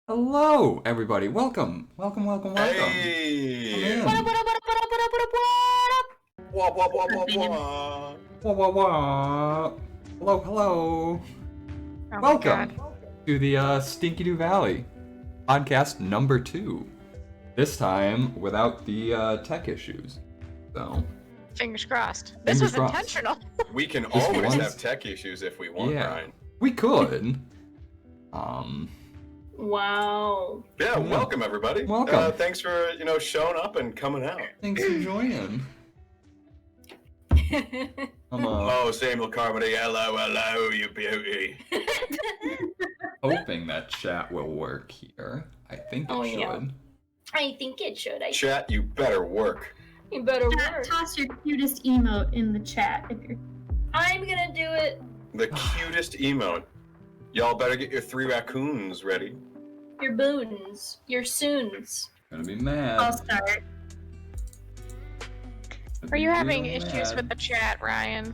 Hello, everybody. Welcome. Hey! Come in. Wah, wah, wah, wah, wah. Wah, wah, wah. Hello. Oh Welcome to the StinkyDew Valley Podcast number 2. This time without the tech issues. So, Fingers crossed. This Fingers was crossed. intentional. We can This always was- have tech issues if we want, Yeah. Brian. we could. Wow. Yeah, Yeah. welcome everybody. Welcome. Thanks for, showing up and coming out. Thanks for joining. I'm Oh, Samuel Carmody, hello, you beauty. hoping that chat will work here. I think it Oh, should. yeah. I think it should. Chat, you better work. You better Chat, work. toss your cutest emote in the chat if you're. I'm gonna do it. The cutest emote. Y'all better get your 3 raccoons ready. Your boons. Your soons. Gonna be mad. I'll start. Are you having Real issues mad. with the chat, Ryan?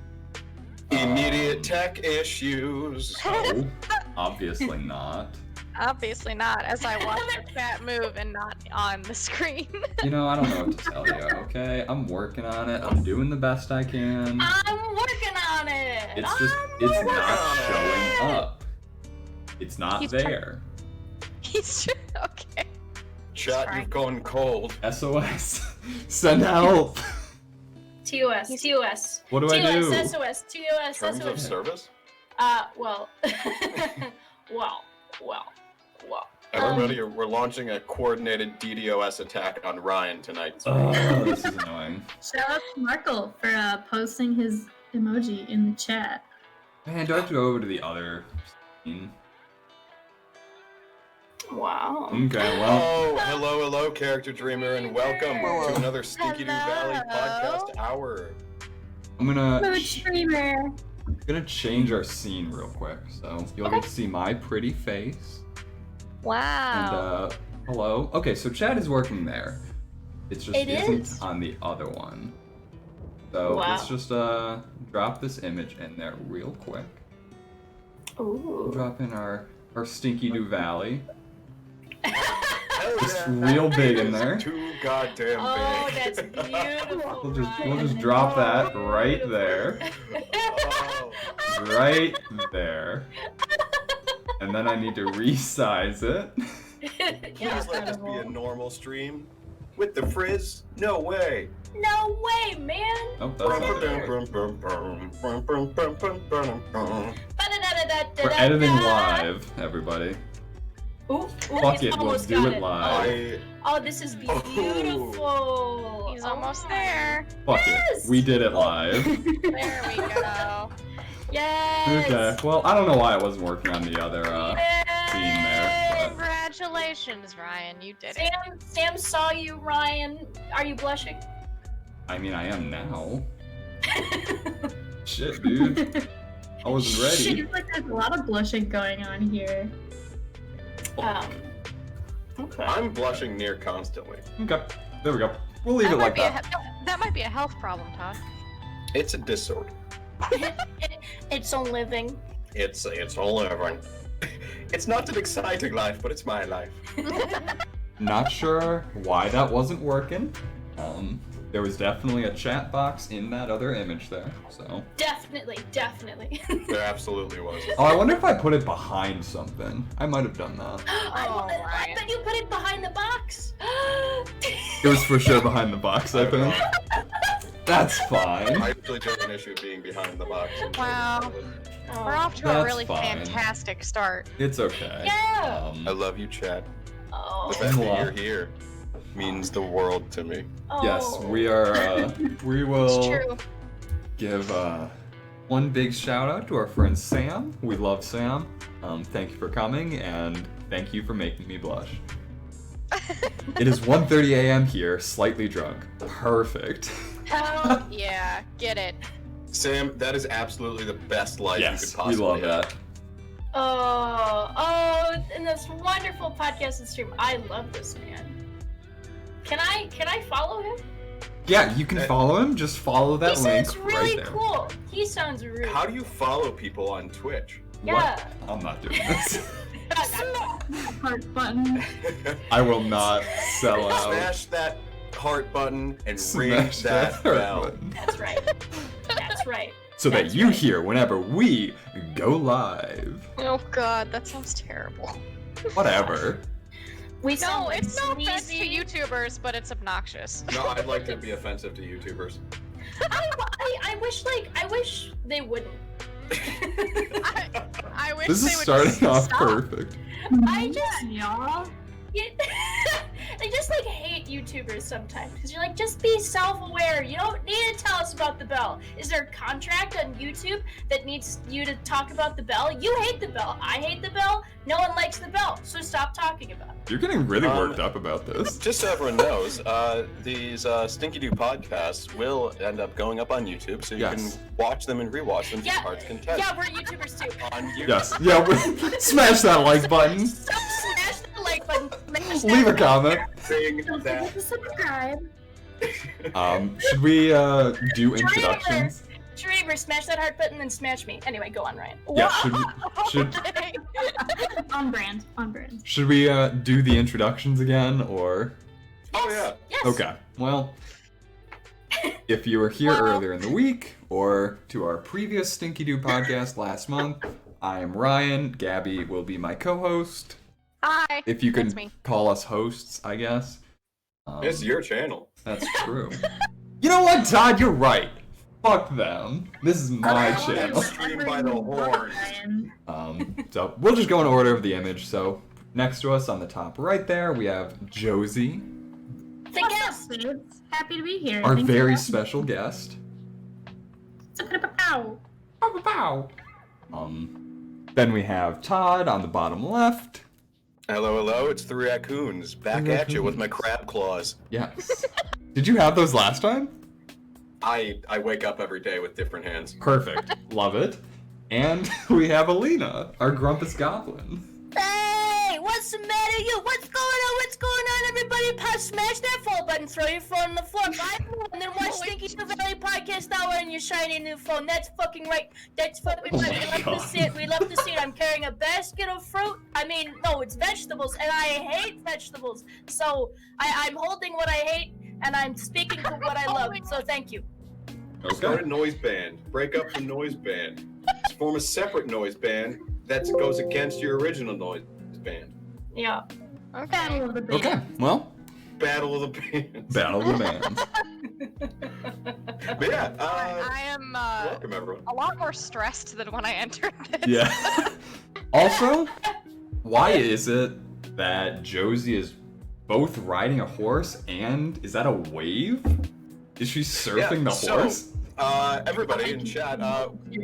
Immediate tech issues. No, obviously not. Obviously not, as I watch the chat move and not on the screen. You know, I don't know what to tell you, okay? I'm working on it. I'm doing the best I can. I'm working on it. It's just, I'm it's working not on showing it. up. It's not He's there. He's okay. Chat, Fine. you've gone cold. SOS. Send help. TOS. TOS. What do I TOS, do? SOS. TOS. Terms of SOS. service? Well. well. Everybody, we're launching a coordinated DDoS attack on Ryan tonight. Oh, this is annoying. Shout out to Markle for posting his emoji in the chat. Man, do I have to go over to the other scene? Wow. Okay, well, Oh, hello, character dreamer, and welcome to another StinkyDew Valley Hello. Podcast Hour. I'm Mood gonna streamer. change our scene real quick. So you'll get to see my pretty face. And, Wow. hello. Okay, so chat is working there. It's just It isn't is. on the other one. So Wow. let's just drop this image in there real quick. Ooh. Drop in our StinkyDew Valley. Hell It's yeah. real big in there. Too goddamn Oh, big. that's beautiful. We'll just Ryan. drop that Oh, right beautiful. there. Oh. Right there. And then I need to resize it. Please let this be a normal stream. With the frizz? No way. No way, man. Oh, that's not it. We're editing live, everybody. Ooh, Fuck he's it, we'll almost do got it live. Oh, this is beautiful. He's almost there. Fuck Yes! it. We did it live. There we go. Yes. Okay. Well, I don't know why it wasn't working on the other scene there. Congratulations, Ryan. You did it. Sam saw you, Ryan. Are you blushing? I mean, I am now. Shit, dude. I wasn't ready. Seems like there's a lot of blushing going on here. Okay. I'm blushing near constantly. Okay. There we go. We'll leave it like that. That might be a health problem, Todd. It's a disorder. It's a living. It's all over. It's not an exciting life, but it's my life. Not sure why that wasn't working. There was definitely a chat box in that other image there, so. Definitely. There absolutely was. Oh, I wonder if I put it behind something. I might have done that. I Ryan. bet you put it behind the box. It was for sure behind the box, I think. That's fine. I actually don't have an issue being behind the box. Wow. Oh. We're off to That's a really fine. fantastic start. It's okay. Yeah. I love you, Chad. Oh. The fact that Mwah. you're here means the world to me. Yes, Oh. we are, we It's will true. give, one big shout out to our friend Sam. We love Sam. Thank you for coming, and thank you for making me blush. It is 1:30 a.m. here, slightly drunk. Perfect. Hell Yeah, get it. Sam, that is absolutely the best life you Yes, could we possibly love have. that. Oh, and this wonderful podcast and stream. I love this man. Can I follow him? Yeah, you can follow him. Just follow that He link sounds really right there. cool. He sounds really How do you follow people on Twitch? Yeah. What? I'm not doing this. Heart button. I will not sell out. Smash that heart button and ring Smash that heart bell. button. That's right. That's right. So that That's you right. hear whenever we go live. Oh god, that sounds terrible. Whatever. We No, sound like it's no offense to sleazy. YouTubers, but it's obnoxious. No, I'd like to be offensive to YouTubers. I wish they wouldn't. I wish This they is would starting just off stop. perfect. I just y'all. I just like hate YouTubers sometimes because you're like, just be self-aware. You don't need to tell us about the bell. Is there a contract on YouTube that needs you to talk about the bell? You hate the bell. I hate the bell. No one likes the bell, so stop talking about it. You're getting really worked up about this. Just so everyone knows, these StinkyDew podcasts will end up going up on YouTube, so you Yes. can watch them and rewatch them to Yeah, heart's content. Yeah, we're YouTubers too. On YouTube. Yes. Yeah. Smash that like button. Smash the like button. Smash Leave a that comment. Ring Don't that. forget to subscribe. Should we do introductions? Dreamer, smash that heart button and smash me. Anyway, go on, Ryan. Yeah. Should Okay. On brand. On brand. should we do the introductions again or? Oh yeah. Yes. Okay. Well, if you were here earlier in the week or to our previous StinkyDew podcast last month, I am Ryan. Gabby will be my co-host. Hi. If you That's can me. call us hosts, I guess. It's your channel. That's true. You know what, Todd? You're right. Fuck them. This is my channel. Streamed by the horn. So we'll just go in order of the image. So next to us on the top right there, we have Josie, The guest. Babes? Happy to be here. our Thanks for very having me. special guest. Pow. Bow. Then we have Todd on the bottom left. Hello, hello. It's the raccoons back The at you with my raccoons. crab claws. Yes. Did you have those last time? I wake up every day with different hands. Perfect. Love it. And we have Alina, our GrumpusGoblin. Hey, what's the matter, you? What's going on? What's going on, everybody? Smash that follow button, throw your phone on the floor, and then watch StinkyDew Valley Podcast Hour on your shiny new phone. That's fucking right. That's fucking right. my We love God. to see it. We love to see it. I'm carrying a basket of fruit. I mean, no, it's vegetables, and I hate vegetables. So I'm holding what I hate, and I'm speaking to what I love. So thank you. Start a noise band. Break up the noise band. Form a separate noise band that goes against your original noise band. Yeah. Okay. Battle of the Bands. Okay, well, Battle of the bands. Battle of the Bands. But yeah, I am welcome everyone. a lot more stressed than when I entered this. Yeah. Also, why is it that Josie is both riding a horse and is that a wave? Is she surfing the so- horse? Everybody in chat,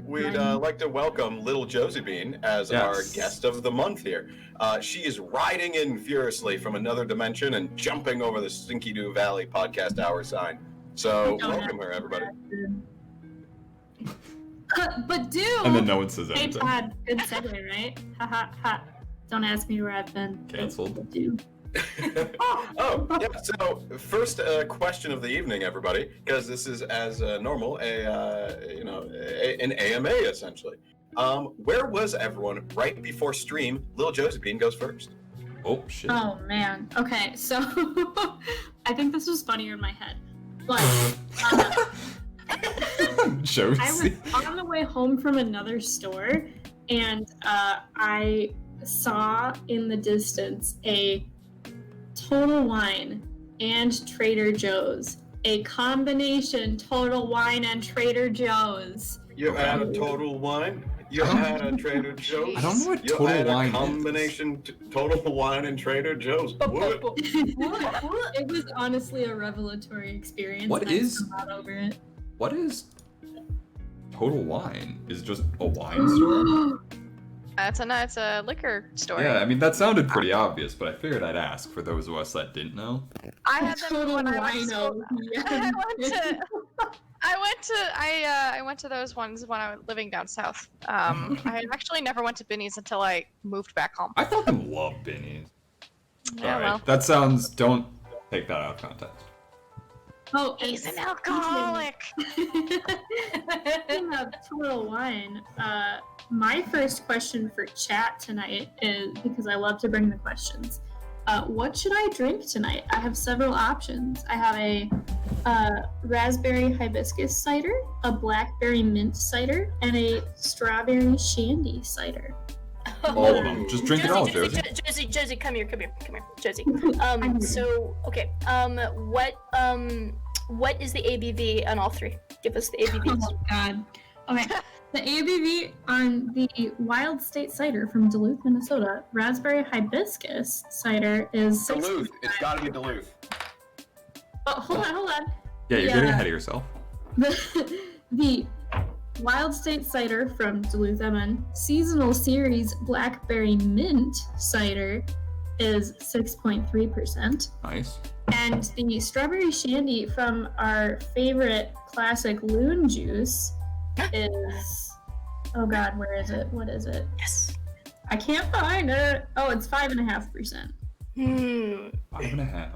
we'd like to welcome Little Josiebean as Yes. our guest of the month here. She is riding in furiously from another dimension and jumping over the StinkyDew Valley Podcast Hour sign. So welcome her, everybody. But do. And then no one says Hey anything. Todd, good segue, right? Ha ha ha. Don't ask me where I've been. Cancelled. Do. Oh, yeah. So, first question of the evening, everybody, because this is as normal, an AMA essentially. Where was everyone right before stream? Little Josiebean goes first. Oh, shit. Oh man. Okay, so I think this was funnier in my head. But Josie. I was on the way home from another store, and I saw in the distance a Total Wine and Trader Joe's. A combination Total Wine and Trader Joe's. You had a Total Wine. You had a Trader Joe's. I don't know what You Total had Wine a combination Total Wine and Trader Joe's. What? It was honestly a revelatory experience. What and I is- still got over it? What is Total Wine? Is it just a wine store? It's a liquor store. Yeah, I mean, that sounded pretty obvious, but I figured I'd ask for those of us that didn't know. I had them Total when I went to wino. school. Yeah. I went to those ones when I was living down south. I actually never went to Binny's until I moved back home. I fucking love Binny's. Yeah, Alright, well. that sounds. Don't take that out of context. Oh, He's and an alcoholic. Speaking of total wine, my first question for chat tonight is, because I love to bring the questions, what should I drink tonight? I have several options. I have a raspberry hibiscus cider, a blackberry mint cider, and a strawberry shandy cider. All of them. Just drink it all, Josie. Josie, come here, Josie. So, okay. What is the ABV on all three? Give us the ABVs. Oh God. Okay. The ABV on the Wild State cider from Duluth, Minnesota, raspberry hibiscus cider is Duluth. It's got to be Duluth. Oh, hold on. Yeah, you're getting ahead of yourself. The Wild State cider from Duluth, MN, seasonal series blackberry mint cider is 6.3%. Nice. And the strawberry shandy from our favorite classic Loon Juice is, oh God, where is it? What is it? Yes. I can't find it. Oh, it's 5.5%. 5.5.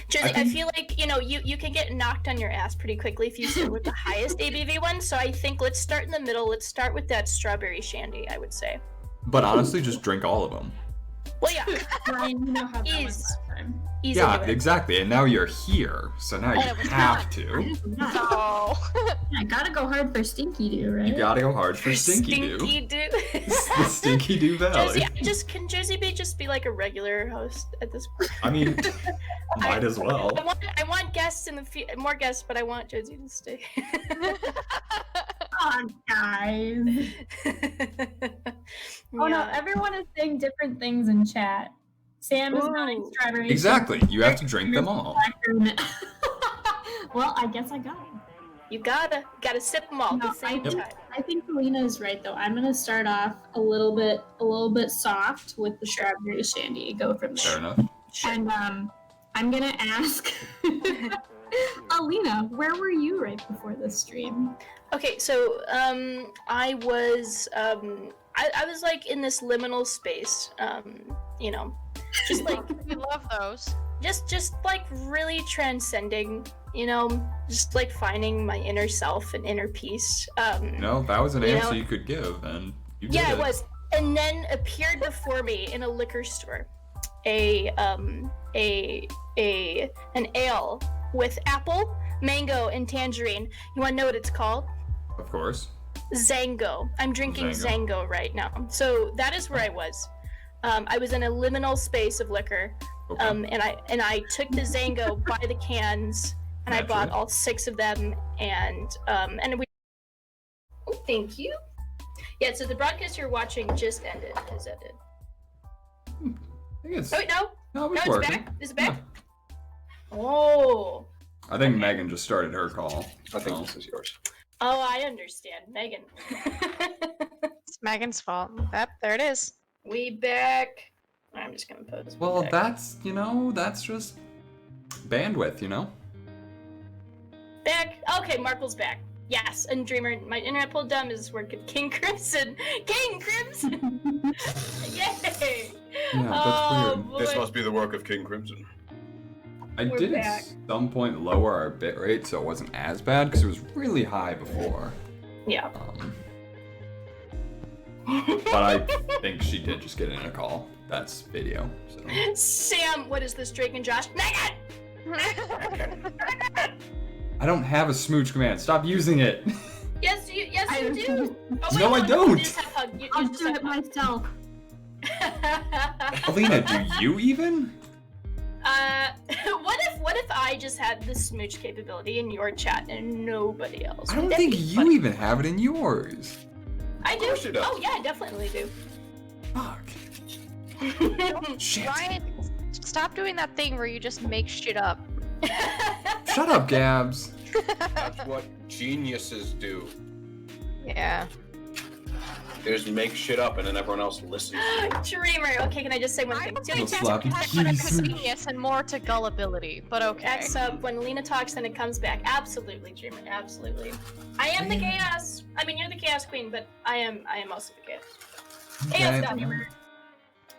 Josie, I feel like, you can get knocked on your ass pretty quickly if you start with the highest ABV one, so I think let's start in the middle. Let's start with that strawberry shandy, I would say. But honestly, just drink all of them. Well, yeah. Brian, you know how that went last time. Easy Yeah, to it. exactly. And now you're here, so now you have to. No. I gotta go hard for StinkyDew, right? You gotta go hard for StinkyDew. The StinkyDew Valley. Josie, can Josie B just be like a regular host at this point? I mean, might as well. I want guests in the more guests, but I want Josie to stay. Oh, guys. Oh no, everyone is saying different things in chat. Sam is nodding strawberry. Exactly. You have to drink them all. Well, I guess I got it. You gotta sip them all at the same time. I think Alina is right though. I'm gonna start off a little bit soft with the strawberry shandy. Go from there. Fair enough. And I'm gonna ask Alina, where were you right before this stream? Okay, so I was like in this liminal space, just like We love those. just like really transcending, just like finding my inner self and inner peace. No, that was an answer you could give, and you did Yeah, it was. And then appeared before me in a liquor store, an ale with apple, mango, and tangerine. You want to know what it's called? Of course. Zango. I'm drinking Zango right now. So that is where I was. I was in a liminal space of liquor, Okay. and I took the Zango by the cans, and I bought all 6 of them, and we. Oh, thank you. Yeah. So the broadcast you're watching just ended. Has ended. I think it's, Oh wait, no, it's it's working. back. Is it back? Yeah. Oh. I think Megan just started her call. I think this is yours. Oh, I understand, Megan. It's Megan's fault. There it is. We back. I'm just gonna post. Well, back. that's just bandwidth, Back. Okay, Markle's back. Yes, and Dreamer, my internet pulled dumb is working. King Crimson. King Crimson. Yay. Yeah, that's weird. Boy. This must be the work of King Crimson. I We're did back. at some point lower our bitrate so it wasn't as bad because it was really high before. Yeah. But I think she did just get in a call. That's video. So. Sam, what is this, Drake and Josh? Megan! I don't have a smooch command. Stop using it. Yes, you do. Oh, No, I don't. You just have hug. I'll do it myself. Alina, do you even? What if I just had the smooch capability in your chat and nobody else? I don't Would that think be you funny? even have it in yours. I do. course you don't. Oh yeah, I definitely do. Fuck. Shit. Ryan, stop doing that thing where you just make shit up. Shut up, Gabs. That's what geniuses do. Yeah. They just make shit up and then everyone else listens. Dreamer. Okay, can I just say one I thing? don't Little think sloppy that's better kitties. to genius and more to gullibility, but okay. That's when Lena talks, then it comes back. Absolutely, Dreamer. Absolutely. I am the chaos. I mean, you're the chaos queen, but I am also the chaos. Chaos Okay. Goblin.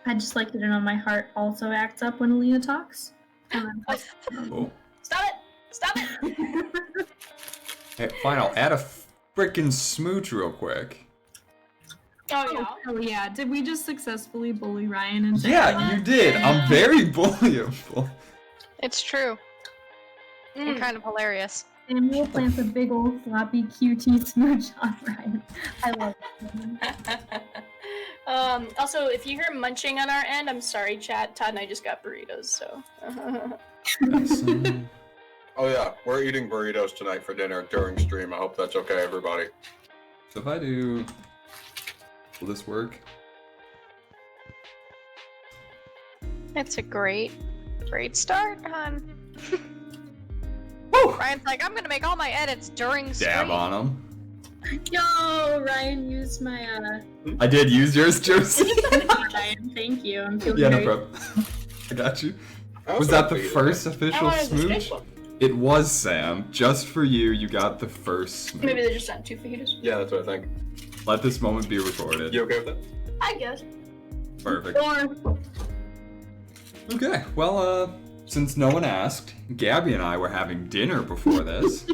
I'd just like you to know my heart also acts up when Alina talks. And I'm like, Oh. Stop it! Stop it! Hey, fine, I'll add a frickin' smooch real quick. Oh yeah. Oh yeah, did we just successfully bully Ryan and Yeah, you did. I'm very bullyable. It's true. And kind of hilarious. Samuel plants a big old floppy QT smooch on Ryan. I love it. Also, if you hear munching on our end, I'm sorry, chat. Todd and I just got burritos, so. Oh yeah, we're eating burritos tonight for dinner during stream. I hope that's okay, everybody. So if I do... Will this work? It's a great start, hon. Woo! Ryan's like, I'm gonna make all my edits during stream. Dab on them. Yo, Ryan used my I did use yours, Josie. Ryan, thank you. I'm feeling Yeah, no very problem. I got you. I Was also that the ate it. first I official wanted the smooch? steak one. It was, Sam. Just for you, you got the first smooch. Maybe they just sent 2 fajitas. Yeah, that's what I think. Let this moment be recorded. You okay with that? I guess. Perfect. Or Okay, well, since no one asked, Gabby and I were having dinner before this,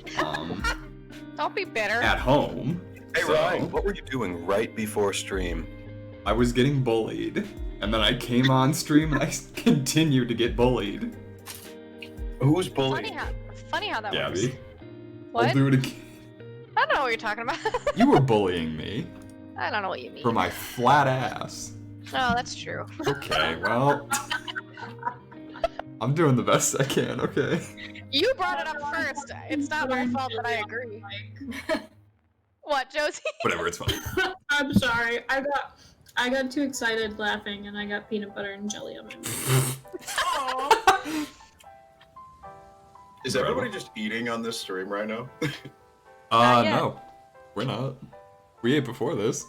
Don't be bitter. at home. Hey So, Ryan, what were you doing right before stream? I was getting bullied, and then I came on stream and I continued to get bullied. Who's Funny bullying? how that Gabby, works. I'll What? do it again. I don't know what you're talking about. You were bullying me I don't know what you mean. for my flat ass. No, that's true. Okay, well, I'm doing the best I can, okay? You brought it up first. It's not my fault that I agree. What, Josie? Whatever, it's fine. I'm sorry. I got too excited laughing and I got peanut butter and jelly on my mouth. Is everybody just eating on this stream right now? Not yet. No. We're not. We ate before this.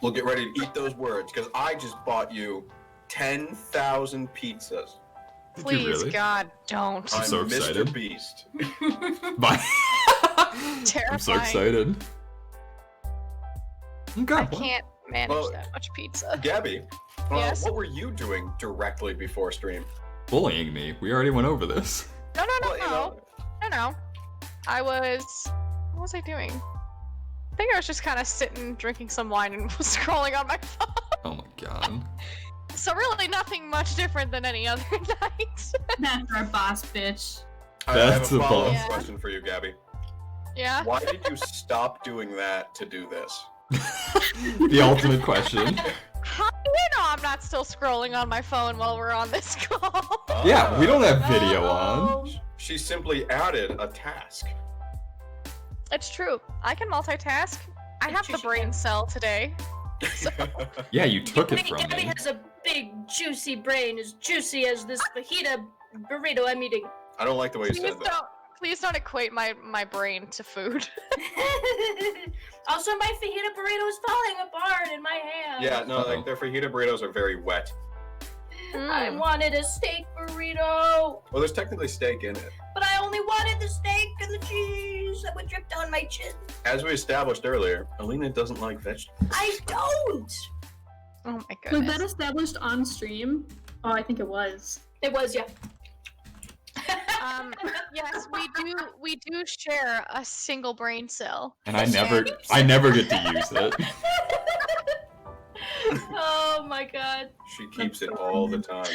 We'll get ready to eat those words, because I just bought you 10,000 pizzas. Did you Please, really? God, don't. I'm so Mr. excited. Beast. Bye. Terrifying. I'm so excited. Okay, I well, can't manage Well, that much pizza. Gabby, Yes? what were you doing directly before stream? bullying me. We already went over this. No. Well, you know, No. What was I doing? I think I was just kind of sitting, drinking some wine, and scrolling on my phone. Oh my god. So really nothing much different than any other night. That's our boss, bitch. I have That's a a follow-up boss. question for you, Gabby. Yeah? Why did you stop doing that to do this? The ultimate question. How do you know I'm not still scrolling on my phone while we're on this call? Yeah, we don't have video on. She simply added a task. It's true. I can multitask. I have the brain cell today. Yeah, you took it Gabby from me. has a big, juicy brain, as juicy as this fajita burrito I'm eating. I don't like the way you said that. Please don't equate my brain to food. Also, my fajita burrito is falling apart in my hand. Yeah, no, like their fajita burritos are very wet. I wanted a steak burrito, Well, there's technically steak in it. but I only wanted the steak and the cheese that would drip down my chin. As we established earlier, Alina doesn't like vegetables. I don't! Oh my Was goodness. that established on stream? Oh, I think it was. It was, yeah. Yes, we do share a single brain cell. And I never get to use it. Oh my god. She keeps it all the time.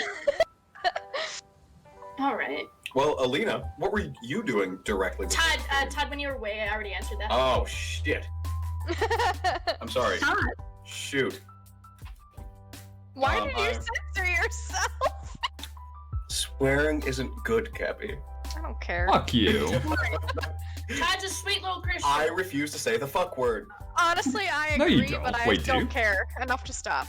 Alright. Well, Alina, what were you doing directly? before Todd, stream? Todd, when you were away, I already answered that. Oh, shit. I'm sorry. Todd. Shoot. Why Um, did you I- censor yourself? Swearing isn't good, Cappy. I don't care. Fuck you. Todd's a sweet little Christian. I refuse to say the fuck word. Honestly, I No, agree, you don't. but I Wait, do don't you? care enough to stop.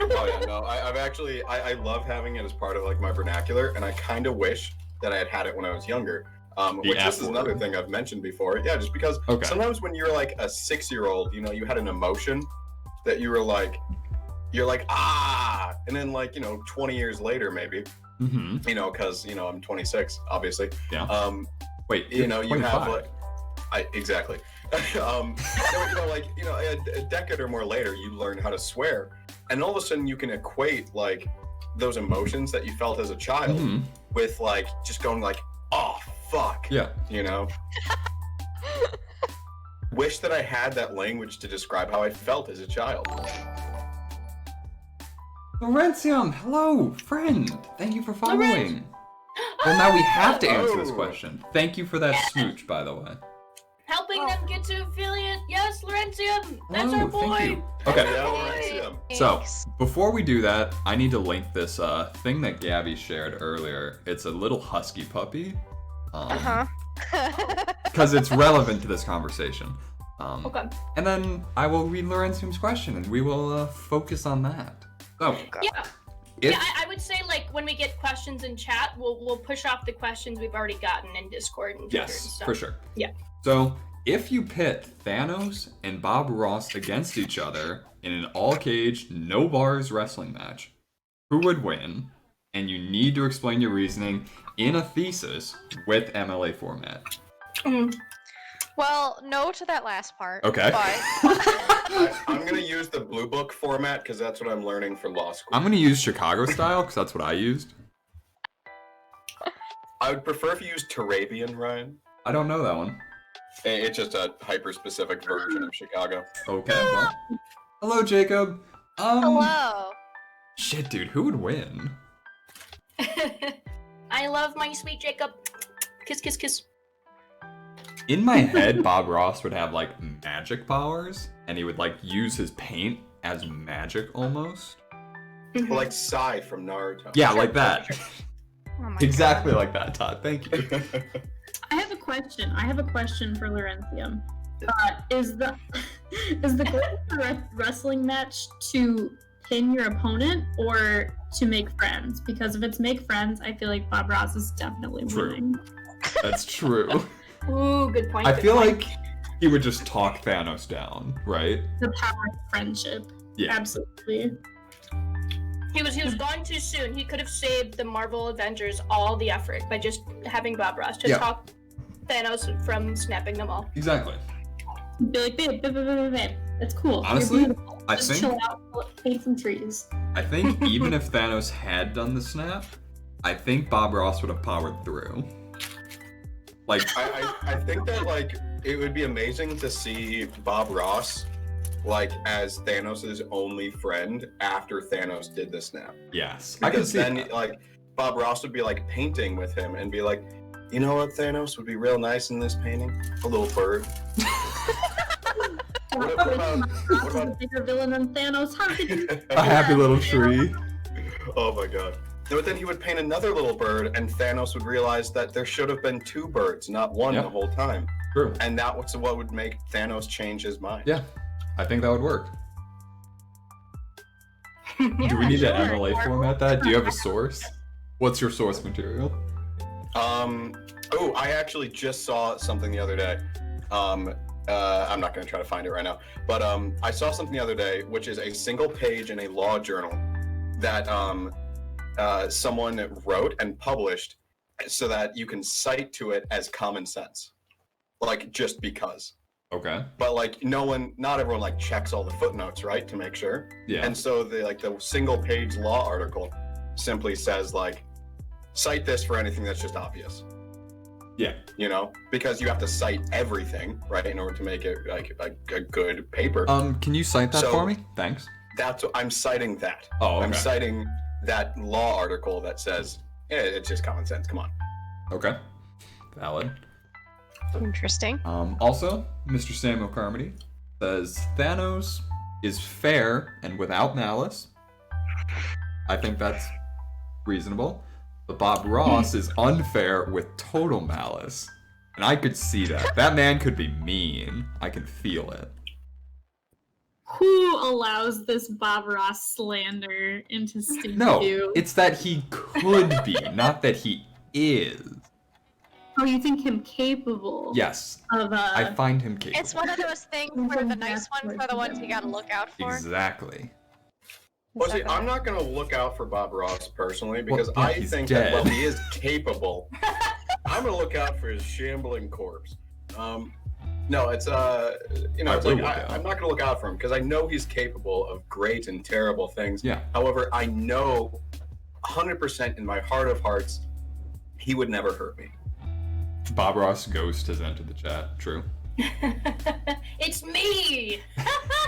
Oh yeah, no, I've actually, I love having it as part of like my vernacular, and I kind of wish that I had had it when I was younger. Which F this is another word. thing I've mentioned before. Yeah, just because Okay. sometimes when you're like a 6-year-old, you know, you had an emotion that you were like, you're like, ah, and then like, you know, 20 years later maybe, Mm-hmm. you know, because, you know, I'm 26, obviously. Yeah. You Wait, you're know, you 25. have like, exactly. So, you know, like, you know, a decade or more later, you learn how to swear, and all of a sudden you can equate like those emotions that you felt as a child Mhm. with like just going like, oh fuck. Yeah. You know? Wish that I had that language to describe how I felt as a child. Laurentium, hello, friend. Thank you for following. Well, now we have to answer this Oh. question. Thank you for that smooch, by the way. Helping them get to affiliate. Yes, Laurentium. That's Oh, our boy. thank you. Okay. Yeah, Laurentium. So, Thanks. before we do that, I need to link this thing that Gabby shared earlier. It's a little husky puppy. Uh-huh. Because it's relevant to this conversation. Okay. And then I will read Laurentium's question, and we will focus on that. So, Yeah. if Yeah, I would say like when we get questions in chat, we'll push off the questions we've already gotten in Discord and Twitter and yes, stuff. for sure. Yeah. So, if you pit Thanos and Bob Ross against each other in an all-cage, no bars wrestling match, who would win? And you need to explain your reasoning in a thesis with MLA format. Well, no to that last part. Okay. But I'm gonna use the blue book format because that's what I'm learning for law school. I'm gonna use Chicago style because that's what I used. I would prefer if you used Turabian, Ryan. I don't know that one. It's just a hyper-specific version of Chicago. Okay. Well. Hello, Jacob. hello. Shit, dude, who would win? I love my sweet Jacob. Kiss, kiss, kiss. In my head, Bob Ross would have like magic powers, and he would like use his paint as magic almost. Like Sai from Naruto. Yeah, like that. Oh my Exactly like that, Todd. Thank you. I have a question. I have a question for Laurentium. Is the goal of the wrestling match to pin your opponent or to make friends? Because if it's make friends, I feel like Bob Ross is definitely True. winning. That's true. Ooh, good point. I good feel point. like he would just talk Thanos down, right? The power of friendship. Yeah. Absolutely. He was gone too soon. He could have saved the Marvel Avengers all the effort by just having Bob Ross just Yeah. talk Thanos from snapping them all. Exactly. Be like, babe, that's cool. Honestly, You're beautiful. I Just think- chill out, paint some trees. I think even if Thanos had done the snap, I think Bob Ross would have powered through. Like, I think that like it would be amazing to see Bob Ross like as Thanos' only friend after Thanos did the snap. yes, I can Because see then that. like Bob Ross would be like painting with him and be like, you know what, Thanos would be real nice in this painting? A little bird. What about- Ross is a bigger villain than Thanos. How could you? A happy little tree. Oh my god. But then he would paint another little bird, and Thanos would realize that there should have been two birds, not one Yep. the whole time. True. And that was what would make Thanos change his mind. Yeah, I think that would work. Do we need to MLA format that? Do you have a source? What's your source material? Oh, I actually just saw something the other day. I'm not going to try to find it right now, but I saw something the other day, which is a single page in a law journal that someone wrote and published so that you can cite to it as common sense, like just because. Okay. But like not everyone like checks all the footnotes, right, to make sure. Yeah. And so the single page law article simply says like, cite this for anything that's just obvious. Yeah. You know, because you have to cite everything, right, in order to make it like a good paper. Can you cite that So- for me? Thanks. That's what I'm citing that. Oh, okay. I'm citing that law article that says, yeah, it's just common sense. Come on. Okay. Valid. Interesting. Also, Mr. Samuel Carmody says Thanos is fair and without malice. I think that's reasonable. But Bob Ross is unfair with total malice. And I could see that. That man could be mean. I can feel it. Who allows this Bob Ross slander into StinkyDew? No, it's that he could be, not that he is. Oh, you think him capable? Yes, Of I find him capable. It's one of those things where the nice ones are the ones you gotta look out for. Exactly. Well, see, I'm not going to look out for Bob Ross personally because Well, yeah, I he's think dead. that while he is capable, I'm going to look out for his shambling corpse. No, it's you know, I it's will like look out. I'm not going to look out for him because I know he's capable of great and terrible things. Yeah. However, I know 100% in my heart of hearts he would never hurt me. Bob Ross Ghost has entered the chat. True. It's me.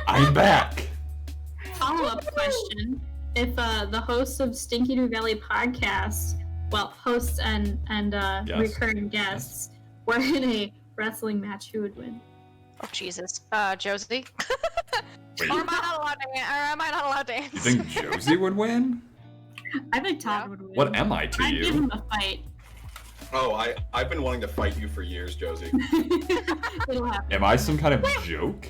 I'm back. Follow-up question: if the hosts of StinkyDew Valley Podcast, well, hosts and Yes. recurring guests, were in a wrestling match, who would win? Oh Jesus, Josie. Wait, Or am I not allowed to you answer? think Josie would win? I think Todd Yeah. would win. What am I to I'd give you? him a fight. Oh, I've been wanting to fight you for years, Josie. It'll happen. Am I some kind of joke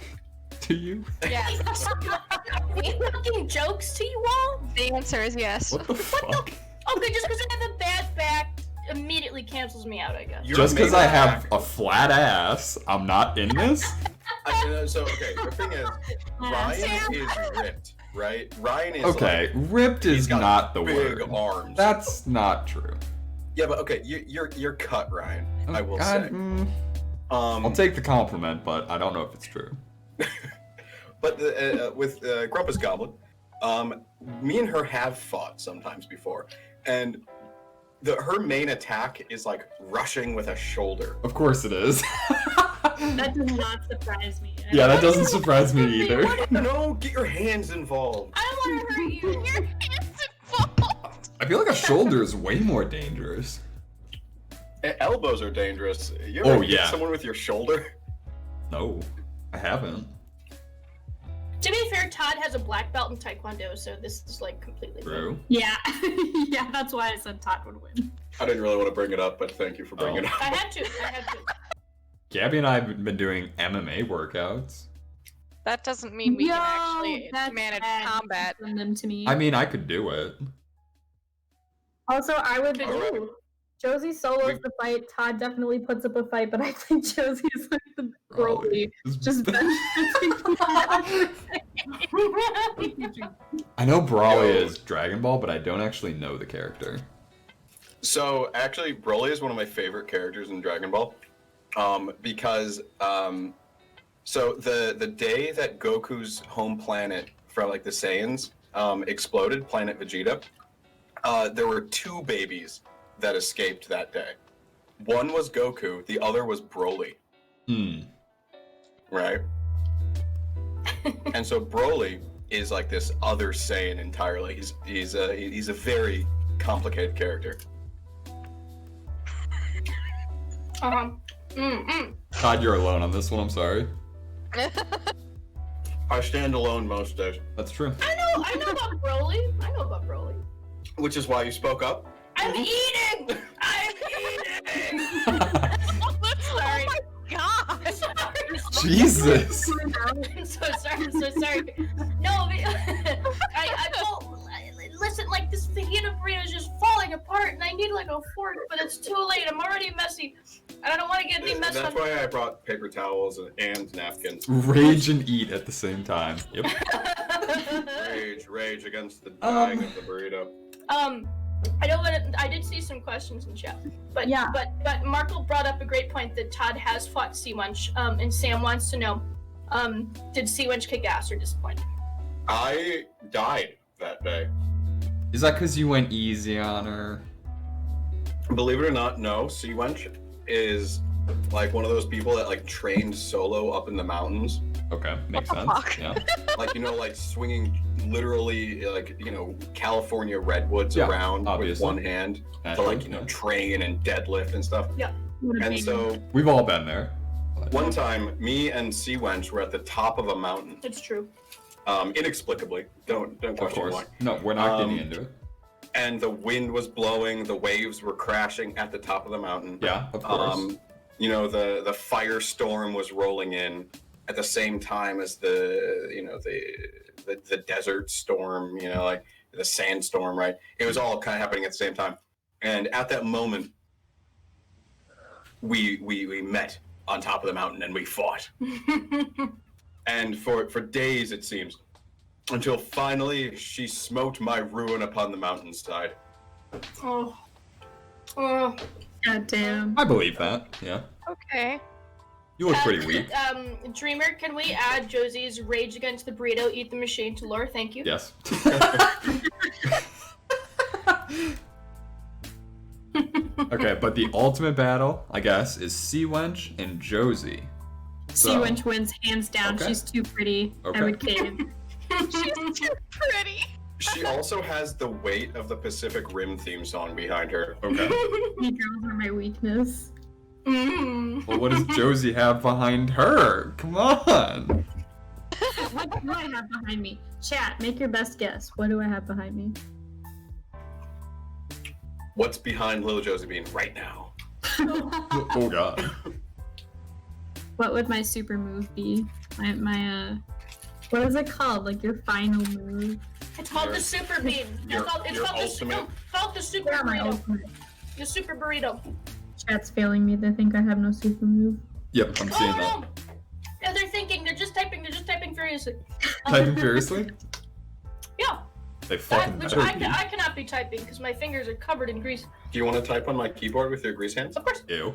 to you? Yes. Are we making jokes to you all? The answer is yes. What the fuck? Okay, just because I have a bad back immediately cancels me out, I guess. You're Just because I made have back. a flat ass, I'm not in this? So, okay, the thing is, Ryan is ripped, right? Ryan is Okay, like, ripped he's is got not the big word. arms. That's not true. Yeah, but okay, you're cut, Ryan. I will God, say. I'll take the compliment, but I don't know if it's true. But with GrumpusGoblin, me and her have fought sometimes before, and her main attack is like rushing with a shoulder. Of course it is. That does not surprise me. Yeah, that doesn't surprise me either. No, get your hands involved. I don't want to hurt you. Your hands involved. I feel like a shoulder is way more dangerous. Elbows are dangerous. You ever hit yeah. someone with your shoulder? No, I haven't. To be fair, Todd has a black belt in Taekwondo, so this is like completely True. Yeah, yeah, that's why I said Todd would win. I didn't really want to bring it up, but thank you for bringing it up. I had to. Gabby and I have been doing MMA workouts. That doesn't mean we Yo, can actually that's manage bad. combat. Send them to me. I mean, I could do it. Also, I would. Alright. Ooh, Josie solos We- the fight. Todd definitely puts up a fight, but I think Josie is like the Broly. Just- Just bench I know Brawly Yo. is Dragon Ball, but I don't actually know the character. So actually, Broly is one of my favorite characters in Dragon Ball, because so the day that Goku's home planet from like the Saiyans exploded, Planet Vegeta, there were two babies that escaped that day. One was Goku, the other was Broly, right? And so Broly is like this other Saiyan entirely. He's a very complicated character. Todd, you're alone on this one. I'm sorry. I stand alone most days, That's true. I know about Broly. I know about Broly. which is why you spoke up. I'm eating. I'm eating. Sorry. Oh my god! Jesus. I'm so sorry. No, I listen, like this fajita burrito is just falling apart, and I need like a fork, but it's too late. I'm already messy, and I don't want to get any mess That's on. why I brought paper towels and napkins. Rage and eat at the same time. Yep. Rage against the dying of the burrito. I know what I did see some questions in chat, but Yeah. but Markle brought up a great point that Todd has fought Sea Wench, and Sam wants to know, did Sea Wench kick ass or disappoint? I died that day. Is that because you went easy on her? Believe it or not, no. Sea Wench is like one of those people that like trained solo up in the mountains. Okay, makes What the sense. fuck? Yeah. Like, you know, like swinging literally like, you know, California redwoods Yeah, around obviously. with one hand to like, you know, train and deadlift and stuff. And so We've all been there. one time, me and Sea Wench were at the top of a mountain, It's true. inexplicably. Don't Of question course. why. No, we're not getting into it. And the wind was blowing, the waves were crashing at the top of the mountain. Yeah, of course. You know, the firestorm was rolling in at the same time as the desert storm, you know, like the sandstorm, right? It was all kind of happening at the same time. And at that moment, we met on top of the mountain and we fought. And for days, it seems, until finally she smote my ruin upon the mountainside. Oh. God damn. I believe that. Yeah. Okay. You look pretty weak. Dreamer, can we add Josie's Rage Against the Burrito, Eat the Machine to lore? Thank you. Yes. Okay, but the ultimate battle, I guess, is Sea Wench and Josie. Sea Wench wins hands down. Okay. She's too pretty. Okay. I would cave. She's too pretty. She also has the weight of the Pacific Rim theme song behind her. Okay. You girls are my weakness. Well, what does Josie have behind her? Come on. What do I have behind me? Chat, make your best guess. What do I have behind me? What's behind Little Josie Bean right now? Oh god. What would my super move be? My what is it called? Like your final move? It's called the super bean. your It's ultimate- called the super Yeah, my burrito. ultimate. The super burrito. Chat's failing me. They think I have no super move. Yep, I'm seeing that. No, they're thinking. They're just typing furiously. Typing furiously? Yeah. They fucking Which better be. I cannot be typing because my fingers are covered in grease. Do you want to type on my keyboard with your grease hands? Of course. Ew.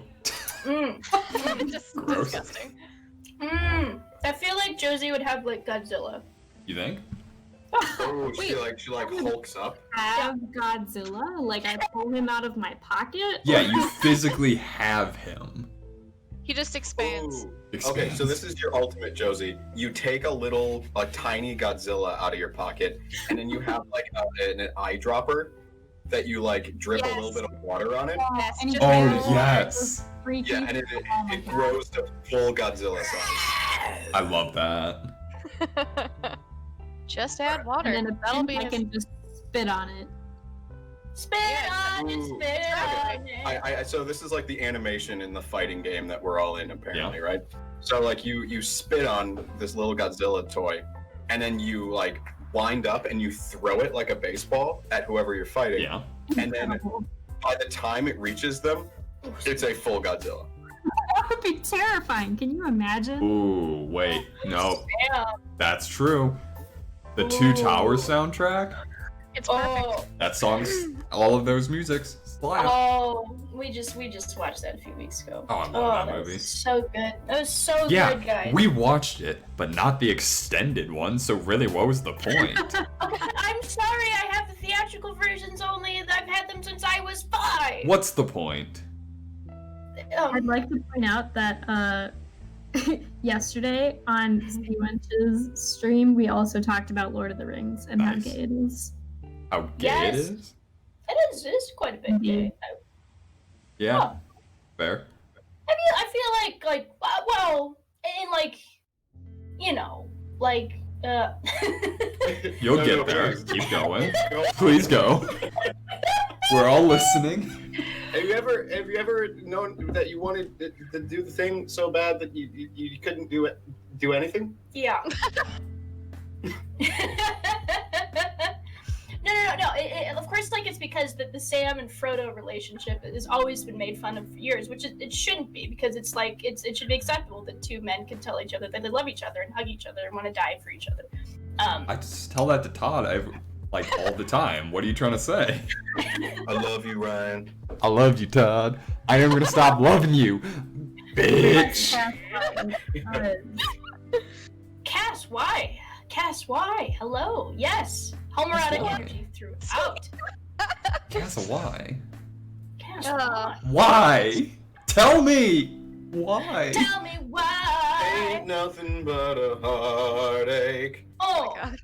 Just Gross. disgusting. I feel like Josie would have like Godzilla. You think? Oh, she Wait. like hulks up. Have Godzilla? Like I pull him out of my pocket? Yeah, you physically have him. He just expands. Ooh. Okay, so this is your ultimate, Josie. You take a tiny Godzilla out of your pocket, and then you have like an eyedropper that you like drip a little bit of water on it. Yes, And just Oh, barely. yes. Freaky. Yeah, and it grows to full Godzilla size. I love that. Just add water. And then That'll be I his... can just spit on it. Spit on it, Ooh. spit on it. So this is like the animation in the fighting game that we're all in, apparently, right? So like you spit on this little Godzilla toy, and then you like wind up and you throw it like a baseball at whoever you're fighting. Yeah. And then by the time it reaches them, it's a full Godzilla. That would be terrifying. Can you imagine? Ooh, wait. No, Yeah. that's true. The Two Towers soundtrack? It's perfect. Oh, That song's all of those musics. Slap. oh, we just watched that a few weeks ago. Oh, I love that was movie. so good. That was so Yeah, good, guys. we watched it, but not the extended one, so really, what was the point? I'm sorry, I have the theatrical versions only, and I've had them since I was 5. What's the point? I'd like to point out that yesterday on Sea Wench's stream, we also talked about Lord of the Rings and how Nice. gay it is. How gay Yes. it is? It's quite a bit Mhm. gay. Yeah, Oh. fair. I feel like, well, and like, you know, like, You'll No, get no, there. please. Keep going. Go. Please go. We're all listening. Have you ever known that you wanted to do the thing so bad that you couldn't do anything? yeah. No. Of course, like, it's because the Sam and Frodo relationship has always been made fun of for years, which it shouldn't be, because it's like, it should be acceptable that two men can tell each other that they love each other and hug each other and want to die for each other. I just tell that to Todd all the time. What are you trying to say? I love you, Ryan. I love you, Todd. I am gonna stop loving you, bitch. Cass, why? Hello, yes. Homoerotic Why? energy throughout. Cass, why? Cass, Uh, Why? Tell me. Why? tell me why. Ain't nothing but a heartache. Oh, God.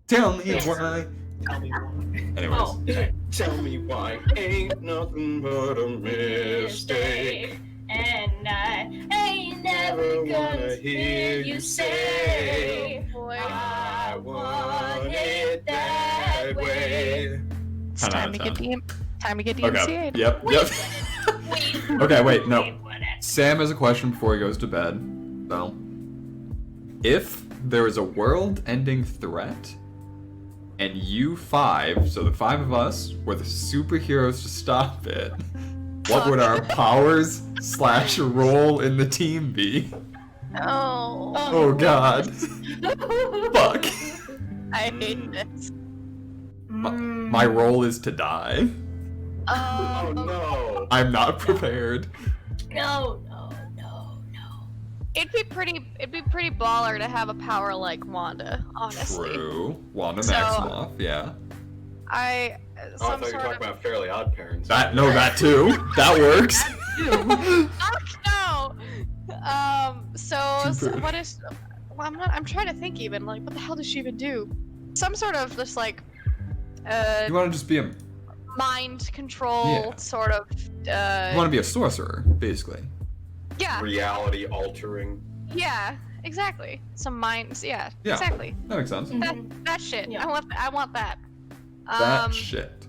Tell me why. Tell me why. Anyways, oh. Tell me why. Ain't nothing but a mistake. And I ain't never gonna hear you say Boy. I want it that way. It's 10 out time of to get 10. time to get okay. DMCA'd. Yep. Wait. Okay, wait, no. Wait, what? Sam has a question before he goes to bed. So, if there is a world-ending threat, and you 5, so the 5 of us, were the superheroes to stop it, what would our powers / role in the team be? Oh. Oh god. Fuck. I hate this. My role is to die. Oh no. I'm not prepared. No. It'd be pretty baller to have a power like Wanda, honestly. True. Wanda So- Maximoff, yeah. I some thought you were sort talking of. about Fairly Odd Parents. That too. That works. Fuck no. So Super. what is? Well, I'm trying to think even like what the hell does she even do? Some sort of just like. You want to just be a. Mind control Yeah. sort of. You want to be a sorcerer, basically. Yeah. Reality altering. Yeah. Exactly. Some minds. Yeah. Yeah. Exactly. That makes sense. That shit. Yeah. I want that. That shit.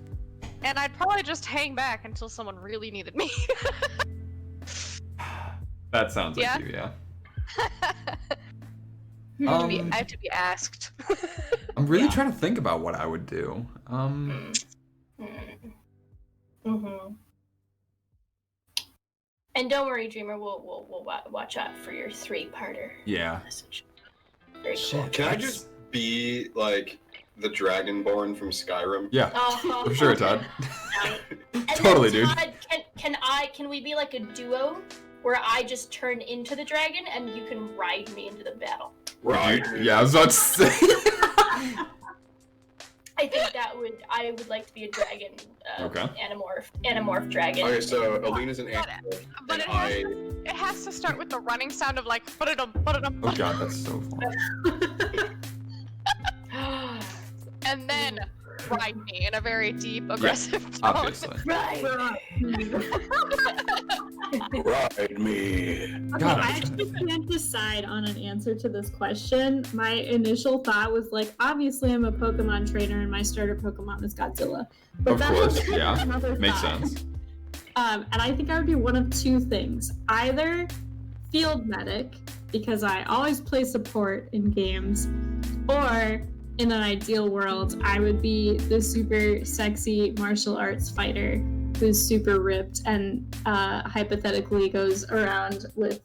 And I'd probably just hang back until someone really needed me. That sounds like Yeah? you, yeah. I have to be asked. I'm really trying to think about what I would do. And don't worry, Dreamer, we'll watch out for your 3-parter Yeah. message. Very cool. Shit. Can I just be like the Dragonborn from Skyrim? Yeah. Uh-huh. For sure, Todd. And Totally, then, dude. Todd, can we be like a duo where I just turn into the dragon and you can ride me into the battle? Right. Yeah, I was about to say. I think I would like to be a dragon, Okay. anamorph dragon. Okay, so Alina's an animal, But and it has to start with the running sound of like ba-da-dum. Oh god, that's so fun. And then ride me in a very deep, aggressive tone. Obviously. Right. Ride me. Okay, God, I actually can't decide on an answer to this question. My initial thought was like, obviously I'm a Pokemon trainer and my starter Pokemon is Godzilla. But Of that course, was yeah. another Makes thought. sense. And I think I would be one of two things. Either field medic, because I always play support in games, or in an ideal world, I would be the super sexy martial arts fighter who's super ripped and hypothetically goes around with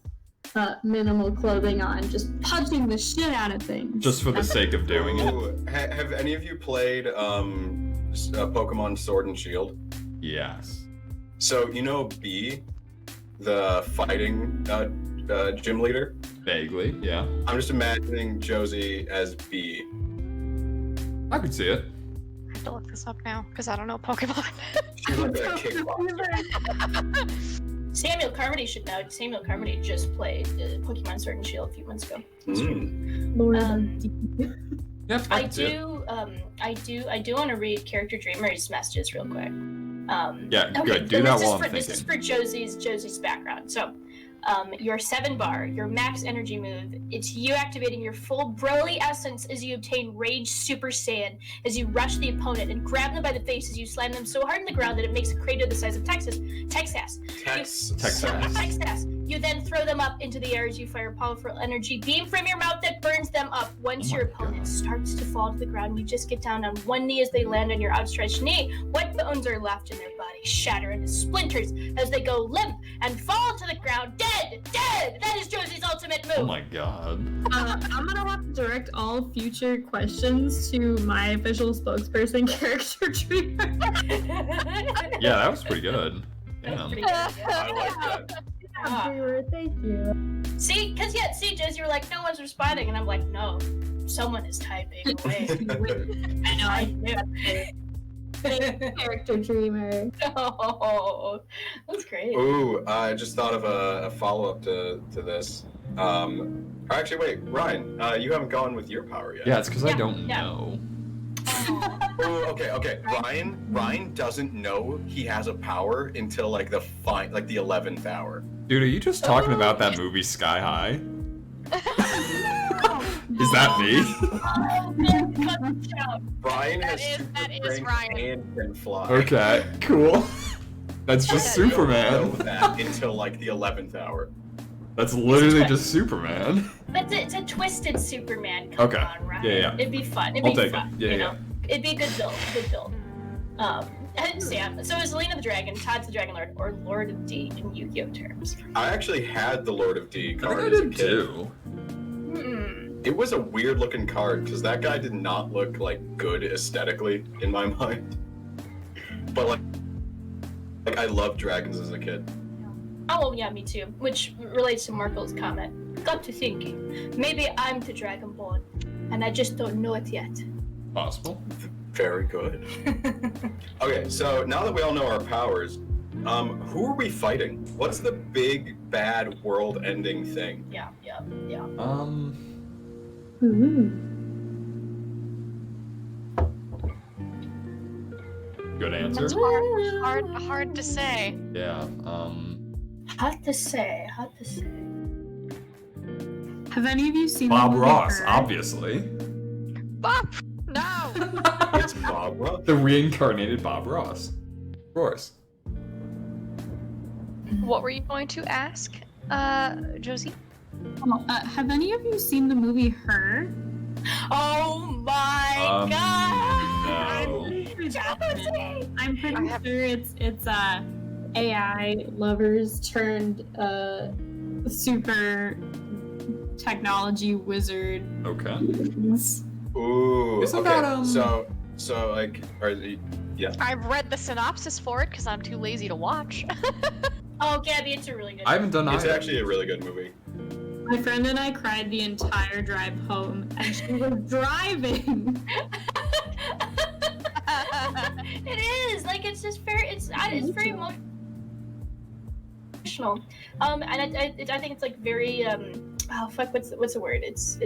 minimal clothing on, just punching the shit out of things. Just for the sake of doing it. Ooh, have any of you played Pokemon Sword and Shield? Yes. So you know B, the fighting gym leader? Vaguely, yeah. I'm just imagining Josie as B. I could see it. I have to look this up now because I don't know Pokemon. She's like a kickboxer. Samuel Carmody should know. Samuel Carmody just played Pokemon Sword and Shield a few months ago. Lord Um, Yep, I could see it. do want to read Character Dreamer's messages real quick. Yeah, Okay, good. Do so that this while I'm This is thinking. for Josie's background. So, your 7-bar, your max energy move, it's you activating your full Broly essence as you obtain Rage Super Saiyan as you rush the opponent and grab them by the face as you slam them so hard in the ground that it makes a crater the size of Texas. Texas. Texas. You then throw them up into the air as you fire a powerful energy beam from your mouth that burns them up. Once Oh your my opponent God. starts to fall to the ground, you just get down on one knee as they land on your outstretched knee. What bones are left in their body shatter into splinters as they go limp and fall to the ground dead. That is Josie's ultimate move. Oh my god. I'm gonna have to direct all future questions to my official spokesperson, Character Dreamer. Yeah, that was pretty good. That's Damn. pretty good, yeah. I like that. Dreamer, thank you. See, Josie, you were like, no one's responding, and I'm like, no, someone is typing away. I knew. Character Dreamer. Oh, that's great. Ooh, I just thought of a follow-up to this. Actually, wait, Ryan, you haven't gone with your power yet. Yeah, it's because I Yeah, don't yeah. know. Ooh, okay. Ryan doesn't know he has a power until like the 11th hour. Dude, are you just talking about that movie Sky High? Is that me? Ryan That has is- super that is strength Ryan. and can fly. Okay, cool. That's just You don't know Superman. that until like the 11th hour. That's literally just Superman. But it's a twisted Superman. Come Okay. on, Ryan. Yeah. It'd be fun. It'd I'll be take fun. it. Yeah, you yeah. know? It'd be a good build. And Sam. So is Lena the Dragon, Todd's the Dragon Lord, or Lord of D in Yu-Gi-Oh terms? I actually had the Lord of D I think card I as a did kid. too. It was a weird looking card because that guy did not look like good aesthetically in my mind. But like I loved dragons as a kid. Oh, well, yeah, me too. Which relates to Marco's comment. Got to thinking, maybe I'm the Dragonborn, and I just don't know it yet. Possible. Very good. Okay, so now that we all know our powers, who are we fighting? What's the big, bad, world-ending thing? Yeah. Good answer. That's hard to say. Yeah. Hard to say. Have any of you seen Bob the movie Ross, Her? obviously. Bob! No! It's Bob Ross. The reincarnated Bob Ross. Of course. What were you going to ask, Josie? Oh, have any of you seen the movie Her? Oh my god! No. Josie! I'm pretty sure it's AI lovers turned super technology wizard. Okay. Ooh. Isn't okay. that, So like, yeah. I've read the synopsis for it because I'm too lazy to watch. Oh, Gabby, it's a really good I haven't done It's either. actually a really good movie. My friend and I cried the entire drive home, and she was driving. It is like it's just very it's very emotional. And I think it's like very oh fuck what's the word? It's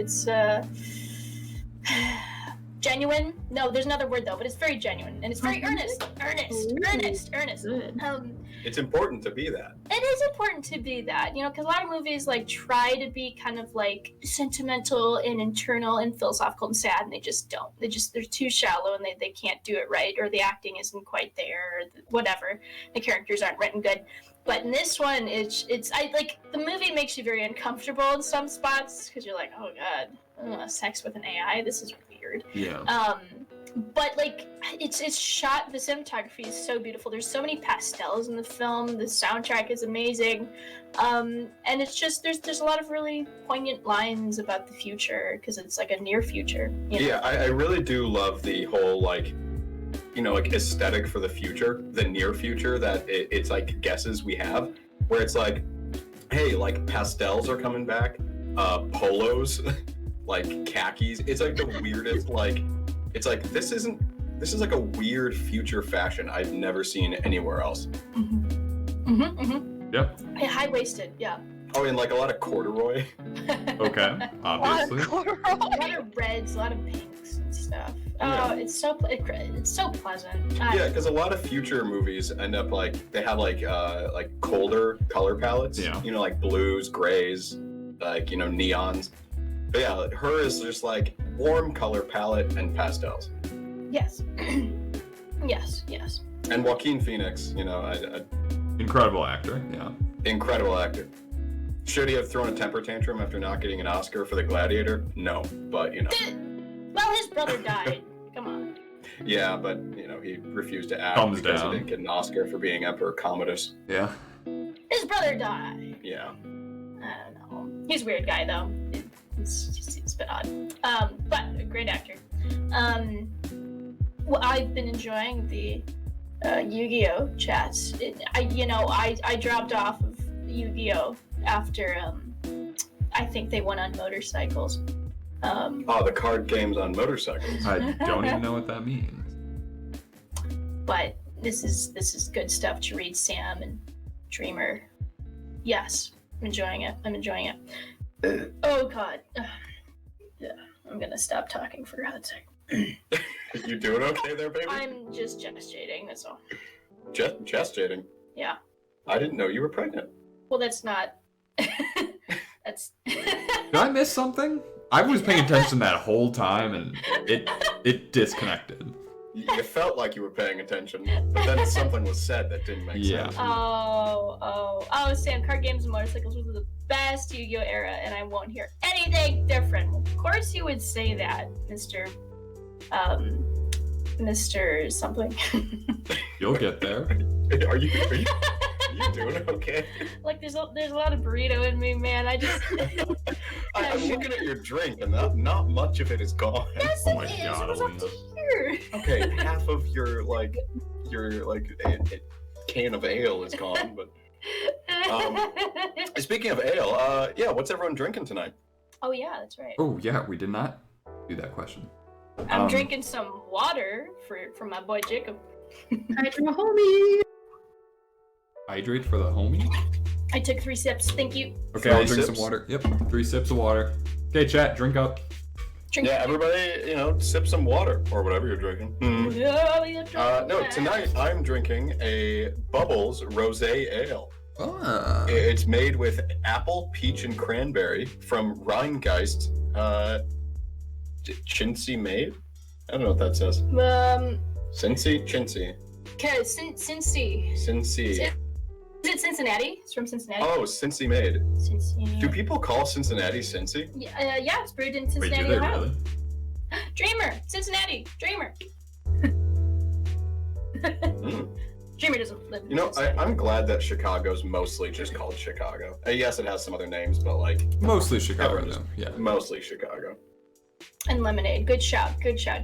genuine. No, there's another word though, but it's very genuine and it's very earnest. Good. It's important to be that. It is important to be that, you know, because a lot of movies like try to be kind of like sentimental and internal and philosophical and sad, and they just don't. They're too shallow and they can't do it right, or the acting isn't quite there, or whatever. The characters aren't written good. But in this one, it's the movie makes you very uncomfortable in some spots because you're like, oh god, sex with an AI, this is weird. Yeah. But like it's shot, the cinematography is so beautiful. There's so many pastels in the film. The soundtrack is amazing, and it's just there's a lot of really poignant lines about the future because it's like a near future. You know? Yeah, I really do love the whole like, you know, like aesthetic for the future, the near future that it's like guesses we have, where it's like, hey, like pastels are coming back, polos, like khakis. It's like the weirdest like. It's like this is like a weird future fashion I've never seen anywhere else. Yep. High waisted, yeah. Oh, and like a lot of corduroy. Okay. Obviously. A lot of reds, a lot of pinks and stuff. Yeah. Oh, it's so pleasant. Yeah, because a lot of future movies end up like they have like colder color palettes. Yeah. You know, like blues, grays, like, you know, neons. But yeah, her is just like warm color palette and pastels. Yes. yes. And Joaquin Phoenix, you know, Incredible actor. Yeah. incredible actor. Should he have thrown a temper tantrum after not getting an Oscar for The Gladiator? No, but you know. Well, his brother died. Come on. Yeah, but you know, he refused to act Thumbs because down. he didn't get an Oscar for being Emperor Commodus. Yeah. His brother died. Yeah. I don't know. He's a weird guy, though. It's a bit odd. But a great actor. Well, I've been enjoying the Yu-Gi-Oh chats. I dropped off of Yu-Gi-Oh after I think they went on motorcycles. Oh, the card games on motorcycles. I don't even know what that means. But this is good stuff to read, Sam and Dreamer. Yes, I'm enjoying it. Oh God. Yeah, I'm gonna stop talking for God's sake. You doing okay there, baby? I'm just gestating, that's all. Gestating? Yeah. I didn't know you were pregnant. Well, that's not. That's. Did I miss something? I was paying attention that whole time and it disconnected. You felt like you were paying attention, but then something was said that didn't make sense. Oh, Sam, card games and motorcycles was the best Yu-Gi-Oh era, and I won't hear anything different. Well, of course you would say that, Mr. something. You'll get there. Are you doing okay? Like there's a lot of burrito in me, man. I'm looking at your drink, and not much of it is gone. Yes, Oh my it is. God, It was up Alina. to here. Okay, half of your can of ale is gone, but speaking of ale, yeah, what's everyone drinking tonight? Oh yeah, that's right. Oh yeah, we did not do that question. I'm drinking some water for my boy Jacob. Hydro homie. Hydrate for the homie? I took 3 sips. Thank you. Okay, 3 I'll drink some sips? water. Yep, 3 sips of water. Okay, chat, drink up. Drink. Yeah, everybody, sip some water or whatever you're drinking. No, tonight I'm drinking a Bubbles Rosé Ale. Ah. It's made with apple, peach, and cranberry from Rheingeist. Chintzy made? I don't know what that says. Cincy? Chintzy. Cincy. Cincy. Is it Cincinnati? It's from Cincinnati. Oh, Cincy made. Cincy. Do people call Cincinnati Cincy? Yeah, it's brewed in Wait, Cincinnati, do they Ohio. really? Dreamer, Cincinnati, Dreamer. Dreamer doesn't live in Cincinnati. I'm glad that Chicago's mostly just called Chicago. Yes, it has some other names, but Mostly Chicago, everyone though. Yeah. mostly Chicago. And lemonade. Good shout,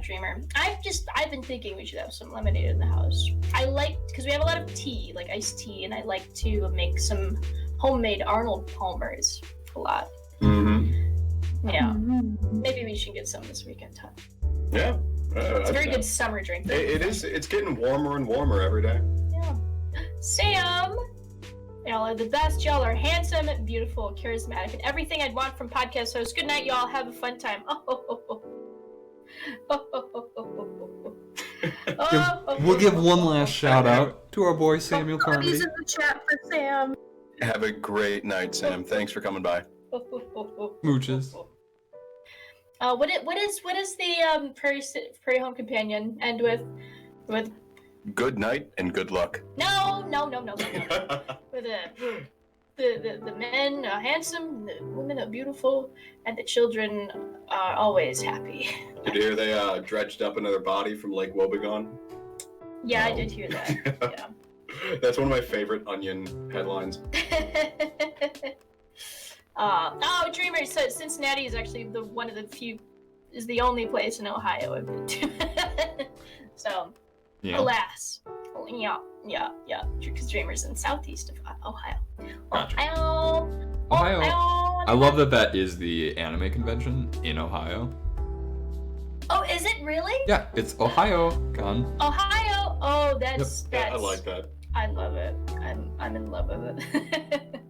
Dreamer. I've been thinking we should have some lemonade in the house. Because we have a lot of tea, like iced tea, and I like to make some homemade Arnold Palmers a lot. Mm-hmm. Yeah. Maybe we should get some this weekend, huh? Yeah. It's a very good summer drink. It is. It's getting warmer and warmer every day. Yeah. Sam! Y'all are the best. Y'all are handsome, beautiful, charismatic, and everything I'd want from podcast hosts. Good night, y'all. Have a fun time. We'll give one last shout out to our boy Samuel Carmody. He's in the chat for Sam. Have a great night, Sam. Thanks for coming by. Mooches. What is the prairie home companion end with? Good night and good luck. No. With the men are handsome, the women are beautiful, and the children are always happy. Did you hear they dredged up another body from Lake Wobegon? Yeah, I did hear that. Yeah. That's one of my favorite Onion headlines. Dreamer. So Cincinnati is actually the only place in Ohio I've been to. So, Yeah. alas, yeah, because Dreamer's in southeast of Ohio. Gotcha. Ohio. I love that is the anime convention in Ohio. Oh, is it really? Yeah, it's Ohio Con. Ohio. Oh, that's. Yeah, I like that. I love it. I'm in love with it.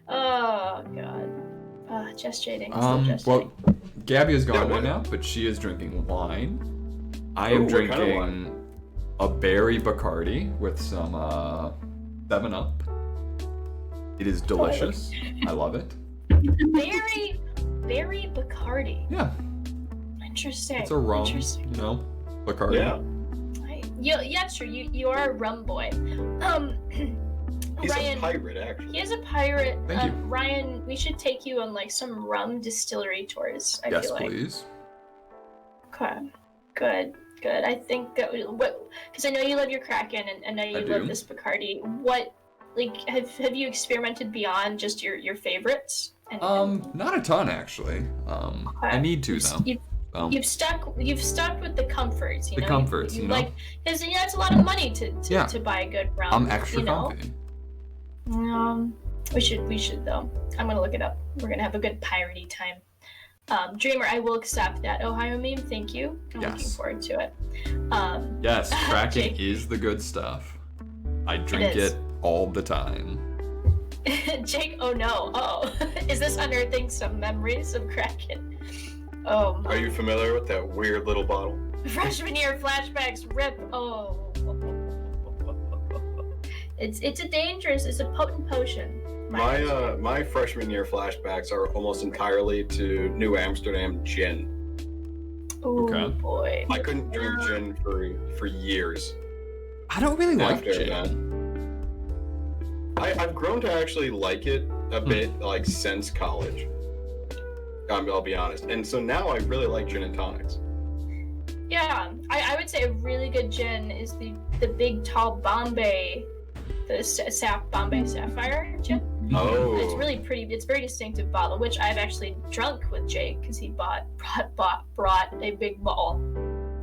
Oh God. Just shading. Still just Well, Gabby is gone Yeah, right what- now, but she is drinking wine. I am Ooh, what kind of drinking wine? a berry Bacardi with some 7-Up. It is delicious. I love it. Very Bacardi. Yeah, Interesting. it's a rum, Interesting. Bacardi. Yeah. Yeah, sure. You are a rum boy. He's Ryan, a pirate, actually. he is a pirate. Thank you. Ryan, we should take you on some rum distillery tours. I Yes, feel like. please. Okay. Good. I think that because I know you love your Kraken and I know you I love do. this Bacardi. What have you experimented beyond just your favorites? And, Not a ton actually. I need to though. You've stuck with the comforts. The comforts, you know? like because it's a lot of money to Yeah. buy a good rum. I'm extra comfy. We should though. I'm gonna look it up. We're gonna have a good piratey time. Dreamer, I will accept that Ohio meme. Thank you. I'm looking Yes. forward to it. Yes, Kraken Jake. is the good stuff. I drink is. it all the time. Jake, oh no. Oh, is this unearthing some memories of Kraken? Oh my. Are you familiar with that weird little bottle? Freshman year flashbacks, rip. Oh. It's a potent potion. My freshman year flashbacks are almost entirely to New Amsterdam gin. Oh Okay. boy. I couldn't drink gin for years. I don't really like After gin. I've grown to actually like it a bit, since college. I'll be honest. And so now I really like gin and tonics. Yeah, I would say a really good gin is the big tall Bombay, the Bombay Sapphire gin. Oh. It's really pretty. It's a very distinctive bottle, which I've actually drunk with Jake because he brought a big bottle.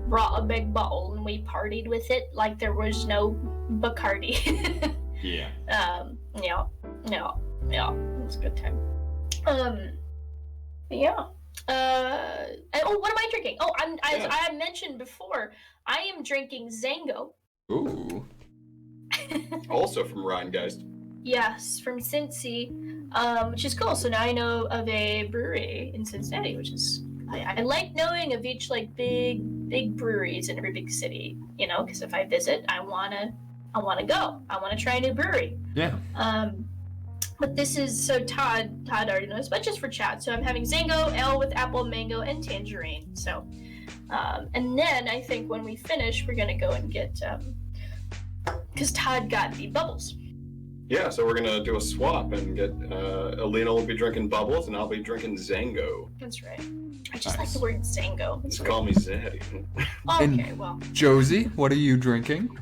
Brought a big bottle and we partied with it like there was no Bacardi. Yeah. Yeah, it was a good time. Yeah, what am I drinking? Oh, as I mentioned before, I am drinking Zango. Ooh. Also from Rheingeist. Yes, from Cincy, which is cool. So now I know of a brewery in Cincinnati, which is I like knowing of each like big breweries in every big city. You know, because if I visit, I wanna go. I wanna try a new brewery. Yeah. But this is so Todd already knows, but just for chat. So I'm having Zango ale with apple, mango, and tangerine. So, and then I think when we finish, we're gonna go and get because Todd got the bubbles. Yeah, so we're gonna do a swap and get Alina will be drinking bubbles and I'll be drinking Zango. That's right. I just like the word Zango. Just call me Zaddy. Okay, well. Josie, what are you drinking?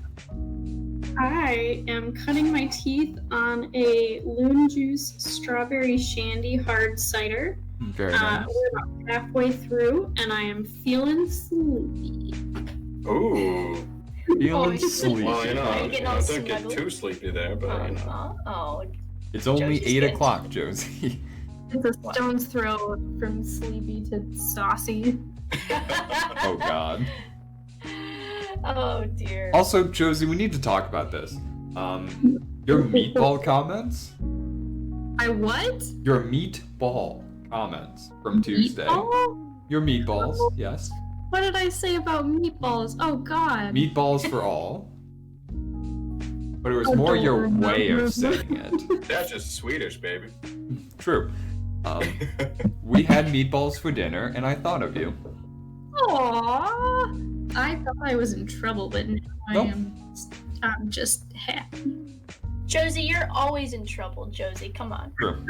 I am cutting my teeth on a Loon Juice Strawberry Shandy hard cider. Very nice. We're about halfway through, and I am feeling sleepy. Ooh. Feeling sleepy. Well, Don't don't get too sleepy there, but It's only Josie's 8 getting- o'clock, Josie. It's a stone's throw from sleepy to saucy. Oh God. Oh dear. Also, Josie, we need to talk about this. Your meatball comments? I what? Your meatball comments from Tuesday. Meatball? Your meatballs, yes. What did I say about meatballs? Oh God. Meatballs for all. But it was more your way of saying it. that's just Swedish, baby. True. We had meatballs for dinner, and I thought of you. Aww. I thought I was in trouble, but now Nope. I'm just happy. Josie, you're always in trouble, Josie. Come on. True.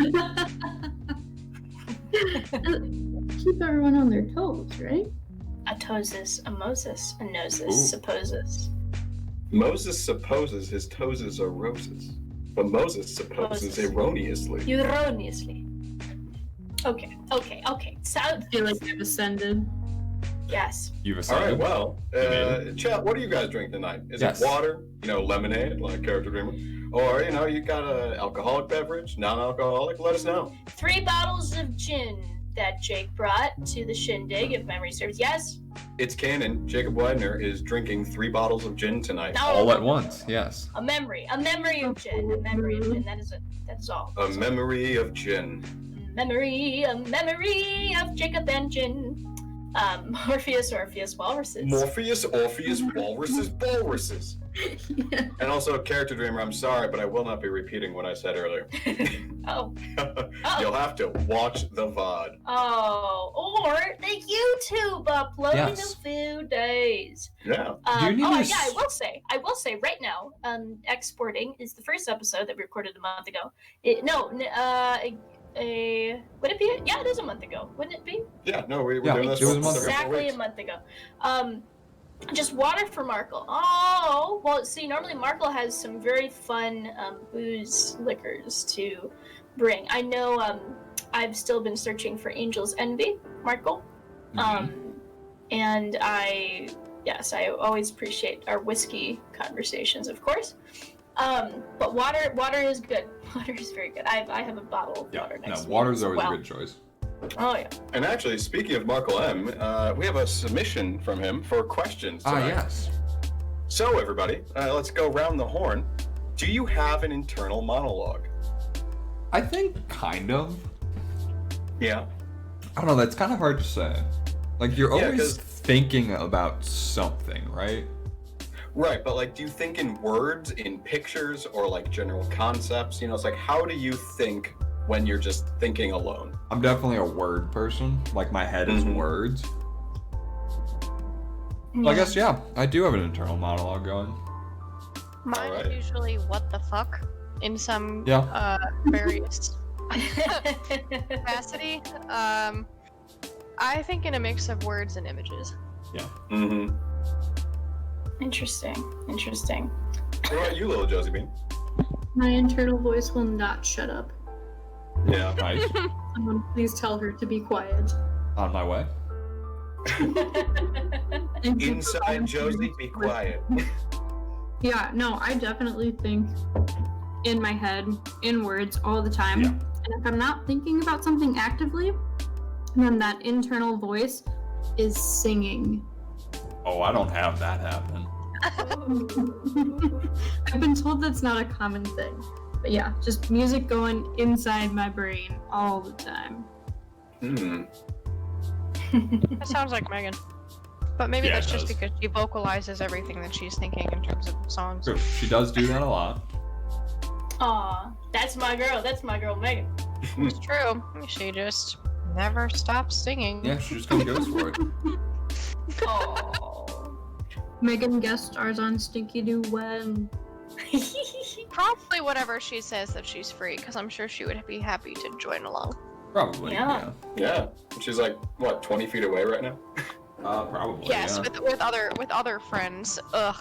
Keep everyone on their toes, right? A toeses, a Moses, a noses, Ooh. supposes. Moses supposes his toes are roses, but Moses supposes Moses. erroneously. Erroneously. Okay. I feel like I've ascended. Yes. You've All right, ascended. well, chat, what do you guys drink tonight? Is Yes. it water, lemonade, like Character Dreamer? Or, you got a alcoholic beverage, non-alcoholic? Let us know. 3 bottles of gin that Jake brought to the shindig, if memory serves. Yes? It's canon. Jacob Widener is drinking 3 bottles of gin tonight. No. All at once, yes. A memory of gin. A memory of gin. That is it. That's all. A memory of gin. A memory of Jacob and gin. Orpheus, walruses. Morpheus, Orpheus, walruses, walruses. Yeah. And also, Character Dreamer, I'm sorry, but I will not be repeating what I said earlier. Oh. You'll have to watch the VOD. Oh, or the YouTube upload Yes. in a few days. Yeah. Do you need to I will say right now, exporting is the first episode that we recorded a month ago. Would it be? Yeah, it is a month ago. Wouldn't it be? Yeah, no, we're Yeah, doing this it was for a month ago. several Exactly weeks. a month ago. Just water for Markle. Oh, well, see, normally Markle has some very fun booze liquors to bring. I know I've still been searching for Angel's Envy, Markle. And I always appreciate our whiskey conversations, of course. But water is good. Water is very good. I have a bottle of water next to me. Water's as always well. a good choice. Oh yeah. And actually, speaking of Markle M, we have a submission from him for questions tonight. Yes. So, everybody, let's go round the horn. Do you have an internal monologue? I think kind of. Yeah. I don't know, that's kind of hard to say. Like, you're Yeah, always 'cause- thinking about something, right? Right, but like, do you think in words, in pictures, or like general concepts? It's like, how do you think when you're just thinking alone? I'm definitely a word person. Like, my head is Mhm. words. Well, I guess, yeah, I do have an internal monologue going. Mine Alright. is usually what the fuck in some Yeah. various capacity. I think in a mix of words and images. Mm-hmm. Interesting. What about you, little Josiebean? My internal voice will not shut up. Yeah. Nice. Someone please tell her to be quiet. On my way. Thank you for Inside volunteering. Josie, be quiet. Yeah, no, I definitely think in my head, in words, all the time. Yeah. And if I'm not thinking about something actively, And then that internal voice is singing. Oh, I don't have that happening. I've been told that's not a common thing. But yeah, just music going inside my brain all the time. That sounds like Megan. But maybe Yeah, that's it just does. because she vocalizes everything that she's thinking in terms of songs. True. She does do that a lot. Aw, that's my girl, Megan. It's true. She just never stops singing. Yeah, she just kind of goes for it. Oh. Megan guest stars on StinkyDew when? Probably whatever she says that she's free, because I'm sure she would be happy to join along. Probably. Yeah. Yeah. She's like, what, 20 feet away right now? Probably. Yes, Yeah. with other friends. Ugh,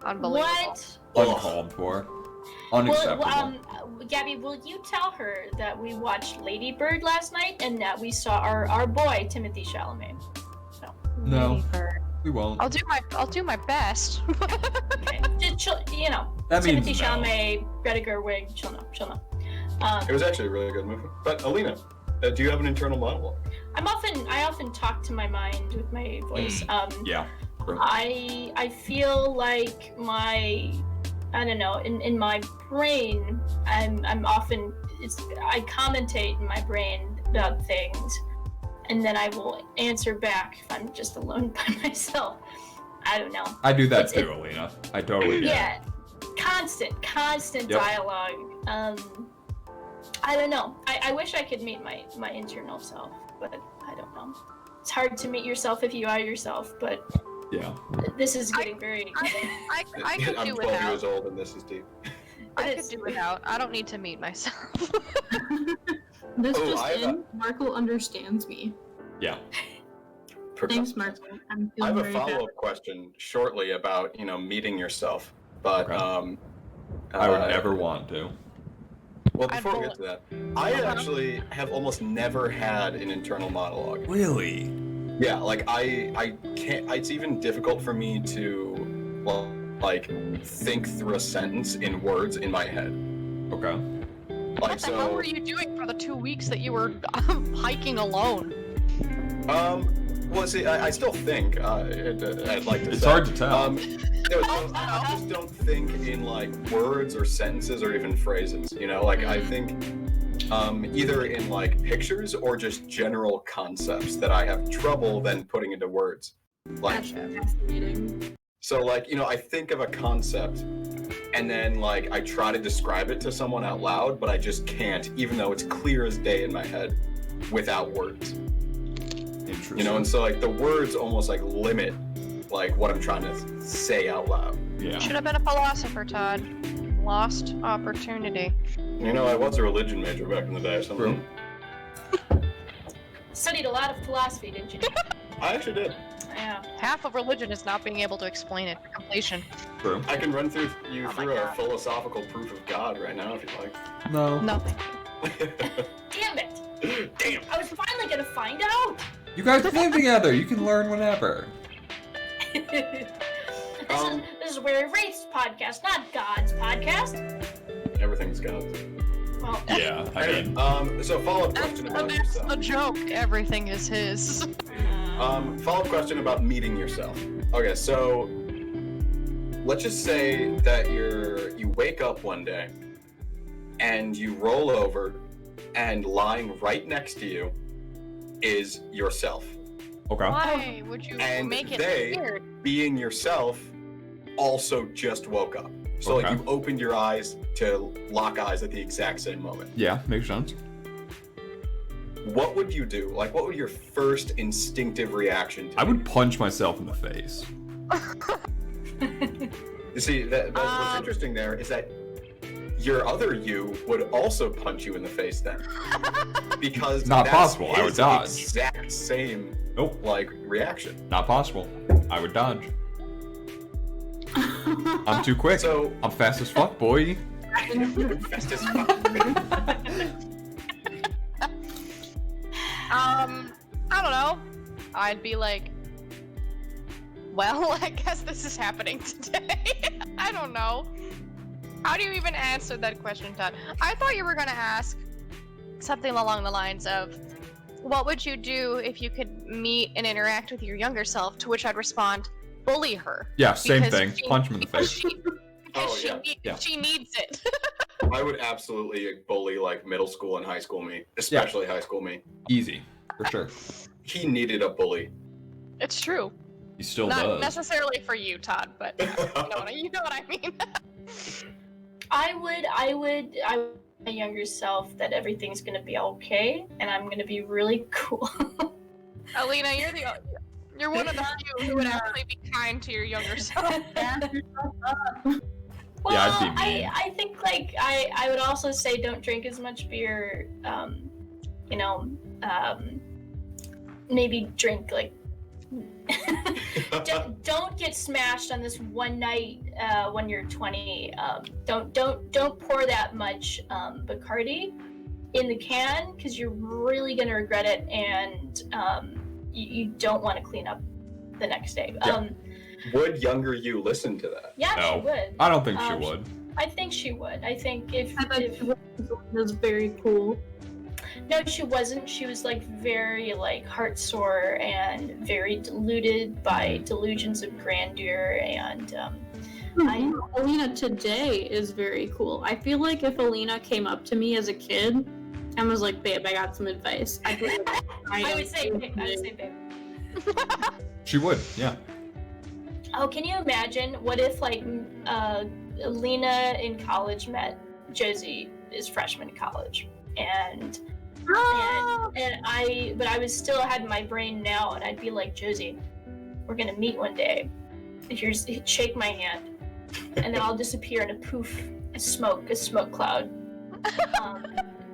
unbelievable. What? Uncalled for. Unacceptable. Well, Gabby, will you tell her that we watched Lady Bird last night and that we saw our boy Timothy Chalamet? No. Lady Bird. We won't. I'll do my best. Okay. You know, That means Timothy no. Chalamet, Greta Gerwig, she'll know. It was actually a really good movie. But Alina, do you have an internal monologue? I often talk to my mind with my voice. Yeah. True. I feel like I don't know, in my brain, I'm often I commentate in my brain about things, and then I will answer back if I'm just alone by myself. I don't know. I do that too, Alina. I totally get Yeah, constant Yep. dialogue. I don't know. I wish I could meet my internal self, but I don't know. It's hard to meet yourself if you are yourself, but it. Yeah. this is getting very. I could I'm do 12 years without. old and this is deep. I It could is. do without. I don't need to meet myself. This Oh, just I have a- in, Markle understands me. Yeah. Thanks, Markle. I'm I have feeling a very bad. follow-up question shortly about, meeting yourself. But Okay. I would never want to. Well, I'd before we get to that, I actually have almost never had an internal monologue. Really? Yeah, like I can't. It's even difficult for me to, well, like, think through a sentence in words in my head. Okay. Like What the hell so. were you doing for the 2 weeks that you were hiking alone? Well, see, I still think. I'd like to. It's say. hard to tell. I just don't think in like words or sentences or even phrases. Like I think either in like pictures or just general concepts that I have trouble then putting into words. Like That's fascinating. so, like I think of a concept, and then like I try to describe it to someone out loud, but I just can't, even though it's clear as day in my head, without words. Interesting. And so like the words almost like limit like what I'm trying to say out loud. Yeah. Should have been a philosopher, Todd. Lost opportunity. I was a religion major back in the day or something. Studied a lot of philosophy, didn't you? I actually did. Yeah. Half of religion is not being able to explain it to completion. True. I can run through Oh my through a God. philosophical proof of God right now if you'd like. No. No, thank you. Damn it! Damn. I was finally gonna find out. You guys live together. You can learn whenever. This is WearyWraiths Podcast, not God's podcast. Everything's God's. Well, Yeah. I mean. So follow-up question about That's yourself. a joke. Everything is his. Follow-up question about meeting yourself. Okay, so let's just say that you wake up one day and you roll over and lying right next to you is yourself. Okay. Why would you And make it they- weird? Being yourself also just woke up. So like Okay. you opened your eyes to lock eyes at the exact same moment. Yeah. Makes sense. What would you do? Like what would your first instinctive reaction to I would punch myself in the face. You see, that's what's Um, interesting there is that your other you would also punch you in the face then. Because Not that's possible, I would his dodge. exact same Nope. like reaction. Not possible. I would dodge. I'm too quick. So I'm fast as fuck, boy. fast as fuck. I don't know. I'd be like, well, I guess this is happening today. I don't know. How do you even answer that question, Todd? I thought you were gonna ask something along the lines of, what would you do if you could meet and interact with your younger self? To which I'd respond, bully her. Yeah, same Because thing. Punch him in the face. She needs it. I would absolutely bully like middle school and high school me, especially high school me. Easy, for sure. He needed a bully. It's true. He still Not does. necessarily for you, Todd, but you know what I mean. I would my younger self that everything's gonna be okay and I'm gonna be really cool. Alina, you're one of the few who would actually be kind to your younger self. Well, Yeah, I'd be mean. I think like I would also say don't drink as much beer. Maybe drink like don't get smashed on this one night when you're 20. Don't pour that much Bacardi in the can because you're really gonna regret it, and you don't want to clean up the next day. Yeah. Would younger you listen to that? Yeah, No. she would. I don't think she would. I think she would. I think if was very cool. no, she wasn't. She was like very like heart sore and very deluded by delusions of grandeur, and Alina today is very cool. I feel like if Alina came up to me as a kid and was like, "Babe, I got some advice," I would say, babe. She would, yeah. Oh, can you imagine? What if like Alina in college met Josie as freshman in college, and I was still had my brain now, and I'd be like, Josie, we're gonna meet one day. Here's shake my hand, and then I'll disappear in a poof, a smoke cloud,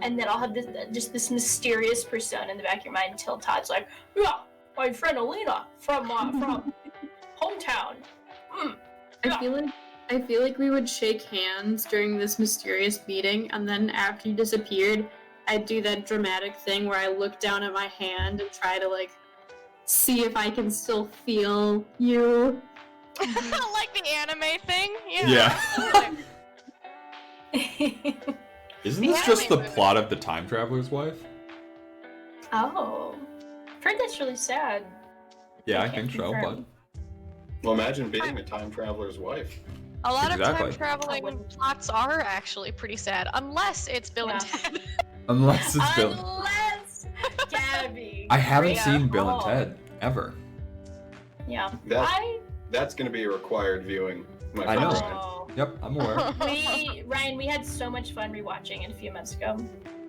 and then I'll have this mysterious persona in the back of your mind until Todd's like, yeah, my friend Alina from hometown. I feel like we would shake hands during this mysterious meeting, and then after you disappeared, I'd do that dramatic thing where I look down at my hand and try to like see if I can still feel you. Like the anime thing? Yeah. Isn't this The just the anime movie. plot of The Time Traveler's Wife? Oh, I've heard that's really sad. Yeah, I can't think so, confirm. Well, imagine being a time traveler's wife. A lot of Exactly. time traveling plots are actually pretty sad, unless it's Bill and Yeah. Ted. Unless it's Bill. Unless Gabby. I haven't great seen Bill and call. Ted, ever. Yeah. That's going to be a required viewing. My I know. friend. Yep, I'm aware. Ryan, we had so much fun rewatching it a few months ago.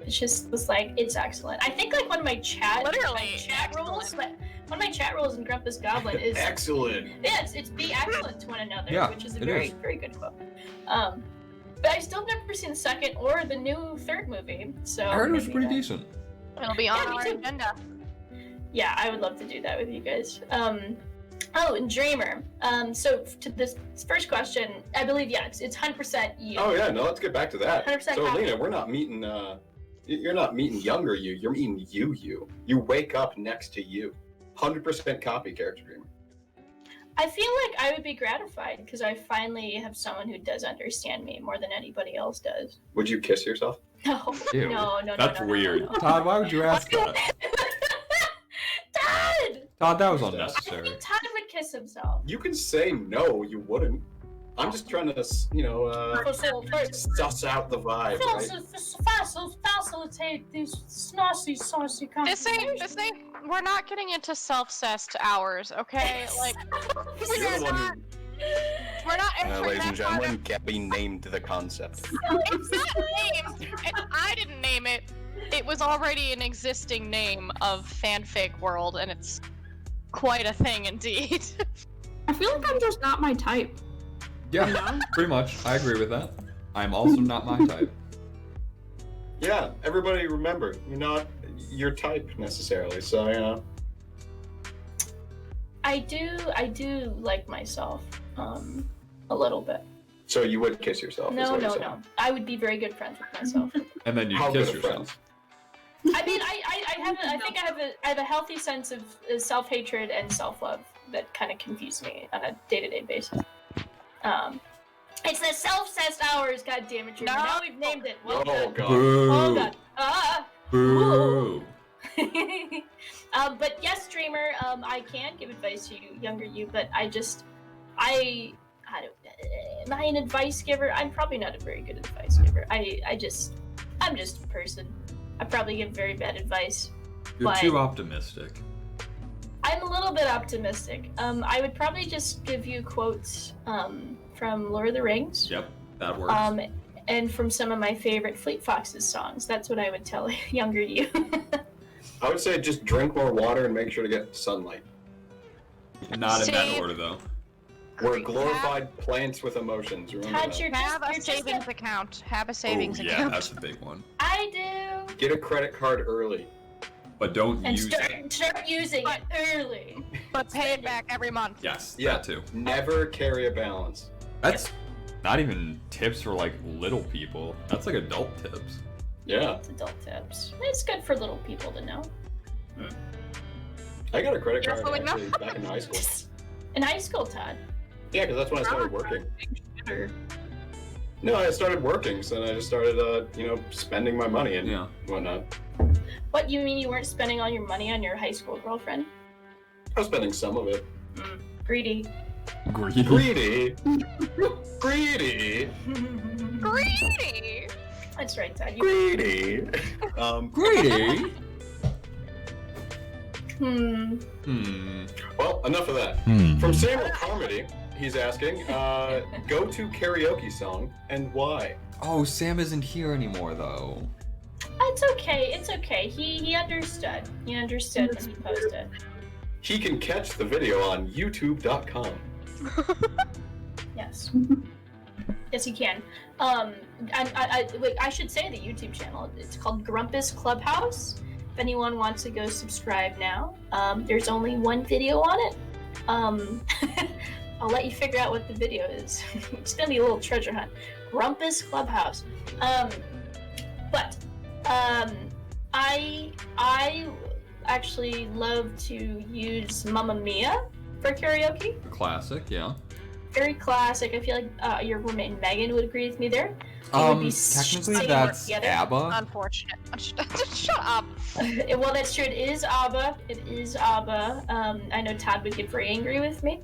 It just was like, it's excellent. I think like one of my chat rules, one of my chat rules in GrumpusGoblin is Excellent. it's be excellent to one another, Yeah, which is a it very is. very good quote. But I still have never seen the second or the new third movie. So I heard it was maybe pretty that- decent. It'll be on Yeah, me our too. agenda. Yeah, I would love to do that with you guys. Oh, and Dreamer. So to this first question, I believe it's 100% you. Oh yeah, no, let's get back to that. 100% So copy. Alina, we're not meeting. You're not meeting younger you. You're meeting you. You wake up next to you. 100% copy, character Dreamer. I feel like I would be gratified because I finally have someone who does understand me more than anybody else does. Would you kiss yourself? No, Ew. no. That's no, weird. No. Todd, why would you ask that? Todd! Todd, that was I I unnecessary. think Todd would kiss himself. You can say no, you wouldn't. I'm just trying to, suss out the vibe, right? Facilitate these snarcy, saucy This ain't, we're not getting into self-cessed hours, okay? Like, You're the one we're not who- entering ladies and that part gentlemen, Gabby named the concept. It's not named, and I didn't name it. It was already an existing name of fanfic world, and it's quite a thing indeed. I feel like I'm just not my type. Yeah, pretty much. I agree with that. I'm also not my type. Yeah, everybody remember, you're not your type necessarily, so, I do like myself, a little bit. So you would kiss yourself? is No. what you're saying. I would be very good friends with myself. And then you How kiss good of yourself. I mean, I have a healthy sense of self-hatred and self-love that kind of confuse me on a day-to-day basis. It's the self-cessed hours, goddammit, Dreamer. No. Now we've named it. Well Oh, done. God. Boo! Well done. Boo! But yes, streamer, I can give advice to you, younger you, but I don't. Am I an advice giver? I'm probably not a very good advice giver. I'm just a person. I probably give very bad advice. You're too optimistic. I'm a little bit optimistic. I would probably just give you quotes from Lord of the Rings. Yep, that works. And from some of my favorite Fleet Foxes songs. That's what I would tell younger you. I would say just drink more water and make sure to get sunlight. Not in that order, though. We're glorified plants with emotions. Remember Todd, that. you're Have a just savings account. Have a savings Yeah, account. that's a big one. I do. Get a credit card early. But don't And use it. start using it early. But pay it back every month. Yes, Yeah. that too. Never carry a balance. That's not even tips for like little people. That's like adult tips. Yeah. It's adult tips. It's good for little people to know. I got a credit Yeah, card so we know. actually back in high school. In high school, Todd. Yeah, because that's when I started working. No, I started working, so then I just started, spending my money and Yeah. whatnot. What, you mean you weren't spending all your money on your high school girlfriend? I was spending some of it. Greedy. Greedy. Greedy. Greedy. Greedy! That's right, Todd. Greedy. Greedy. Well, enough of that. From Samuel Carmody, he's asking, go to karaoke song and why? Oh, Sam isn't here anymore, though. It's okay. It's okay. He understood. He understood when he posted. He can catch the video on youtube.com. Yes. Yes, he can. Wait, I should say the YouTube channel. It's called Grumpus Clubhouse. If anyone wants to go subscribe now, there's only one video on it. I'll let you figure out what the video is. It's gonna be a little treasure hunt. Grumpus Clubhouse. I actually love to use Mamma Mia for karaoke. Classic, yeah. Very classic. I feel like your roommate Megan would agree with me there. We would be Technically singing that's together. ABBA. Unfortunate. Shut up. Well, that's true. It is ABBA. It is ABBA. I know Todd would get very angry with me.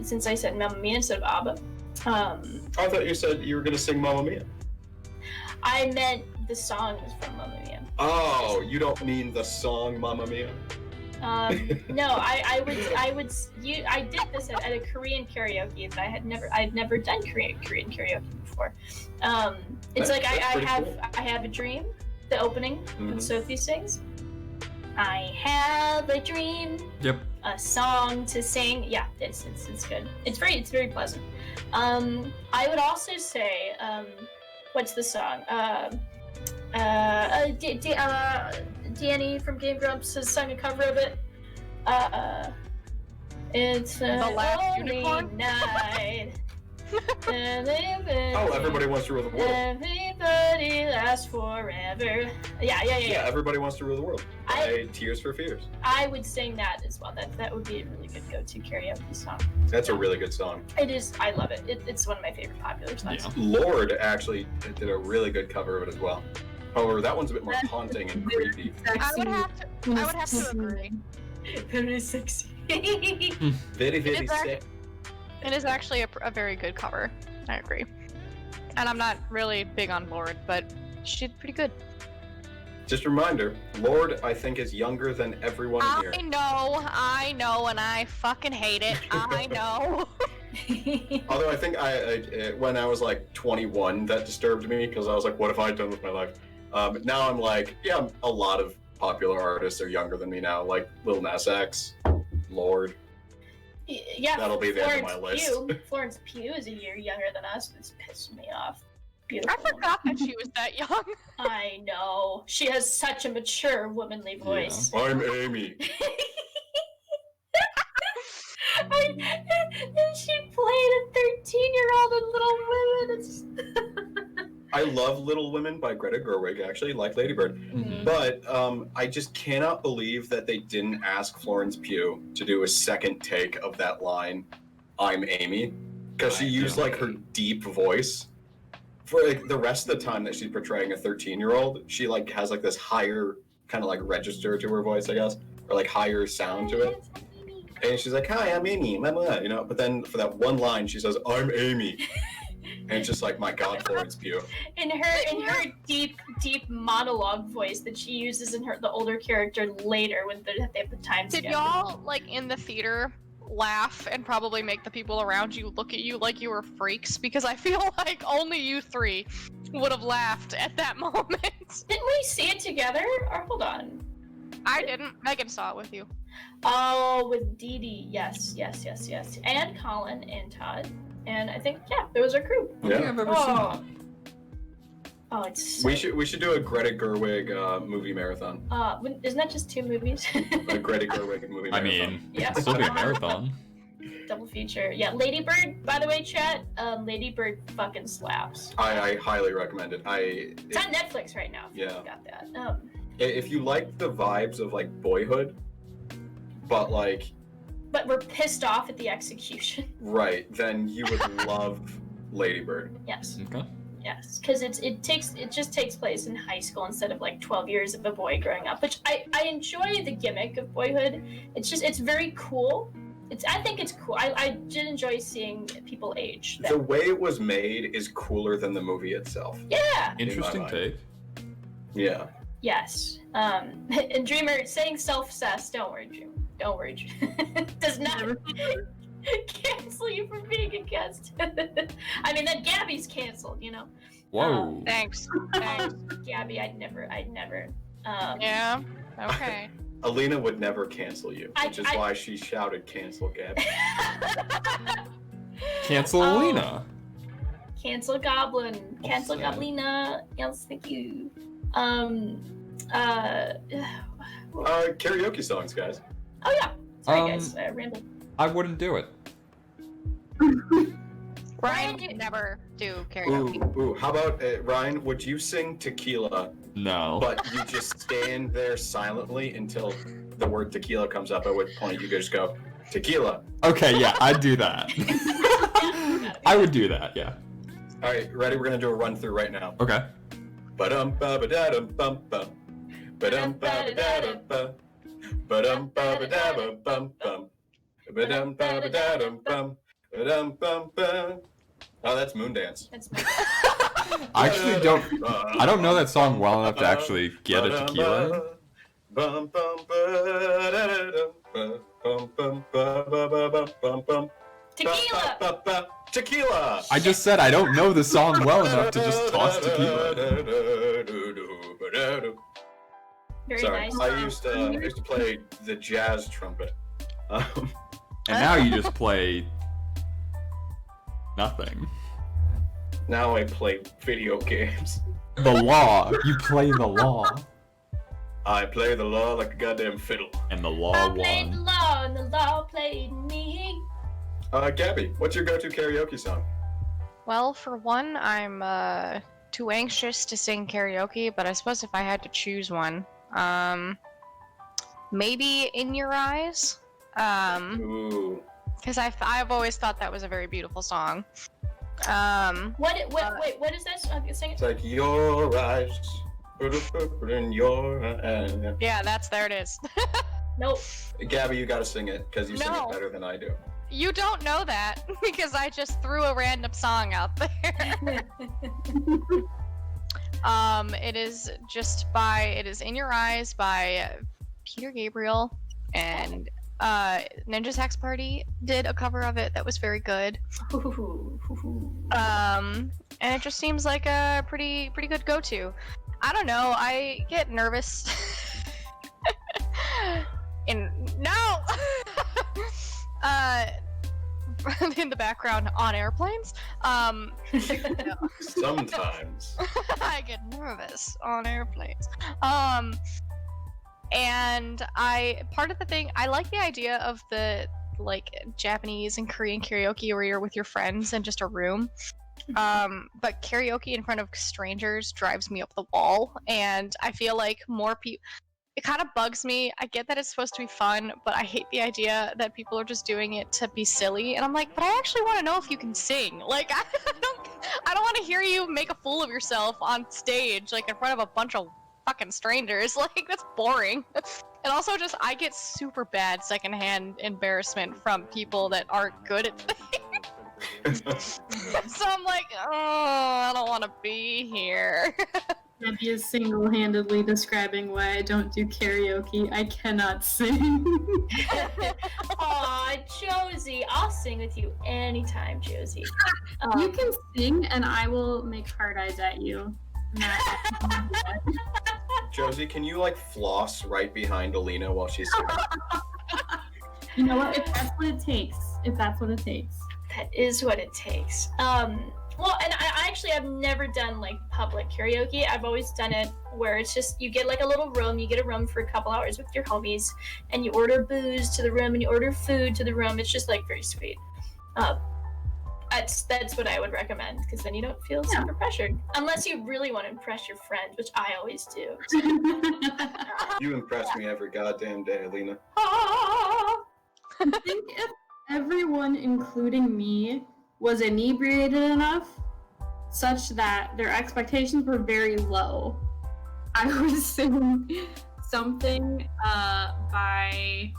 Since I said Mamma Mia instead of ABBA. I thought you said you were going to sing Mamma Mia. I meant the song was from Mamma Mia. Oh, you don't mean the song Mamma Mia? No, I did this at a Korean karaoke that I'd never done Korean karaoke before. It's like I have a dream, the opening when Sophie sings. I have a dream. Yep. A song to sing. Yeah, it's good. It's very pleasant. I would also say, what's the song? Danny from Game Grumps has sung a cover of it. It's The Last lonely Unicorn? night. Oh, Everybody Wants to Rule the World. Everybody lasts forever. Yeah. Yeah, Everybody Wants to Rule the World by Tears for Fears. I would sing that as well. That would be a really good go-to karaoke song. That's a really good song. It is. I love it. It's one of my favorite popular songs. Yeah. Lord actually did a really good cover of it as well. However, that one's a bit more haunting and creepy. I would have to agree. Very sexy. Very, very It's sick. It is actually a very good cover. I agree. And I'm not really big on Lord, but she did pretty good. Just a reminder, Lord, I think, is younger than everyone here. I know, and I fucking hate it. I know. Although I think when I was like 21, that disturbed me because I was like, what have I done with my life? Now I'm like, yeah, a lot of popular artists are younger than me now, like Lil Nas X, Lord. Yeah, That'll be the end of my list. Florence Pugh is a year younger than us. This pissed me off. I Beautiful. forgot that she was that young. I know. She has such a mature, womanly voice. I'm Amy. And she played a 13-year-old in Little Women. It's I love Little Women by Greta Gerwig, actually, like Lady Bird. Mhm. But I just cannot believe that they didn't ask Florence Pugh to do a second take of that line, I'm Amy. Because she used like her deep voice for like the rest of the time that she's portraying a 13-year-old, she like has like this higher kind of like register to her voice, I guess, or like higher sound to it. And she's like, "Hi, I'm Amy," you know. But then for that one line, she says, "I'm Amy," and it's just like, my God, Florence Pugh. In her deep monologue voice that she uses in the older character later when they have the time Did together. y'all, like, in the theater laugh and probably make the people around you look at you like you were freaks? Because I feel like only you three would have laughed at that moment. Didn't we see it together? Or hold on. I didn't. Megan saw it with you. Oh, with Dee Dee. Yes. And Colin and Todd. And I think, yeah, there was our crew. I don't think I've ever seen that. Oh, it's... We should do a Greta Gerwig movie marathon. Isn't that just 2 movies? A Greta Gerwig movie I marathon. mean, Yeah. it'll still be a marathon. Double feature. Yeah, Lady Bird, by the way, chat. Lady Bird fucking slaps. I highly recommend it. It's on Netflix right now. If you Yeah. got that. If you like the vibes of like Boyhood, but like But we're pissed off at the execution. right, then you would love Lady Bird. Yes. Okay. Yes, because it just takes place in high school instead of like 12 years of a boy growing up, which I enjoy the gimmick of Boyhood. It's very cool. I think it's cool. I did enjoy seeing people age. The way it was made is cooler than the movie itself. Yeah. Interesting mind. take. Yeah. Yes. And Dreamer saying self-assess. Don't worry, Dreamer. Don't worry. Does not cancel you from being a guest. I mean, then Gabby's canceled. You know. Whoa. Thanks. Gabby, I'd never. Yeah. Okay. Alina would never cancel you, which is I- why she shouted, "Cancel Gabby." Cancel Alina. Cancel Goblin. Cancel sad. Goblina. Yes, thank you. Karaoke songs, guys. Oh yeah. Sorry, Um, guys. Random. I wouldn't do it. Ryan do- would never do karaoke. Ooh. How about Ryan? Would you sing Tequila, No. but you just stand there silently until the word tequila comes up? At which point you just go, "Tequila." Okay, yeah, I'd do that. I would do that, yeah. All right, ready? We're gonna do a run through right now. Okay. Ba-dum ba ba da dum bum bum. Ba-dum ba ba da dum bum. Ba-dum ba ba da bum bum bum. Ba-dum ba ba da dum bum. Ba-dum bum bum. Oh, that's Moondance. That's me. I actually don't know that song well enough to actually get a tequila. Bum bum ba da da dum bum bum ba ba ba bum bum bum. Tequila. Ba, ba, ba. Tequila. I just said I don't know the song well enough to just toss tequila. Very Sorry, nice. I used to play the jazz trumpet. And now you just play nothing. Now I play video games. The law. You play the law. I play the law like a goddamn fiddle. And the law I played the won. law and the law played me. Gabby, what's your go-to karaoke song? Well, for one, I'm too anxious to sing karaoke, but I suppose if I had to choose one, maybe "In Your Eyes," Ooh. because I've always thought that was a very beautiful song. Wait, what is that? Sing it. It's like your eyes, in your eyes. Yeah, there it is. Nope. Gabby, you gotta sing it because you sing No. it better than I do. You don't know that because I just threw a random song out there. It is "In Your Eyes" by Peter Gabriel, and Ninja Sax Party did a cover of it that was very good. And it just seems like a pretty good go-to. I don't know, I get nervous. In the background on airplanes. Sometimes. I get nervous on airplanes. And part of the thing, I like the idea of the like Japanese and Korean karaoke where you're with your friends in just a room. But karaoke in front of strangers drives me up the wall, and I feel like more people. It kind of bugs me. I get that it's supposed to be fun, but I hate the idea that people are just doing it to be silly. And I'm like, but I actually want to know if you can sing. Like, I I don't want to hear you make a fool of yourself on stage, like in front of a bunch of fucking strangers. Like, that's boring. And also, just I get super bad secondhand embarrassment from people that aren't good at things. So I'm like, oh, I don't want to be here. Debbie is single-handedly describing why I don't do karaoke. I cannot sing. Aw, Josie, I'll sing with you anytime, Josie. You can sing, and I will make hard eyes at you. Josie, can you like floss right behind Alina while she's singing? You know what? If that's what it takes. If that's what it takes. That is what it takes. Well, and I actually have never done like public karaoke. I've always done it where it's just you get like a little room, you get a room for a couple hours with your homies, and you order booze to the room and you order food to the room. It's just like very sweet. That's what I would recommend, because then you don't feel super pressured. Unless you really want to impress your friend, which I always do. You impress me every goddamn day, Alina. I think if everyone, including me, was inebriated enough such that their expectations were very low, I would sing something by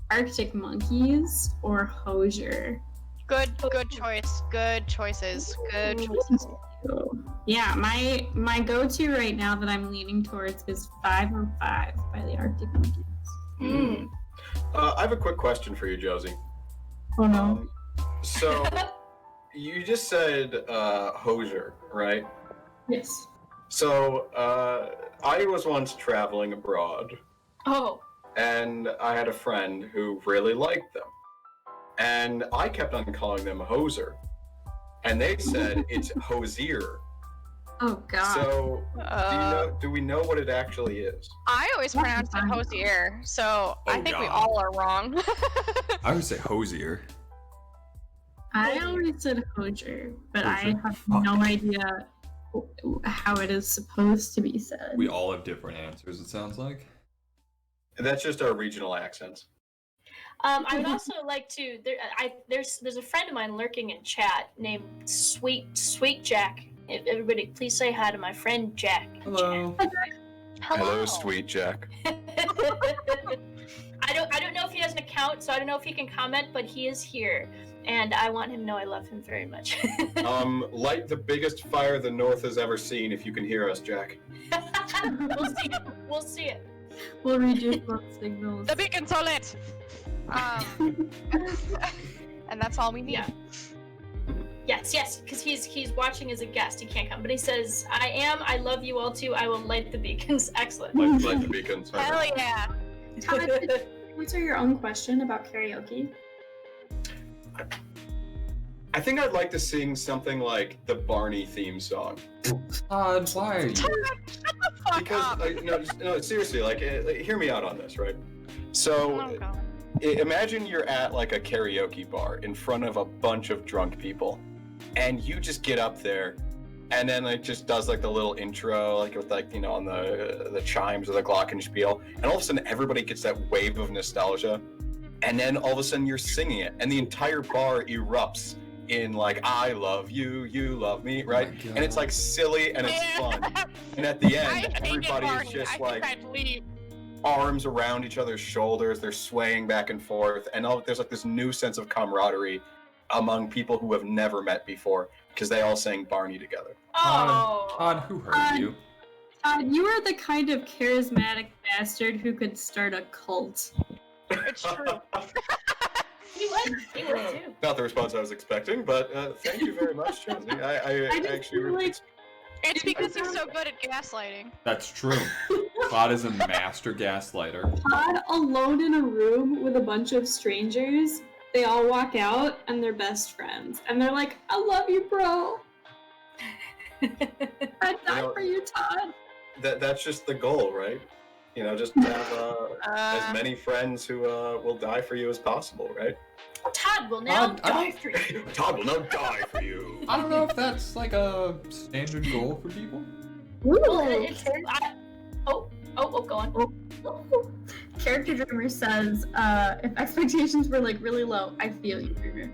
Arctic Monkeys or Hozier. Good choice. Good choices. Good choices. Yeah, my go-to right now that I'm leaning towards is 5 on 5 by the Arctic Monkeys. I have a quick question for you, Josie. Oh no. So, you just said Hozier, right? Yes. So, I was once traveling abroad, Oh. and I had a friend who really liked them. And I kept on calling them Hoser. And they said it's Hozier. Oh god. So, do we know what it actually is? I always pronounce it Hosier, so I think we God. all are wrong. I would say hosier. I always said Hozier, but I Hozier? have Fuck. no idea how it is supposed to be said. We all have different answers, it sounds like. That's just our regional accents. I would also like to. There's a friend of mine lurking in chat named Sweet Jack. Everybody, please say hi to my friend Jack. Hello. Hello, sweet Jack. I don't know if he has an account, so I don't know if he can comment, but he is here, and I want him to know I love him very much. Light the biggest fire the North has ever seen if you can hear us, Jack. We'll see it. We'll see it. We'll read your smoke signals. The beacon solid. And that's all we need. Yeah. Yes, because he's watching as a guest. He can't come, but he says, I love you all too. I will light the beacons. Excellent. Light the beacons. Hell yeah. Todd, did you answer your own question about karaoke? I think I'd like to sing something like the Barney theme song. Todd, why are you? Fuck Because, up. no, seriously, hear me out on this, right? So, Oh, God. imagine you're at like a karaoke bar in front of a bunch of drunk people, and you just get up there, and then it just does like the little intro, like with like on the chimes or the glockenspiel, and all of a sudden everybody gets that wave of nostalgia, and then all of a sudden you're singing it, and the entire bar erupts in like I love you, you love me, right? Oh my And it's like silly and it's fun, and at the end everybody is just like arms around each other's shoulders, they're swaying back and forth, and there's like this new sense of camaraderie among people who have never met before because they all sang Barney together. Todd, who hurt you? Todd, you are the kind of charismatic bastard who could start a cult. It's true. He would too. Not the response I was expecting, but thank you very much, Josie. I just actually feel like It's because he's so good at gaslighting. That's true. Todd is a master gaslighter. Todd alone in a room with a bunch of strangers. They all walk out and they're best friends. And they're like, I love you, bro. I'd die for you, Todd. That's just the goal, right? Just have as many friends who will die for you as possible, right? Todd will now I die don't- for you. Todd will now die for you. I don't know if that's like a standard goal for people. Well, go on. Character Dreamer says, if expectations were like really low, I feel you, Dreamer.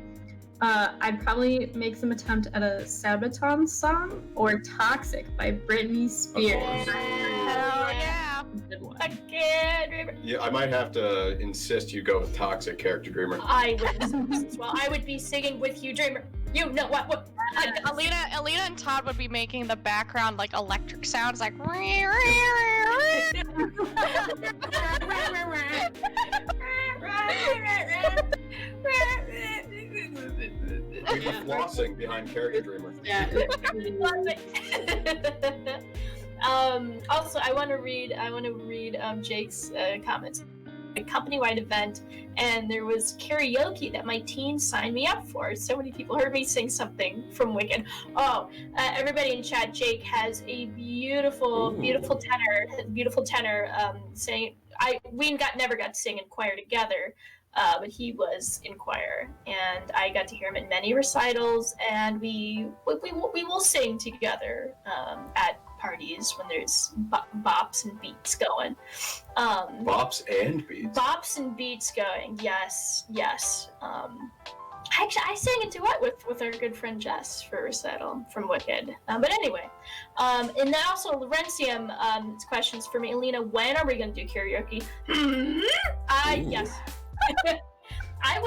I'd probably make some attempt at a Sabaton song or Toxic by Britney Spears. Hell yeah. Good one. Again. Yeah, I might have to insist you go with Toxic, Character Dreamer. I would as well. I would be singing with you, Dreamer. You know what? Alina and Todd would be making the background like electric sounds, like. We'd be flossing behind Character Dreamer. Yeah. Also, I want to read Jake's comments. A company-wide event, and there was karaoke that my teens signed me up for. So many people heard me sing something from Wicked. Oh, everybody in chat, Jake has a beautiful tenor. Saying we never got to sing in choir together. But he was in choir, and I got to hear him in many recitals, and we will sing together at parties when there's bops and beats going. Bops and beats? Bops and beats going, yes. Actually, I sang a duet with our good friend Jess for a recital from Wicked. But anyway, and then also Laurentium questions for me. Alina, when are we going to do karaoke? Yes. I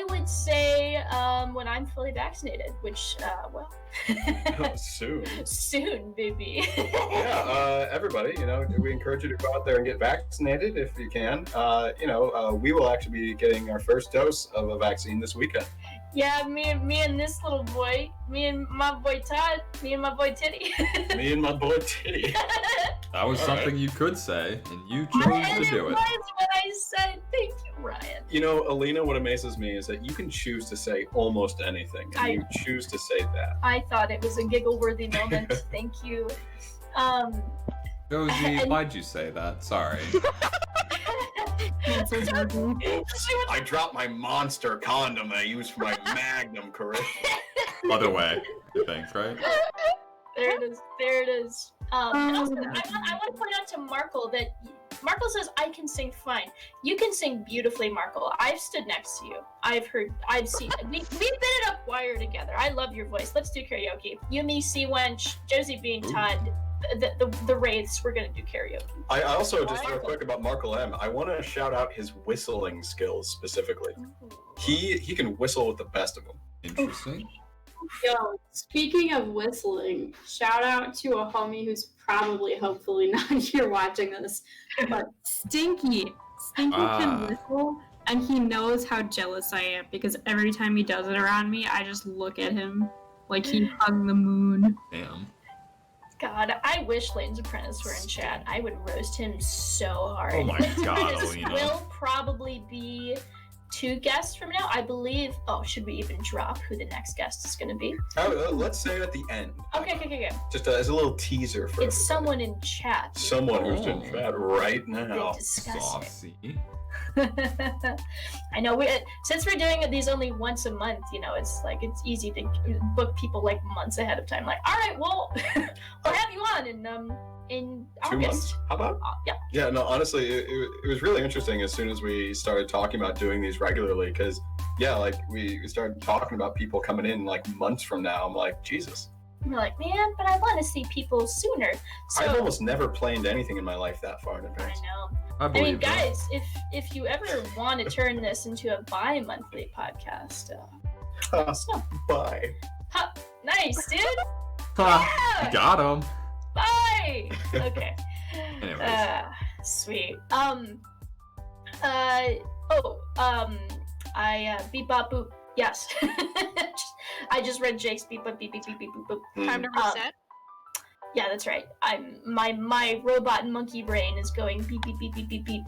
would say when I'm fully vaccinated, which soon, baby. Yeah, everybody, we encourage you to go out there and get vaccinated if you can. We will actually be getting our first dose of a vaccine this weekend. Yeah, me and this little boy, me and my boy Todd, me and my boy Titty. Me and my boy Titty. That was something you could say, and you chose to do it. It was what I said. Thank you, Ryan. Alina, what amazes me is that you can choose to say almost anything, and you choose to say that. I thought it was a giggle-worthy moment. Thank you. Josie, why'd you say that? Sorry. I dropped my monster condom I used for my magnum charisma. Other way, I think, right? There it is. And also, I want to point out to Markle that Markle says I can sing fine. You can sing beautifully, Markle. I've stood next to you. I've seen. We've been in a choir together. I love your voice. Let's do karaoke. You, me, C Wench, Josie Bean, Todd. The Wraiths, we're gonna do karaoke. I also, just real quick about Markle M, I want to shout out his whistling skills specifically. He can whistle with the best of them. Interesting. Yo, speaking of whistling, shout out to a homie who's hopefully not here watching this, but Stinky can whistle, and he knows how jealous I am because every time he does it around me, I just look at him like he hung the moon. Damn. God, I wish Layton's Apprentice were in chat. I would roast him so hard. Oh my god, This will probably be 2 guests from now, I believe. Oh, should we even drop who the next guest is going to be? Let's say it at the end. Okay. Just as a little teaser for It's everybody. Someone in chat. Someone who's in chat right now. Saucy. I know. Since we're doing these only once a month, it's easy to book people like months ahead of time. Like, all right, well, we'll have you on in August. 2 months? How about? Yeah. Yeah. No, honestly, it was really interesting as soon as we started talking about doing these regularly, because we started talking about people coming in like months from now. I'm like, Jesus. You're like, man, but I want to see people sooner. So, I've almost never planned anything in my life that far in advance. I know. I mean, guys, if you ever want to turn this into a bi-monthly podcast, bye. Nice, dude. Yeah. Got him. Bye. Okay. Anyways. Sweet. Beep bop boop. Yes. I just read Jake's beep bop beep beep beep beep boop boop. Time to reset. Yeah, that's right. My robot monkey brain is going beep beep beep beep beep beep.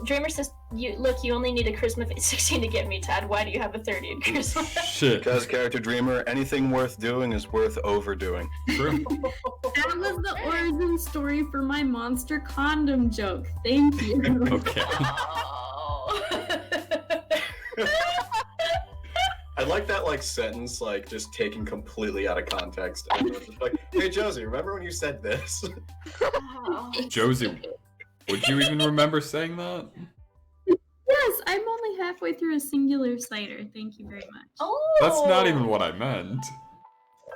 Dreamer says, you only need a charisma of 16 to get me, Tad. Why do you have a 30 in charisma? Shit. Because, Character Dreamer, anything worth doing is worth overdoing. True. That was the origin story for my monster condom joke. Thank you. Okay. I like that sentence just taken completely out of context. And it was just like, hey Josie, remember when you said this? Josie, would you even remember saying that? Yeah, Yes, I'm only halfway through a singular cider. Thank you very much. Oh. That's not even what I meant.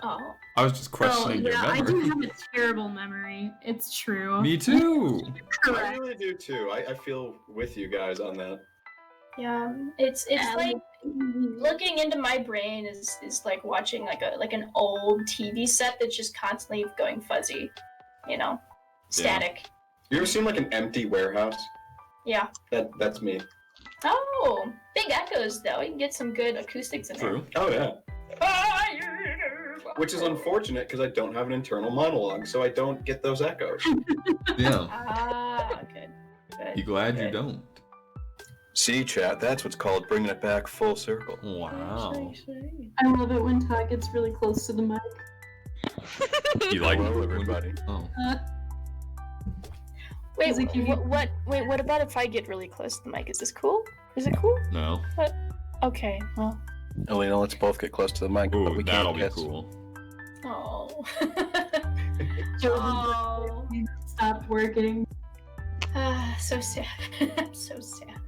Oh. I was just questioning your I memory. do have a terrible memory. It's true. Me too. I Correct. really do too. I feel with you guys on that. Yeah. It's like looking into my brain is like watching like an old TV set that's just constantly going fuzzy. You know, static. You ever seen like an empty warehouse? Yeah. That's me. Oh, big echoes though. You can get some good acoustics in True. Oh yeah. there. Which is unfortunate because I don't have an internal monologue, so I don't get those echoes. Yeah. Ah, good. You glad you Good. don't? See, chat, that's what's called bringing it back full circle. Wow. I love it when Todd gets really close to the mic. You like Hello, everybody. Oh. Wait, Does it give you- what about if I get really close to the mic? Is this cool? Is it cool? No. Okay, well. Elena, let's both get close to the mic, but Ooh, we that'll can't be kiss. cool. Oh. Josie Oh. stopped working. So sad. I'm so sad.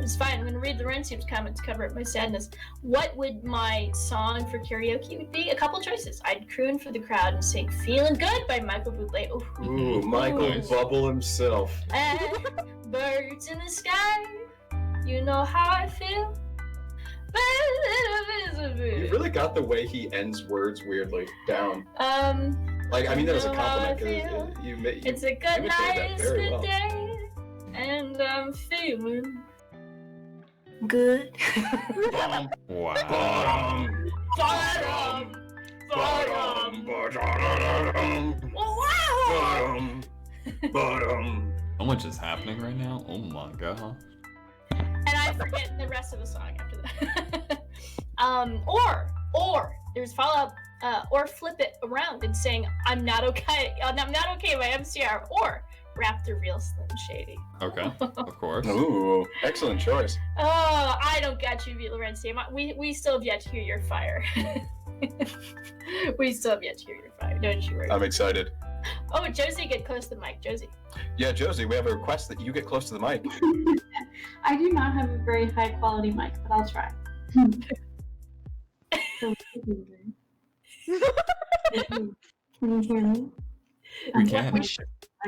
It's fine. I'm gonna read the Renseam's comment to cover up my sadness. What would my song for karaoke would be? A couple choices. I'd croon for the crowd and sing "Feeling Good" by Michael Bublé. Ooh, Michael Nice. Bubble himself. And birds in the sky. You know how I feel. You really got the way he ends words weirdly down. Like, I mean that as a You know how I compliment because you It's a good imitated night, that it's a very good well. day, and I'm feeling good. Bottom, Wow. bottom, Bottom, bottom, bottom, wow. bottom, bottom. So much is happening right now. Oh my god. And I forget the rest of the song after that. Or there's follow-up, or flip it around and saying I'm not okay by MCR, or rap the real Slim Shady. Okay. Of course. Ooh, excellent choice. Oh, I don't got you, Lorenzo. We still have yet to hear your fire. We still have yet to hear your fire. Don't you worry. I'm excited. Oh, Josie, get close to the mic, Josie. Yeah, Josie, we have a request that you get close to the mic. I do not have a very high quality mic, but I'll try. Can you hear me? We can.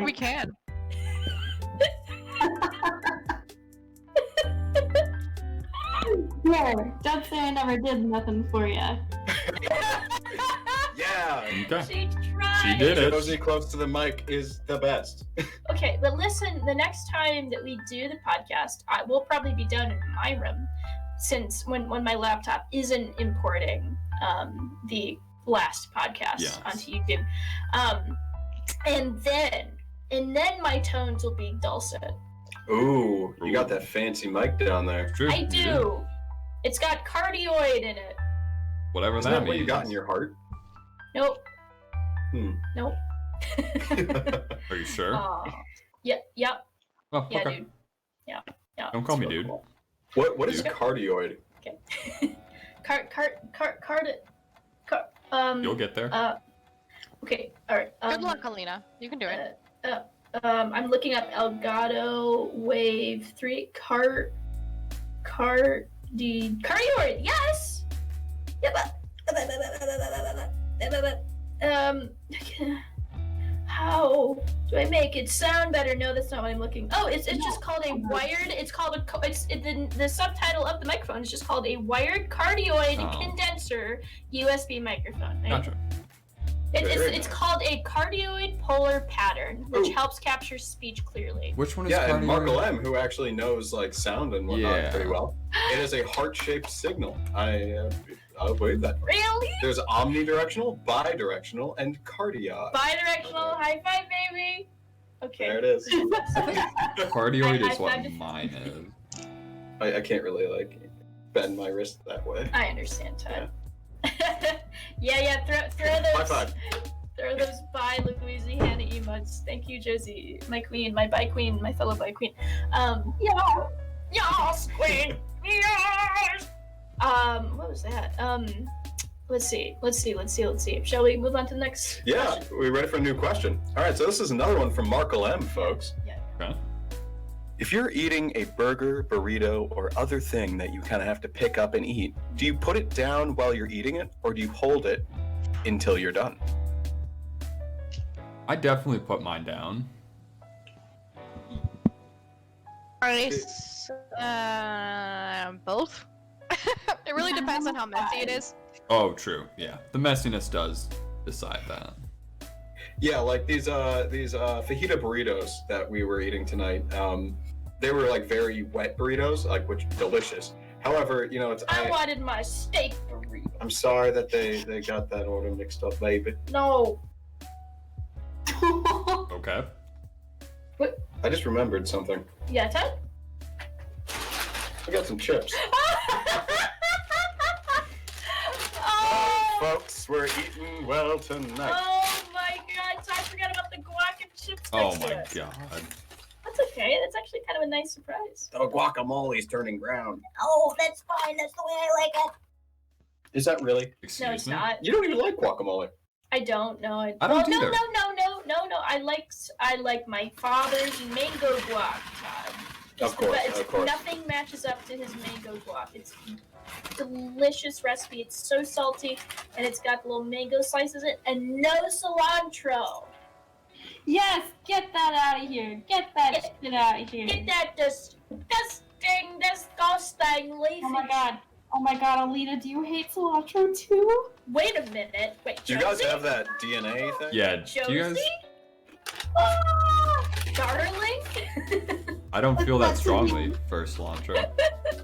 We can. Here, don't say I never did nothing for you. Yeah. Okay. She tried. She did it. Josie close to the mic is the best. Okay, but listen, the next time that we do the podcast, I will probably be down in my room, since when my laptop isn't importing the last podcast Yes. onto YouTube. And then my tones will be dulcet. Ooh, you got that fancy mic down there. True. I do. It's got cardioid in it. Whatever Isn't that that means. what you got in your heart? Nope. Nope. Are you sure? Yep. Oh, Yeah, okay. dude. Yeah. Don't call me It's real dude. cool. What is cardioid? You'll get there. Okay, alright. Good luck, Alina. You can do it. I'm looking up Elgato Wave 3 cardioid. Yes. How do I make it sound better? No, that's not what I'm looking. Oh, it's just called a wired. It's called the subtitle of the microphone is just called a wired cardioid Oh. condenser USB microphone. Right? Gotcha. Very It's nice. called a cardioid polar pattern, which Ooh. helps capture speech clearly. Which one is Yeah, and cardioid? Marco M, who actually knows like sound and whatnot Yeah. pretty well. It is a heart-shaped signal. I'll believe that. Really? There's omnidirectional, bidirectional, and cardiac. Bidirectional high five, baby. Okay. There it is. Cardioid I is what found it. mine is. I can't really like bend my wrist that way. I understand, Todd. Yeah. Throw those. High five. Throw those by Louisiana emotes. Thank you, Josie, my queen, my bi queen, my fellow bi queen. Yes, queen. Yes. What was that? Let's see. Shall we move on to the next? Yeah, question? we ready for a new question? All right, so this is another one from Marco M, folks. Yeah. Okay. If you're eating a burger, burrito, or other thing that you kind of have to pick up and eat, do you put it down while you're eating it, or do you hold it until you're done? I definitely put mine down. Both. It really depends on how messy it is. Oh, true. Yeah, the messiness does decide that. Yeah, like these fajita burritos that we were eating tonight. They were like very wet burritos, like which delicious. However, you know, I wanted my steak burrito. I'm sorry that they got that order mixed up, baby. No. Okay. I just remembered something. Yeah, Ted? I got some chips. Oh, Folks, we're eating well tonight. oh my god, so I forgot about the guac and chips Oh next to my it. god. That's okay, that's actually kind of a nice surprise. Oh, guacamole's turning brown. Oh, that's fine, that's the way I like it. Is that really? Excuse No, it's me? not. You don't even like guacamole. I don't know. I don't no, either. no. I like my father's mango guac. Of course, But of course. nothing matches up to his mango guac. It's a delicious recipe. It's so salty, and it's got little mango slices in it, and no cilantro. Yes, get that out of here. Get that shit out of here. Get that disgusting leafy. Oh my god, Alita, do you hate cilantro too? Wait a minute. Wait, Do you guys have that DNA thing? Yeah, Josie? do you guys... Oh, darling. I don't feel that strongly for cilantro.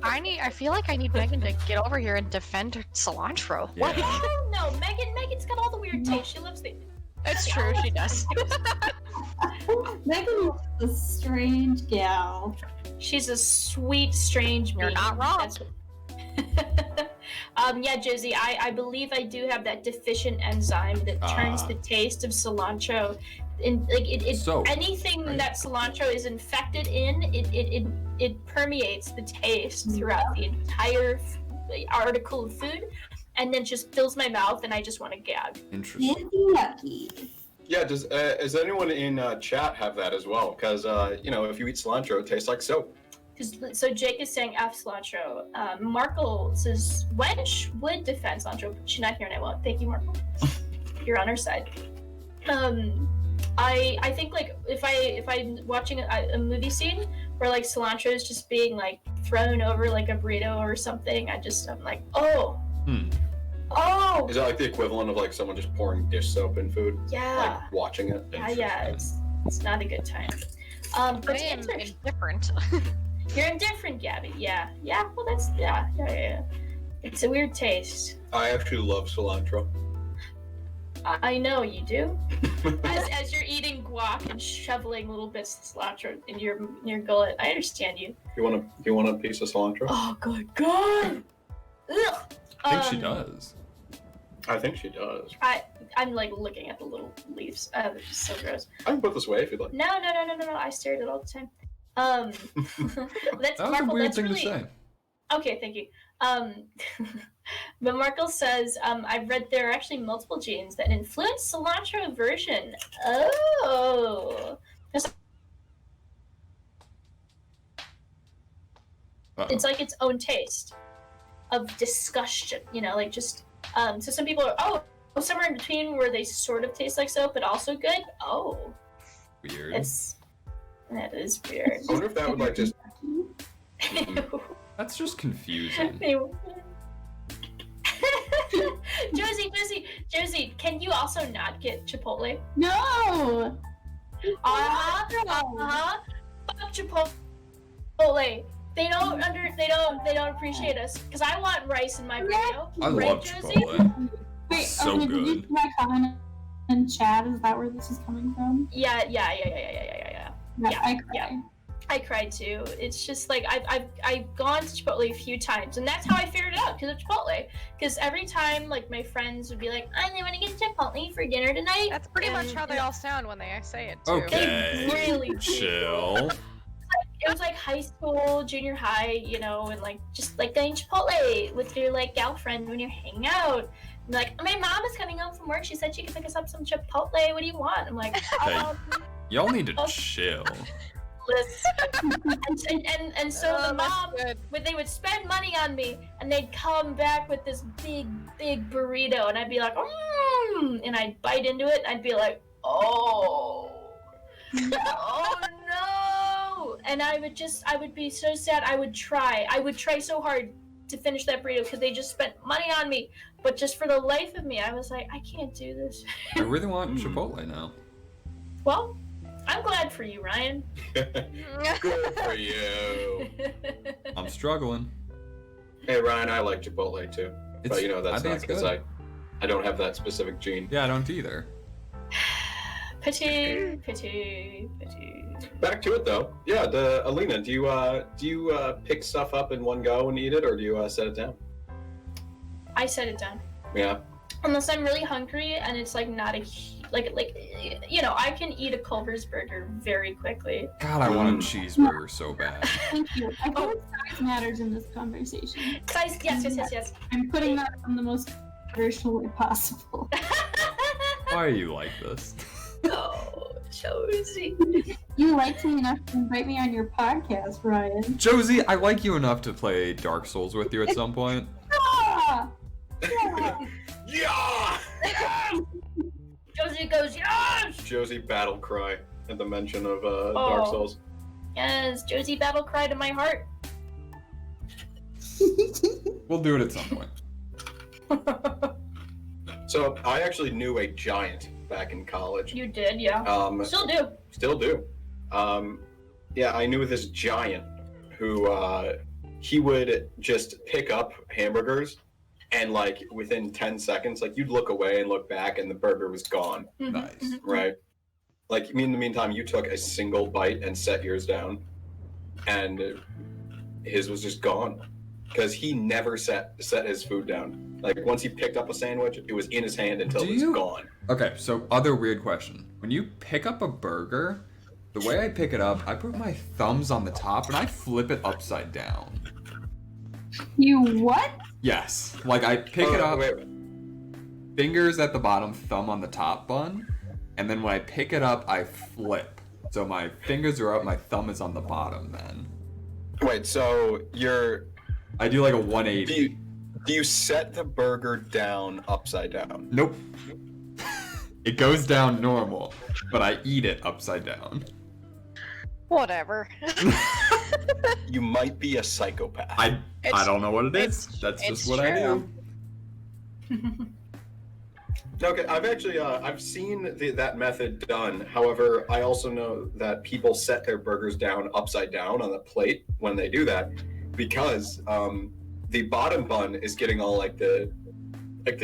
I feel like I need Megan to get over here and defend her cilantro. Yeah. Oh no, Megan's got all the weird taste. She loves the. It's true, she does. Megan is a strange gal. She's a sweet, strange. You're being. not wrong. That's what... Yeah, Josie, I believe I do have that deficient enzyme that turns the taste of cilantro. In like So, anything right. that cilantro is infected in, it permeates the taste throughout the entire article of food, and then just fills my mouth, and I just want to gag. Interesting. Yucky. Yeah, does anyone in chat have that as well? Because, you know, if you eat cilantro, it tastes like soap. So Jake is saying F cilantro. Markle says Wench would defend cilantro, but she's not here and I won't. Thank you, Markle. You're on her side. I think like if I'm watching a movie scene where like cilantro is just being like thrown over like a burrito or something, I'm like, oh. Oh. Is that like the equivalent of like someone just pouring dish soap in food? Yeah. Like watching it? Yeah. It's not a good time. But I am indifferent. You're indifferent, Gabby. Yeah. Well, that's yeah. It's a weird taste. I actually love cilantro. I know you do. as you're eating guac and shoveling little bits of cilantro in your gullet, I understand you. You want a piece of cilantro? Oh, good God! Ugh. I think she does. I think she does. I'm like looking at the little leaves. They're just so gross. I can put this away if you'd like. No. I stare at it all the time. That's That was Markle. a weird That's thing really to say. okay. Thank you. But Markle says, I've read there are actually multiple genes that influence cilantro aversion. Oh. It's like its own taste of disgustion, you know, like just, so some people are, somewhere in between where they sort of taste like soap, but also good. Oh. Weird. That is weird. I wonder if that would like just. That's just confusing. Josie, can you also not get Chipotle? No! Fuck Chipotle. They don't appreciate us. Cause I want rice in my burrito. I right, love Josie? Chipotle. Wait, So did you good. see my comment in chat? Is that where this is coming from? Yeah. I cry. I cried too. It's just like I've gone to Chipotle a few times, and that's how I figured it out because of Chipotle. Because every time like my friends would be like, "I want to get Chipotle for dinner tonight." That's pretty much and how they all sound when they say it too. Okay. They really do. Chill. It was like high school, junior high, you know, and like just like going Chipotle with your like girlfriend when you're hanging out. And like, my mom is coming home from work. She said she could pick us up some Chipotle. What do you want? I'm like, Hey, y'all need to chill. and so the mom, they would spend money on me, and they'd come back with this big burrito, and I'd be like, and I'd bite into it, and I'd be like, oh no, and I would be so sad. I would try so hard to finish that burrito because they just spent money on me, but just for the life of me, I was like, I can't do this. I really want Chipotle now. Well, I'm glad for you, Ryan. Good for you. I'm struggling. Hey, Ryan, I like Chipotle too. But that's not because I don't have that specific gene. Yeah, I don't either. Pity. Back to it though. Yeah, Alina, do you pick stuff up in one go and eat it, or do you set it down? I set it down. Yeah. Unless I'm really hungry and it's like not a I can eat a Culver's burger very quickly. God, I want a cheeseburger so bad. Thank you. I feel like size matters in this conversation. Size, yes. I'm putting that in the most traditional way possible. Why are you like this? Oh, Josie. You liked me enough to invite me on your podcast, Ryan. Josie, I like you enough to play Dark Souls with you at some point. Ah! Yeah! Yeah! Josie goes, yes! Josie battle cry at the mention of Dark Souls. Yes, Josie battle cry to my heart. We'll do it at some point. So I actually knew a giant back in college. You did, yeah. Still do. Still do. Yeah, I knew this giant who he would just pick up hamburgers, and like within 10 seconds, like you'd look away and look back, and the burger was gone. Nice. Right. Like in the meantime, you took a single bite and set yours down, and his was just gone because he never set his food down. Like once he picked up a sandwich, it was in his hand until it was gone. Okay, so other weird question. When you pick up a burger, the way I pick it up, I put my thumbs on the top and I flip it upside down. You what? Yes. Like I pick it up, fingers at the bottom, thumb on the top bun, and then when I pick it up, I flip. So my fingers are up, my thumb is on the bottom then. Wait, so I do like a 180. Do you set the burger down upside down? Nope. It goes down normal, but I eat it upside down. Whatever. You might be a psychopath. I don't know what it is. That's just what I do. Okay, I've actually I've seen that method done. However, I also know that people set their burgers down upside down on the plate when they do that, because the bottom bun is getting all like the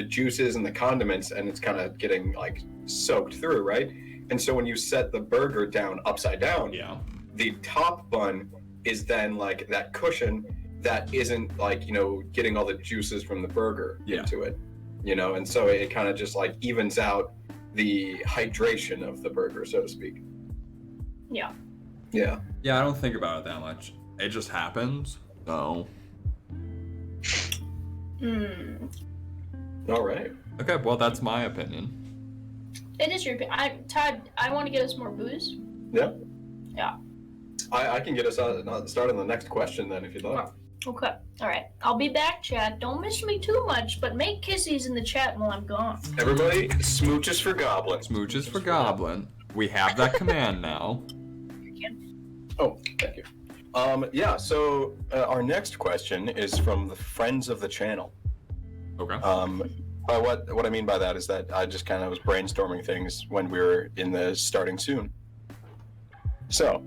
juices and the condiments, and it's kind of getting like soaked through, right? And so when you set the burger down upside down, Yeah. the top bun is then like that cushion that isn't like, getting all the juices from the burger into it, and so it kind of just like evens out the hydration of the burger, so to speak. Yeah. Yeah. Yeah, I don't think about it that much. It just happens. So. All right. Okay, well that's my opinion. It is your opinion. Todd, I want to get us more booze. Yeah. Yeah. I can get us started on the next question then, if you'd like. Okay. All right. I'll be back, chat. Don't miss me too much, but make kissies in the chat while I'm gone. Everybody, smooches for Goblin. Smooches for Goblin. We have that command now. Oh, thank you. Yeah, so our next question is from the friends of the channel. Okay. What I mean by that is that I just kind of was brainstorming things when we were in the starting soon. So,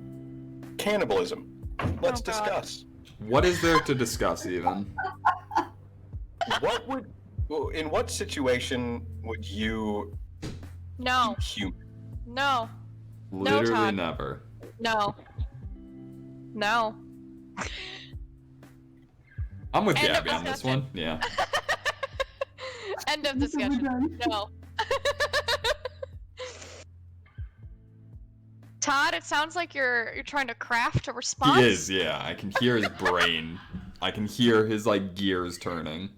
cannibalism. Let's discuss. What is there to discuss even? In what situation would you No. eat human? No. Literally Todd. never. No. No. I'm with End of Gabby on this discussion. one. Yeah. End of discussion. No. Todd, it sounds like you're trying to craft a response. He is, yeah. I can hear his brain. I can hear his like gears turning.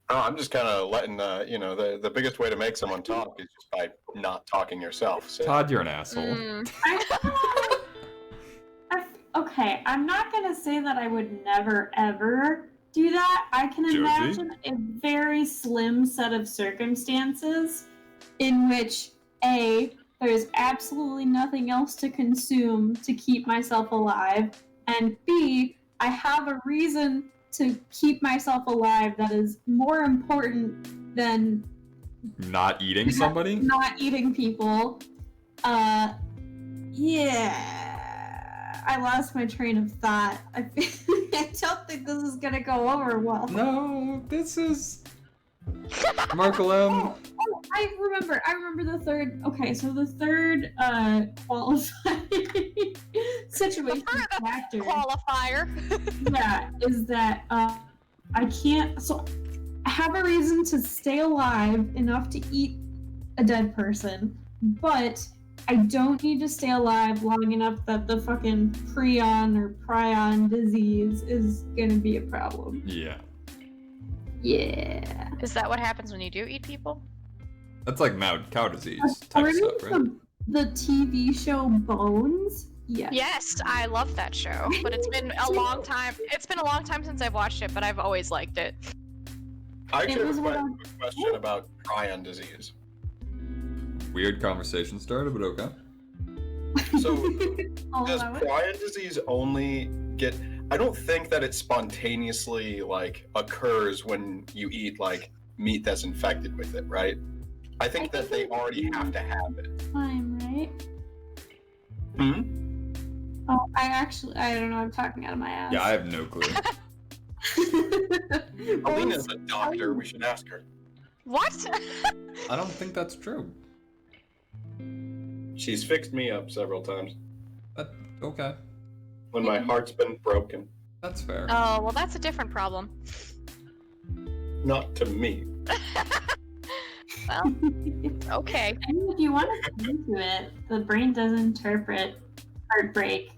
Oh, I'm just kind of letting the biggest way to make someone talk is just by not talking yourself. So. Todd, you're an asshole. I okay, I'm not gonna say that I would never ever do that. I can Josie? imagine a very slim set of circumstances in which A, there's absolutely nothing else to consume to keep myself alive, and B, I have a reason to keep myself alive that is more important than Not eating somebody? not eating people. Yeah, I lost my train of thought. I don't think this is gonna go over well. No, this is... Markle M. Oh, I remember the third. Okay, so the third qualifying situation factor. Qualifier. Yeah, is that I can't. So I have a reason to stay alive enough to eat a dead person, but I don't need to stay alive long enough that the fucking prion disease is gonna be a problem. Yeah. Yeah. Is that what happens when you do eat people? That's like mad cow disease type According stuff, right? to the TV show Bones, yes. Yes, I love that show, but it's been a long time. It's been a long time since I've watched it, but I've always liked it. I actually was have what a question about prion disease. Weird conversation started, but okay. So, I'll does allow it. prion disease only get... I don't think that it spontaneously, like, occurs when you eat, like, meat that's infected with it, right? I think that they already have to have it. Time, right? Hmm? Oh, I don't know. I'm talking out of my ass. Yeah, I have no clue. Alina's a doctor. We should ask her. What? I don't think that's true. She's fixed me up several times But, okay. when my heart's been broken. That's fair. Oh, well, that's a different problem. Not to me. Well, okay. I mean, if you want to get into it, the brain does interpret heartbreak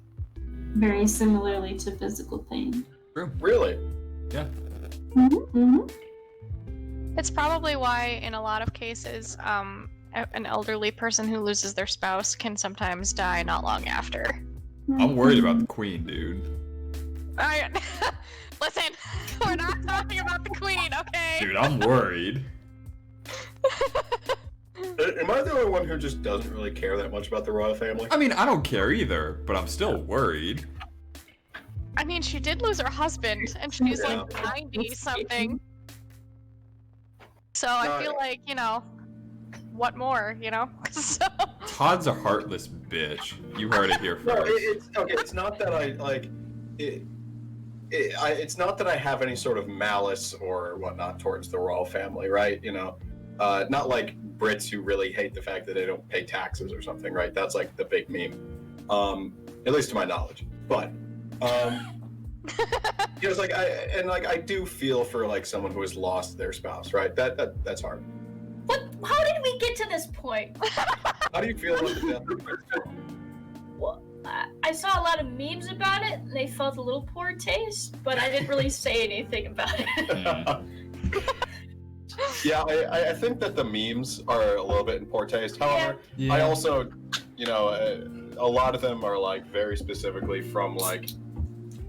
very similarly to physical pain. True. Really? Yeah. Mm-hmm. It's probably why, in a lot of cases, an elderly person who loses their spouse can sometimes die not long after. I'm worried about the queen, dude. Listen, we're not talking about the queen, okay? Dude, I'm worried. Am I the only one who just doesn't really care that much about the royal family? I mean, I don't care either, but I'm still worried. I mean, she did lose her husband, and she's Yeah. like 90-something. So I feel like, what more, So... Todd's a heartless bitch. You heard it here No, first. it's okay. It's not that I like it. It's not that I have any sort of malice or whatnot towards the royal family, right? Not like Brits who really hate the fact that they don't pay taxes or something, right? That's like the big meme, at least to my knowledge. But it's like I do feel for like someone who has lost their spouse, right? That's hard. What? How did we get to this point? How do you feel about the death of your spouse? Well, I saw a lot of memes about it, and they felt a little poor taste, but I didn't really say anything about it. Yeah, I think that the memes are a little bit in poor taste. However, Yeah. I also, a lot of them are like very specifically from like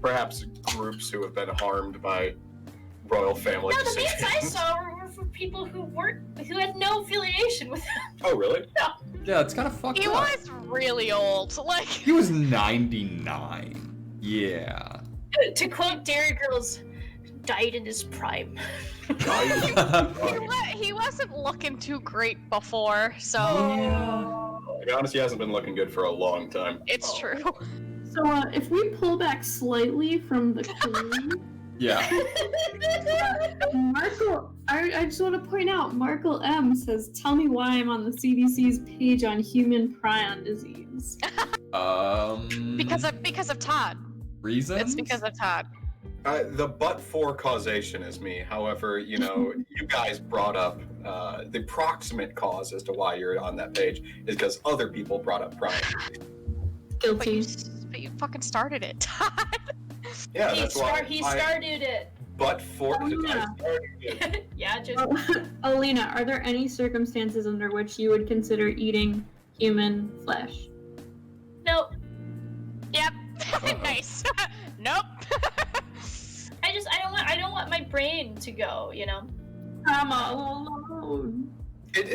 perhaps groups who have been harmed by royal family No, the decisions. memes I saw were for people who had no affiliation with them. Oh, really? Yeah, it's kind of fucked He up. was really old. Like, He was 99. Yeah. To quote Dairy Girls, died in his prime. he wasn't looking too great before, so To be honest, he hasn't been looking good for a long time. it's true. So if we pull back slightly from the queen, Yeah. Markle, I just want to point out, Markle M says, "Tell me why I'm on the CDC's page on human prion disease." Because of Todd. Reasons? It's because of Todd. The but-for causation is me. However, you guys brought up the proximate cause as to why you're on that page is because other people brought up prion. But Guilty. you fucking started it, Todd. Yeah, that's why. He started it. But for Oh, yeah. I started it. Yeah, just Alina, are there any circumstances under which you would consider eating human flesh? no. Yep. Nice. Nope. I don't want my brain to go, you know. I'm all alone. Josie,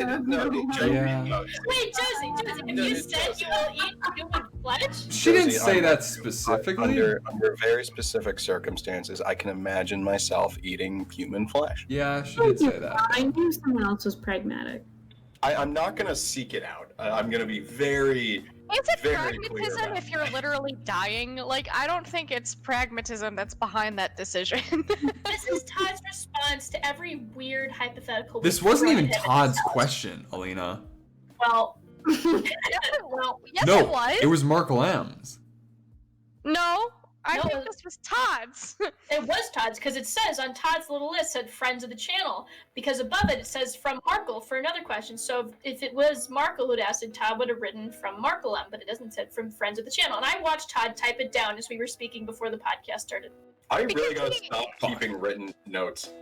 Yeah. Wait, Josie, if you said you will eat human flesh? She didn't Josie, say that under specifically. under very specific circumstances, I can imagine myself eating human flesh. Yeah, she did say that. I knew someone else was pragmatic. I'm not gonna seek it out. I'm gonna be very. Is it Very clear pragmatism about if you're literally dying? Like, I don't think it's pragmatism that's behind that decision. This is Todd's response to every weird hypothetical. This we wasn't throw even at him Todd's himself. question, Alina. Well, Well, yes, No, it was. it was Markle M's. No, I No. think this was Todd's. it was Todd's because it says on Todd's little list said friends of the channel because above it says from Markle for another question. So if it was Markle who'd asked it, Todd would have written from Markle M, but it doesn't say from friends of the channel. And I watched Todd type it down as we were speaking before the podcast started. I really Because gotta he- stop keeping written notes.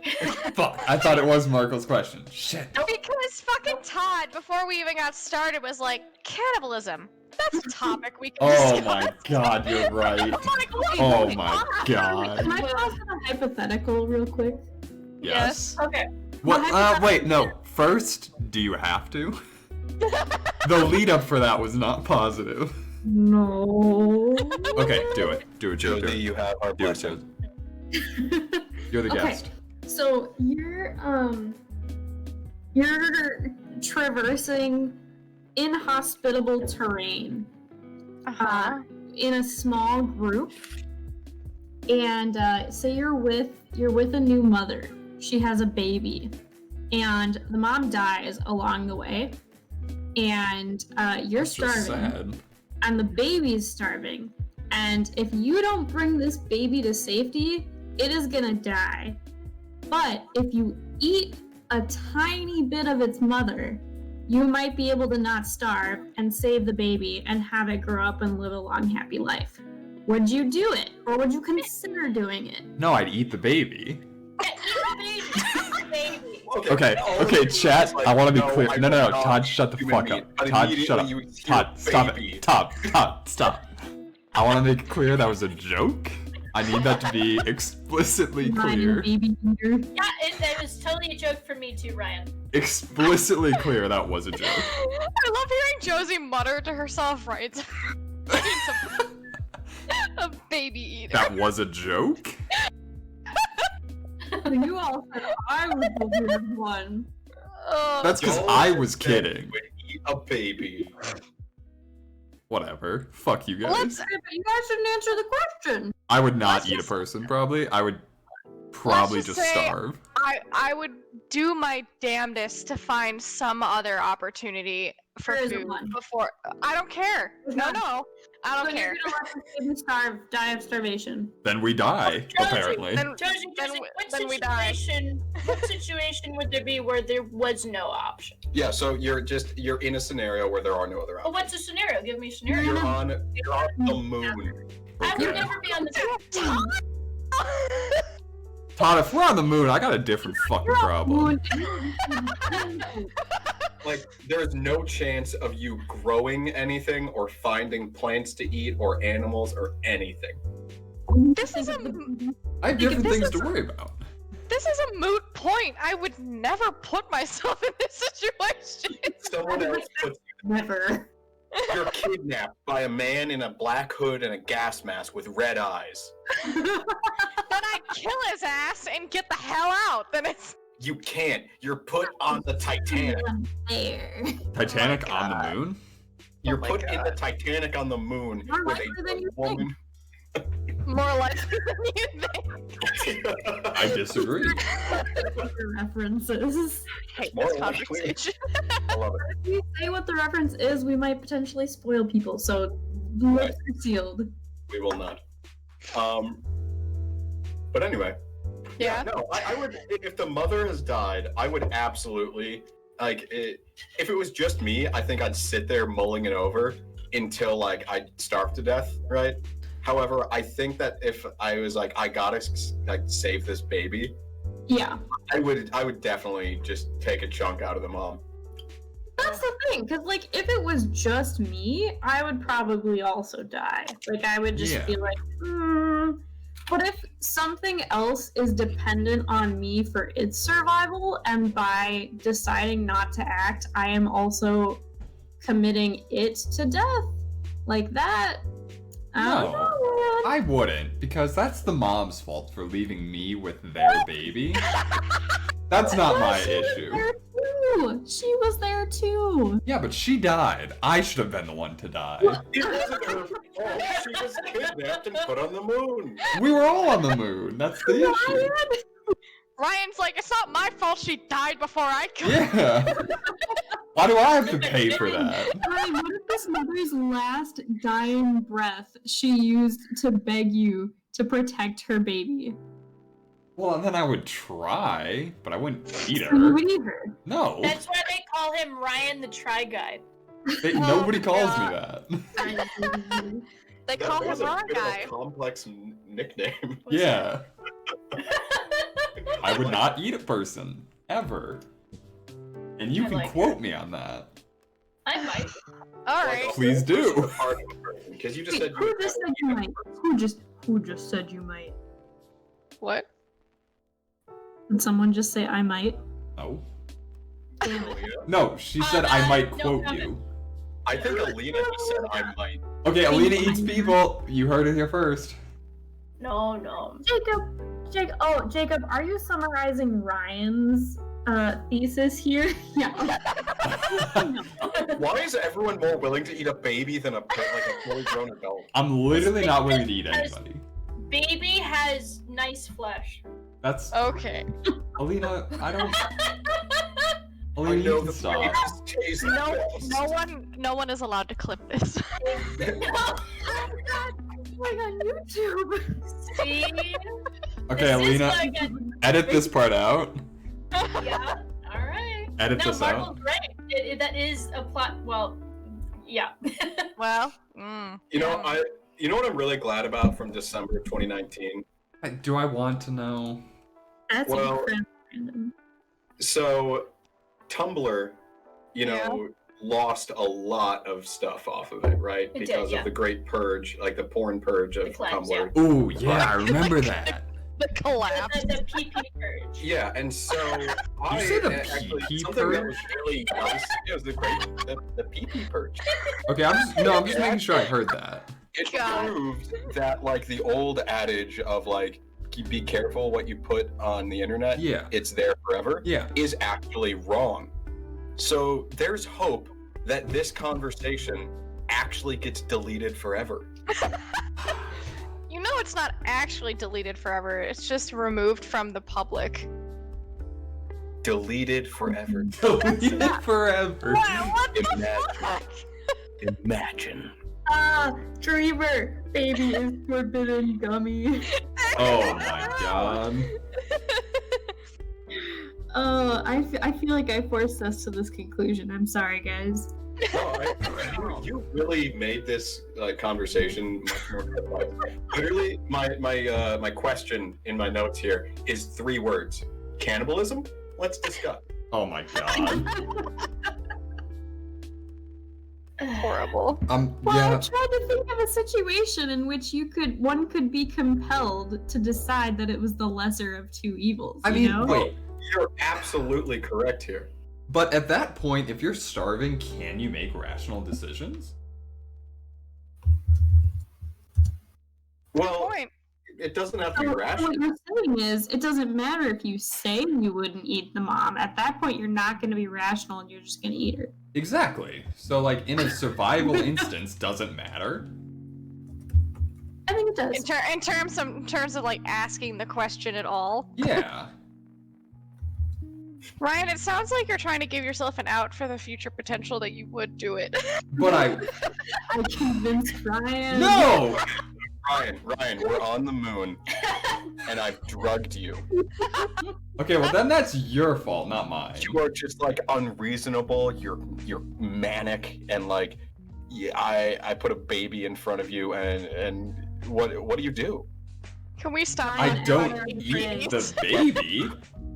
Fuck, I thought it was Markle's question. Shit. Because fucking Todd, before we even got started, was like, cannibalism. That's a topic we can Oh discuss. my god, you're right. I'm like, wait, Oh wait, my what? god. Can I toss in a hypothetical real quick? Yes. Okay. What? Wait, no. First, do you have to? The lead up for that was not positive. No. Okay, do it. Do it, Joe. Do Josie, it. you have our Do it, blessing. Joe. You're the Okay. guest. So you're traversing inhospitable terrain Uh-huh. in a small group, and say you're with a new mother. She has a baby, and the mom dies along the way, and you're That's just starving, sad. and the baby's starving. And if you don't bring this baby to safety, it is gonna die. But if you eat a tiny bit of its mother, you might be able to not starve and save the baby and have it grow up and live a long, happy life. Would you do it? Or would you consider doing it? No, I'd eat the baby. Baby. Okay, chat. I want to be clear. No, will not Todd, shut the human fuck meat, up. but Todd, shut up. immediately you hear Todd, stop baby. it. Todd, stop. I want to make it clear that was a joke. I need that to be explicitly Mine clear. and baby eater. Yeah, it was totally a joke for me too, Ryan. Explicitly clear that was a joke. I love hearing Josie mutter to herself, right? A baby eater. That was a joke? You all said I was the weird one. That's because Joel I was said kidding. you would eat a baby. Whatever. Fuck you guys. But you guys didn't answer the question. I would not Let's eat a just- person, probably. I would probably Let's just just say- starve. I would do my damnedest to find some other opportunity for There isn't food one. before. I don't care. There's No, none. no, I don't So care. you're gonna let the baby starve, die of starvation. Then we die, Josie, apparently. Then, Josie, then, what we die. situation would there be where there was no option? Yeah, so you're in a scenario where there are no other Well, options. what's a scenario? Give me a scenario. You're on the moon. I would Okay. never be on the Todd, if we're on the moon, I got a different fucking problem. Like, there's no chance of you growing anything or finding plants to eat or animals or anything. This is a I have different this things is to a- worry about. this is a moot point. I would never put myself in this situation. Someone else puts Never. you're kidnapped by a man in a black hood and a gas mask with red eyes. Then I kill his ass and get the hell out. Then it's You can't. You're put on the Titanic. There. Titanic on the moon? You're my put in the Titanic on the moon More with likely than a you woman. more likely than you think. I disagree. The references. I hate More this likely. conversation. I love it. If we say what the reference is, we might potentially spoil people. So lips are sealed. We will not. But anyway. Yeah. No, I would. If the mother has died, I would absolutely if it was just me, I think I'd sit there mulling it over until like I'd starve to death, right? However, I think that if I was like, I gotta like save this baby, Yeah. I would definitely just take a chunk out of the mom. that's the thing, because, like, if it was just me, I would probably also die. Like, I would just be like, But if something else is dependent on me for its survival, and by deciding not to act, I am also committing it to death, like that, I don't know, man. I wouldn't, because that's the mom's fault for leaving me with their baby. That's not my issue. She was there too. Yeah, but she died. I should have been the one to die. It wasn't her fault. She was kidnapped and put on the moon. We were all on the moon. That's the issue. Ryan's like, it's not my fault she died before I could. Yeah. Why do I have to pay for that? Ryan, what if this mother's last dying breath she used to beg you to protect her baby? Well, and then I would try, but I wouldn't eat You her. would eat her. No. That's why they call him Ryan the Try Guy. Nobody calls me that. They call him was a Raw bit of a Guy. complex nickname. Yeah. I would not eat a person. Ever. And you I can like quote me on that. I might. Alright. Please do. Because you just Wait, said who just said you might? Who just said you might? What? Did someone just say I might? No. Damn it. No, she said I might no quote comment. you. I think Alina just said I might. Okay, Alina eats people. You heard it here first. No. Jacob, are you summarizing Ryan's thesis here? Yeah. Why is everyone more willing to eat a baby than a fully grown adult? I'm literally not willing to eat anybody. Baby has nice flesh. That's Okay. Alina. I don't. I Alina, you know can the stop. babies taste best. No one is allowed to clip this. Like on YouTube. See? Okay, This is Alina, like edit this part out. yeah. All right. Edit No, this Marvel's out. great. That is a plot. Well, yeah. Well, You know what I'm really glad about from December of 2019? Do I want to know? That's Well- random. So, Tumblr, lost a lot of stuff off of it, right? It did, Because yeah. of the Great Purge, like the porn purge of The cleanse, Tumblr. Ooh, yeah, I remember that. the collapse. The PP purge. Yeah, and so I say the actually PP something that purge? was really nice. It was the PP purge. Okay, I'm just making sure I heard that. It God. proved that like the old adage of like be careful what you put on the internet. Yeah. It's there forever. Yeah. Is actually wrong. So there's hope that this conversation actually gets deleted forever. You know it's not actually deleted forever. It's just removed from the public. Deleted forever. Deleted forever. Wow, what the Imagine. fuck? Imagine. Dreamer, baby is forbidden gummy. Oh my god. I feel like I forced us to this conclusion. I'm sorry, guys. No, you really made this conversation much more complex. Literally, my question in my notes here is 3 words: cannibalism. Let's discuss. Oh my god. Horrible. Well, I Yeah. tried to think of a situation in which one could be compelled to decide that it was the lesser of 2 evils. I you mean, know? wait. You're absolutely correct here. But at that point, if you're starving, can you make rational decisions? Well, Point. it doesn't have to be So rational. what you're saying is, it doesn't matter if you say you wouldn't eat the mom. At that point, you're not going to be rational, and you're just going to eat her. Exactly. So, like, in a survival instance, doesn't matter. I think it does. In terms of like asking the question at all. Yeah. Ryan, it sounds like you're trying to give yourself an out for the future potential that you would do it. But I convinced Ryan. no. Ryan, we're on the moon, and I've drugged you. Okay, well then that's your fault, not mine. You are just like unreasonable. You're manic, and like, yeah, I put a baby in front of you, and what do you do? Can we stop? I Ryan, don't Ryan, eat Ryan. the baby.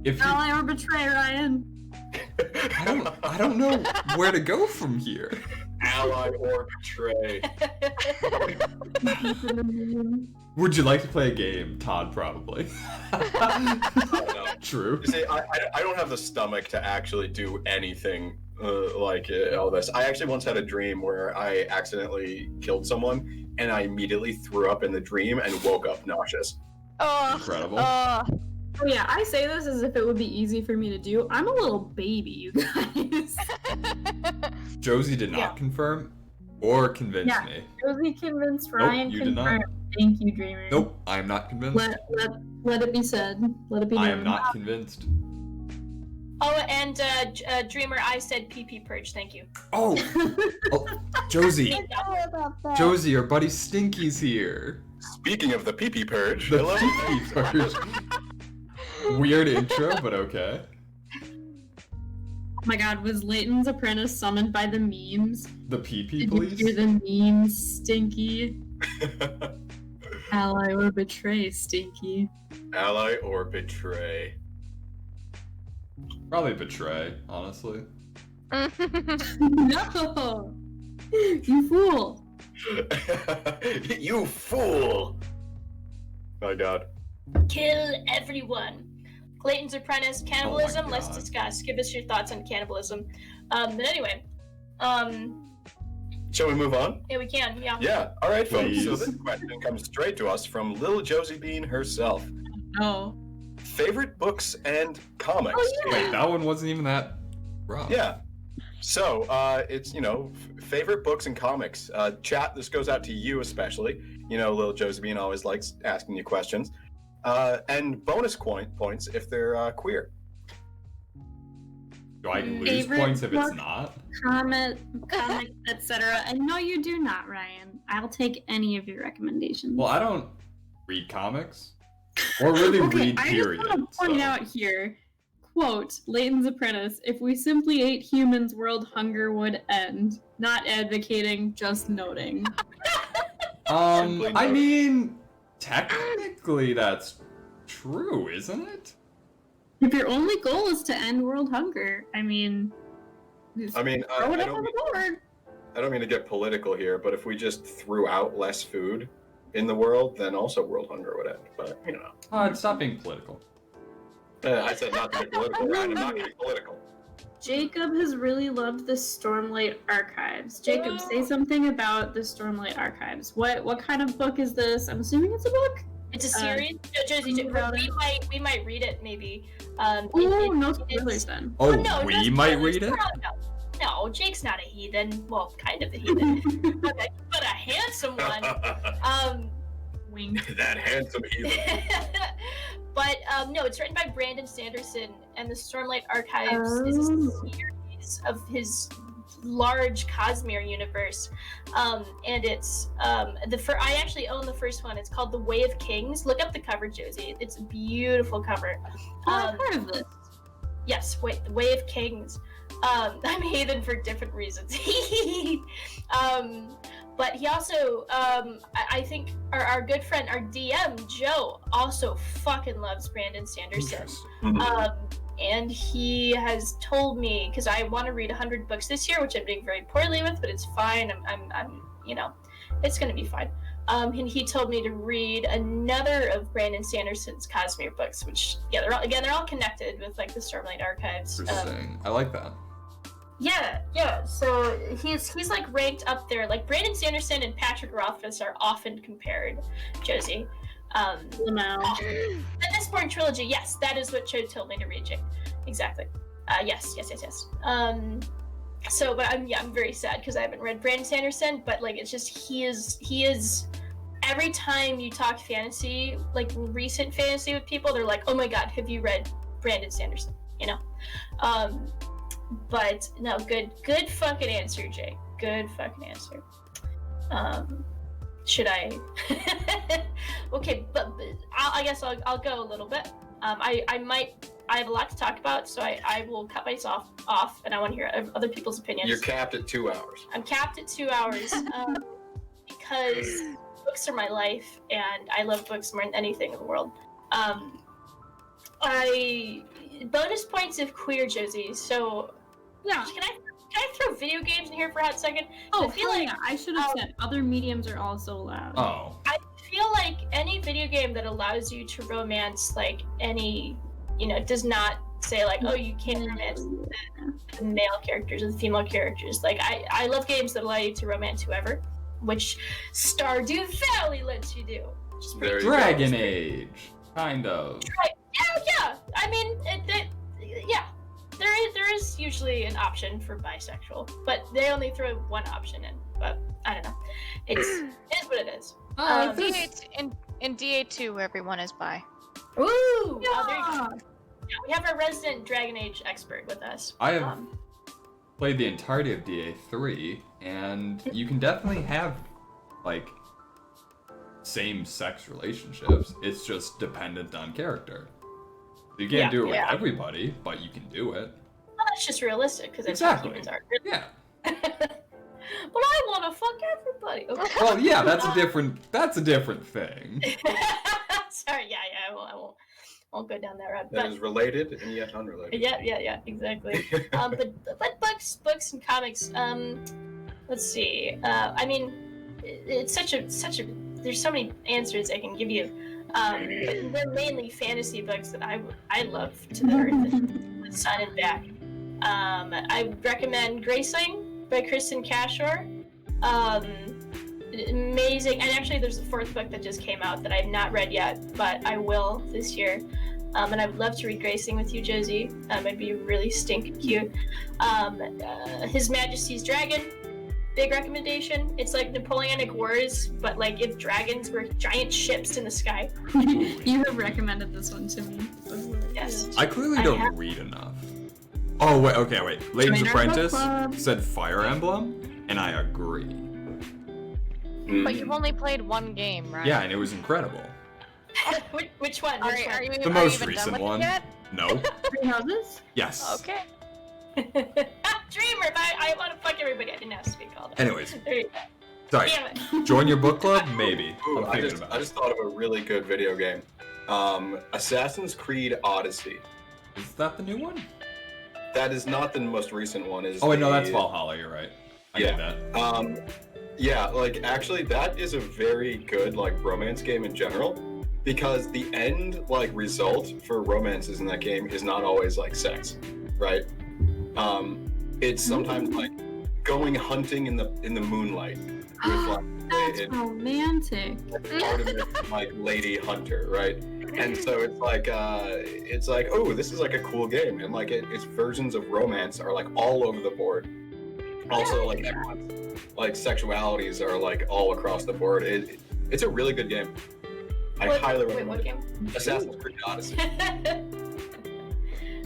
If I'll you, ever betray Ryan. I don't know where to go from here. Ally or betray. Would you like to play a game, Todd? Probably. No. True. You see, I don't have the stomach to actually do anything like all this. I actually once had a dream where I accidentally killed someone, and I immediately threw up in the dream and woke up nauseous. Incredible. Oh yeah, I say this as if it would be easy for me to do. I'm a little baby, you guys. Josie did not confirm or convince me. Josie convinced, Ryan you did not. confirmed. Thank you, Dreamer. Nope, I am not convinced. Let it be said. Let it be known. I am not convinced. Oh, and Dreamer, I said PP Purge. Thank you. Oh, Josie. Josie, our buddy Stinky's here. Speaking of the pee-pee purge, The hello. pee-pee purge. Weird intro, but okay. Oh my god, was Leighton's apprentice summoned by the memes? The pee-pee, Did please. you hear the memes, Stinky? Ally or betray, Stinky. Ally or betray. Probably betray, honestly. No! You fool! You fool! My god. Kill everyone. Clayton's Apprentice, cannibalism. Oh my Let's God. discuss. Give us your thoughts on cannibalism. But anyway, Shall we move on? yeah, we can. Yeah. Yeah. All right, folks. So Please. this question comes straight to us from littlejosiebean herself. No. Favorite books and comics. Oh, yeah. Wait, that one wasn't even that rough. Yeah. So, it's, favorite books and comics. Chat, this goes out to you especially. Little Josiebean always likes asking you questions. And bonus points if they're queer. Do I lose Favorite points if it's book? not? Comic, etc. And no, you do not, Ryan. I'll take any of your recommendations. Well, I don't read comics. Or really read, I period. just want to point so. out here, quote, Leighton's Apprentice, if we simply ate humans, world hunger would end. Not advocating, just noting. I mean, technically that's true, isn't it? If your only goal is to end world hunger, I mean, just I mean, throw it I up on the board. don't mean to get political here, but if we just threw out less food in the world, then also world hunger would end. But, Stop being political. I said not to get political, Ryan. I'm not getting political. Jacob has really loved the Stormlight Archives. Jacob, say something about the Stormlight Archives. What kind of book is this? I'm assuming it's a book. It's a series. Josie, about it. we might read it maybe. Oh, no spoilers then. Oh, no, we no might spoilers. read it? No, Jake's not a heathen. Well, kind of a heathen, but a handsome one. Wink. That handsome heathen. But no, it's written by Brandon Sanderson, and the Stormlight Archives is a series of his large Cosmere universe, and it's I actually own the first one. It's called The Way of Kings. Look up the cover, Josie. It's a beautiful cover. I've heard of this. Yes, The Way of Kings. I'm heathen for different reasons. But he also, I think our good friend, our DM, Joe, also fucking loves Brandon Sanderson. And he has told me, because I want to read 100 books this year, which I'm doing very poorly with, but it's fine. I'm it's going to be fine. And he told me to read another of Brandon Sanderson's Cosmere books, which, yeah, they're all connected with, like, the Stormlight Archives. Interesting. I like that. Yeah. So he's like ranked up there. Like Brandon Sanderson and Patrick Rothfuss are often compared, Josie. The Mistborn trilogy, yes, that is what Joe told me to read, Jake. Exactly. Yes. So, but I'm very sad because I haven't read Brandon Sanderson, but like it's just he is. Every time you talk fantasy, like recent fantasy with people, they're like, "Oh my God, have you read Brandon Sanderson?" But no, good fucking answer, Jake. Good fucking answer. Should I? Okay, but I guess I'll go a little bit. I have a lot to talk about, so I will cut myself off, and I want to hear other people's opinions. You're capped at 2 hours. I'm capped at 2 hours because books are my life, and I love books more than anything in the world. bonus points if queer, Josie. So Yeah. can I throw video games in here for a hot second? Oh, I feel hell like yeah. I should have said other mediums are also allowed. Oh. I feel like any video game that allows you to romance like any, does not say like, oh, you can't romance the male characters or the female characters. Like I love games that allow you to romance whoever, which Stardew Valley lets you do. Which is pretty Dragon Age, kind of. Yeah. I mean, yeah. There is usually an option for bisexual, but they only throw one option in. But I don't know. It is what it is. In DA2, everyone is bi. Ooh! Yeah. There you go. Yeah, we have our resident Dragon Age expert with us. I have played the entirety of DA3, and you can definitely have, like, same-sex relationships. It's just dependent on character. You can't do it with everybody, but you can do it. Well, that's just realistic, because that's Exactly. how humans are. Yeah. But I want to fuck everybody. Okay. Well, yeah, that's a different thing. Sorry, I won't go down that road. That is related and yet unrelated. Yeah, exactly. But books and comics. Let's see. I mean, it's such a. There's so many answers I can give you. But they're mainly fantasy books that I love to the earth with Sun and back. I recommend Graceling by Kristen Cashore. Amazing, and actually there's a 4th book that just came out that I've not read yet, but I will this year. And I would love to read Graceling with you, Josie. It'd be really stinking cute. His Majesty's Dragon, big recommendation. It's like Napoleonic Wars, but like if dragons were giant ships in the sky. You have recommended this one to me. Yes. I clearly don't read enough. Oh, wait. Layton's Join our Apprentice book club. said Fire Emblem, and I agree. But you've only played one game, right? Yeah, and it was incredible. Which one? Are Which you The most even recent done with one. it yet? No. 3 houses? Yes. Okay. Dreamer, I want to fuck everybody. I didn't have to speak all that. Anyways, There you go. sorry. Damn it. Join your book club? Maybe. Ooh, I'm I thinking about just it. thought of a really good video game. Assassin's Creed Odyssey. Is that the new one? That is not the most recent one. Oh, wait, no, that's Valhalla. You're right. I get that. Yeah, like actually that is a very good like romance game in general, because the end like result for romances in that game is not always like sex, right? It's sometimes like going hunting in the moonlight with like That's romantic. Artemis, like lady hunter, right? And so it's like oh, this is like a cool game, and like its versions of romance are like all over the board. Also, like everyone's like sexualities are like all across the board. It's a really good game. I highly recommend what it. game? Assassin's Creed Odyssey.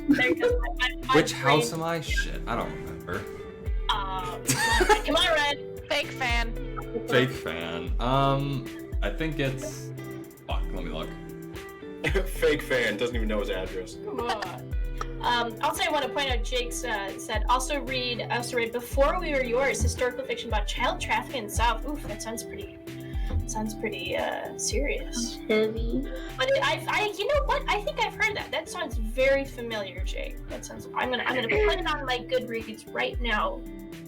There goes my Which house brain. am I? Shit, I don't remember. Come on, Red. Fake fan. Fake fan. I think it's. Fuck, let me look. Fake fan doesn't even know his address. Also, I want to point out Jake said also read Before We Were Yours, historical fiction about child trafficking in the South. Oof, that sounds pretty serious. Heavy. But you know what? I think I've heard that. That sounds very familiar, Jake. That sounds. I'm gonna put it on my Goodreads right now,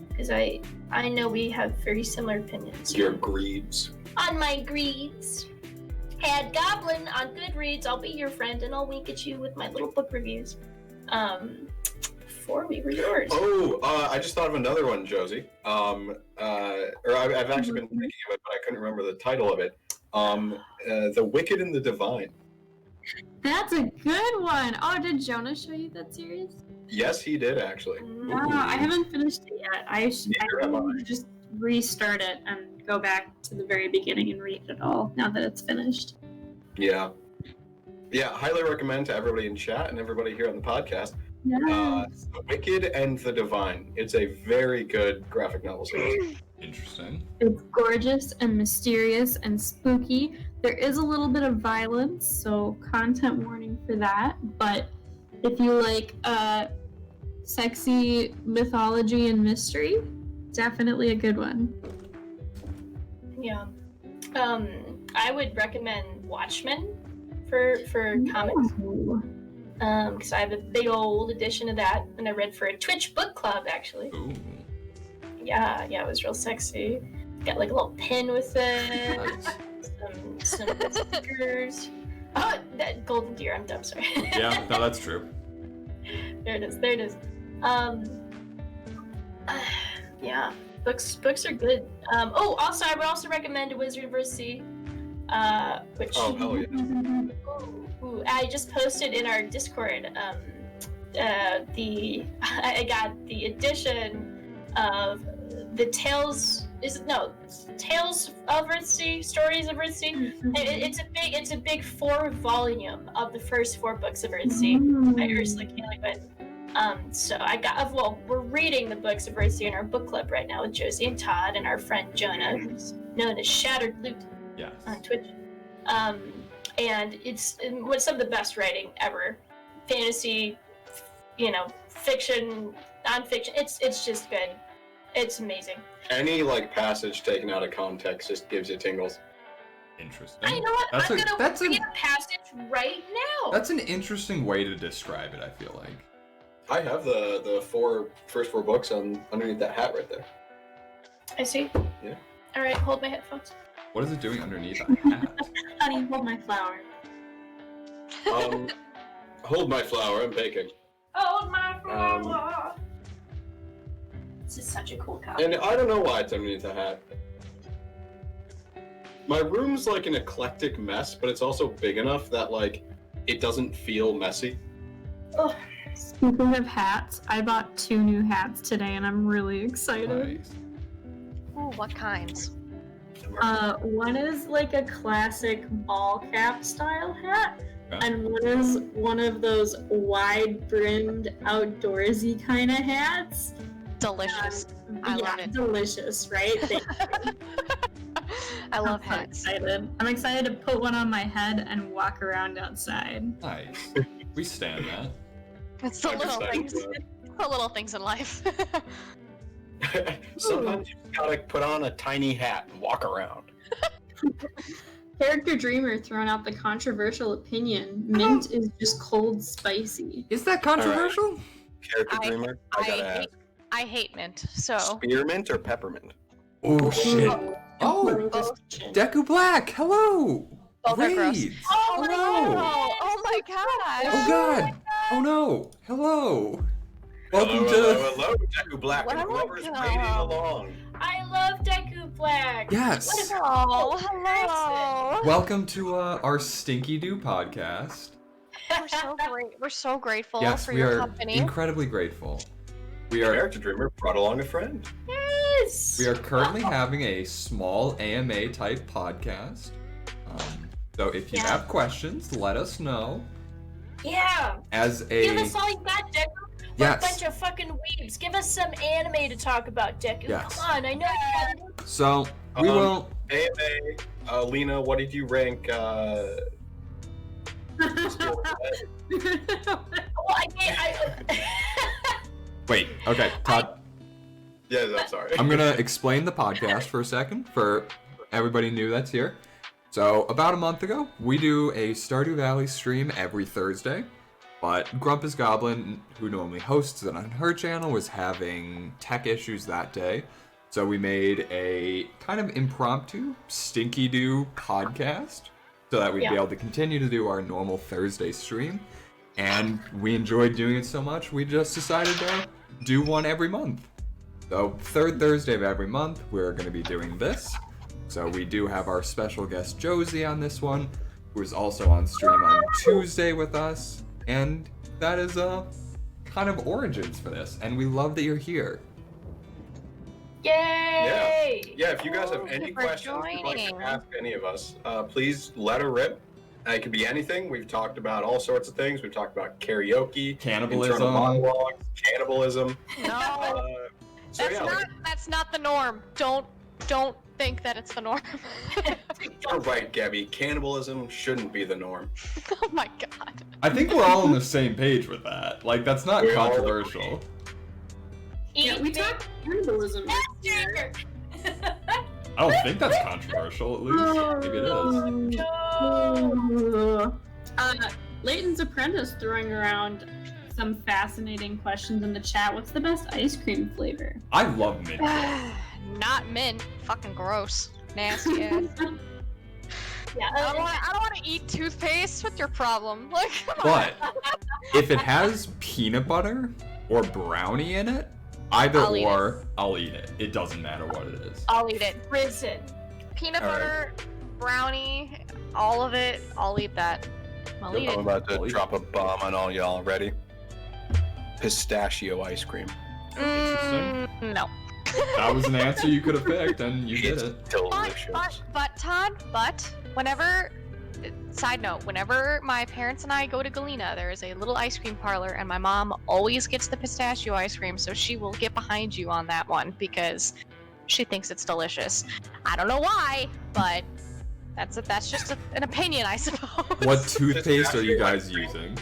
because I know we have very similar opinions. Your greeds. On my greeds. Had Goblin on Goodreads. I'll be your friend and I'll wink at you with my little book reviews. Before We Were Yours. Oh, I just thought of another one, Josie. I've actually been thinking of it, but I couldn't remember the title of it. The Wicked and the Divine. That's a good one. Oh, did Jonah show you that series? Yes, he did actually. No, I haven't finished it yet. I Neither have need to just restart it and go back to the very beginning and read it all now that it's finished. Yeah, highly recommend to everybody in chat and everybody here on the podcast. Yes. The Wicked and the Divine. It's a very good graphic novel series. Interesting. It's gorgeous and mysterious and spooky. There is a little bit of violence, so content warning for that. But if you like sexy mythology and mystery, definitely a good one. Yeah. I would recommend Watchmen for comics. Ooh. because I have a big old edition of that, and I read for a Twitch book club actually. Ooh. Yeah, it was real sexy. Got like a little pin with it, Nice. some stickers. Oh, that golden deer. I'm dumb. Sorry. Yeah, no, that's true. There it is. Yeah, books are good. Also, I would also recommend WearyWraiths, which Oh, hell yeah. ooh, I just posted in our Discord. I got the edition of the Tales of Earthsea, Stories of Earthsea. It's a big 4-volume of the first 4 books of Earthsea by Ursula K. Le Guin. So we're reading the books of Earthsea in our book club right now with Josie and Todd and our friend Jonah, who's known as Shattered Loot Yes. on Twitch. And it's some of the best writing ever. Fantasy, fiction, nonfiction. It's just good. It's amazing. Any like passage taken out of context just gives you tingles. Interesting. I know what? That's I'm a- gonna that's read a- a passage right now. That's an interesting way to describe it, I feel like. I have the first four books underneath that hat right there. I see. Yeah. All right, hold my headphones. What is it doing underneath a hat? Honey, hold my flower. Hold my flower, I'm baking. Hold my flower. This is such a cool copy. And I don't know why it's underneath the hat. My room's like an eclectic mess, but it's also big enough that like it doesn't feel messy. Oh, Speaking of hats, I bought 2 new hats today, and I'm really excited. Nice. Ooh, what kinds? One is like a classic ball cap style hat, Yeah. and one is one of those wide-brimmed outdoorsy kind of hats. Delicious. I Yeah, love it. delicious, right? Thank you. I love I'm so hats. excited. I'm excited to put one on my head and walk around outside. Nice. We stand that. It's the I'm little excited things. for The little things in life. that. Sometimes you just gotta put on a tiny hat and walk around. Character Dreamer throwing out the controversial opinion: mint is just cold spicy. Is that controversial? Character I- Dreamer, I gotta ask. I hate mint, so Spearmint or peppermint? Oh shit. Oh, Deku Black, hello! both are gross. Raids. Oh my Hello. god! Oh my god! Oh god! Oh no! Hello! Welcome Hello, Deku Black, and Welcome. whoever's waiting along. I love Deku Black. Yes! Oh, hello! Welcome to our StinkyDew Podcast. We're so great. We're so grateful Yes, for we your are company. incredibly grateful. We are Character Dreamer brought along a friend. Yes. we are currently having a small AMA type podcast. So if you Yeah. have questions, let us know. Yeah. As Give a us all you got, Deku. We're a yes, bunch of fucking weebs. Give us some anime to talk about, Deku. Yes. Come on, I know you gotta do. so we will. AMA, Lena, what did you rank? Well, Wait. Okay, Todd. Yeah, I'm sorry. I'm gonna explain the podcast for a second for everybody new that's here. So about a month ago, we do a Stardew Valley stream every Thursday, but GrumpusGoblin, who normally hosts it on her channel, was having tech issues that day. So we made a kind of impromptu StinkyDew podcast so that we'd be Yeah. able to continue to do our normal Thursday stream. And we enjoyed doing it so much, we just decided to do one every month. So third Thursday of every month, we're going to be doing this. So we do have our special guest Josie on this one, who is also on stream on Tuesday with us. And that is kind of origins for this. And we love that you're here. Yay! Yeah, if you guys have Thank any you for questions you'd like to joining. ask any of us, please let her rip. It could be anything. We've talked about all sorts of things. We've talked about karaoke, Cannibalism. internal monologues, cannibalism. No, So that's yeah, not. That's not the norm. Don't think that it's the norm. you're right, Gabby. Cannibalism shouldn't be the norm. Oh my god. I think we're all on the same page with that. Like, that's not We all controversial. Yeah, we talked cannibalism. Master! I don't think that's controversial, at least. Maybe it is. No. Leighton's Apprentice throwing around some fascinating questions in the chat. What's the best ice cream flavor? I love mint. Not mint. Fucking gross. Nasty ass. Yeah. I don't want to eat toothpaste. What's your problem? Like, come on. But if it has peanut butter or brownie in it, either I'll eat or, I'll eat it. It doesn't matter what it is. I'll eat it. Risen. Peanut All right. butter, brownie, all of it. I'll eat that. I'll eat I'm it. about I'll to eat drop a bomb on all y'all. Ready? Pistachio ice cream. No. That was an answer you could have picked, and you did It's it. delicious. But Todd, whenever, side note, whenever my parents and I go to Galena, there is a little ice cream parlor, and my mom always gets the pistachio ice cream, so she will get behind you on that one because she thinks it's delicious. I don't know why, but that's just an opinion, I suppose. What toothpaste are you guys using?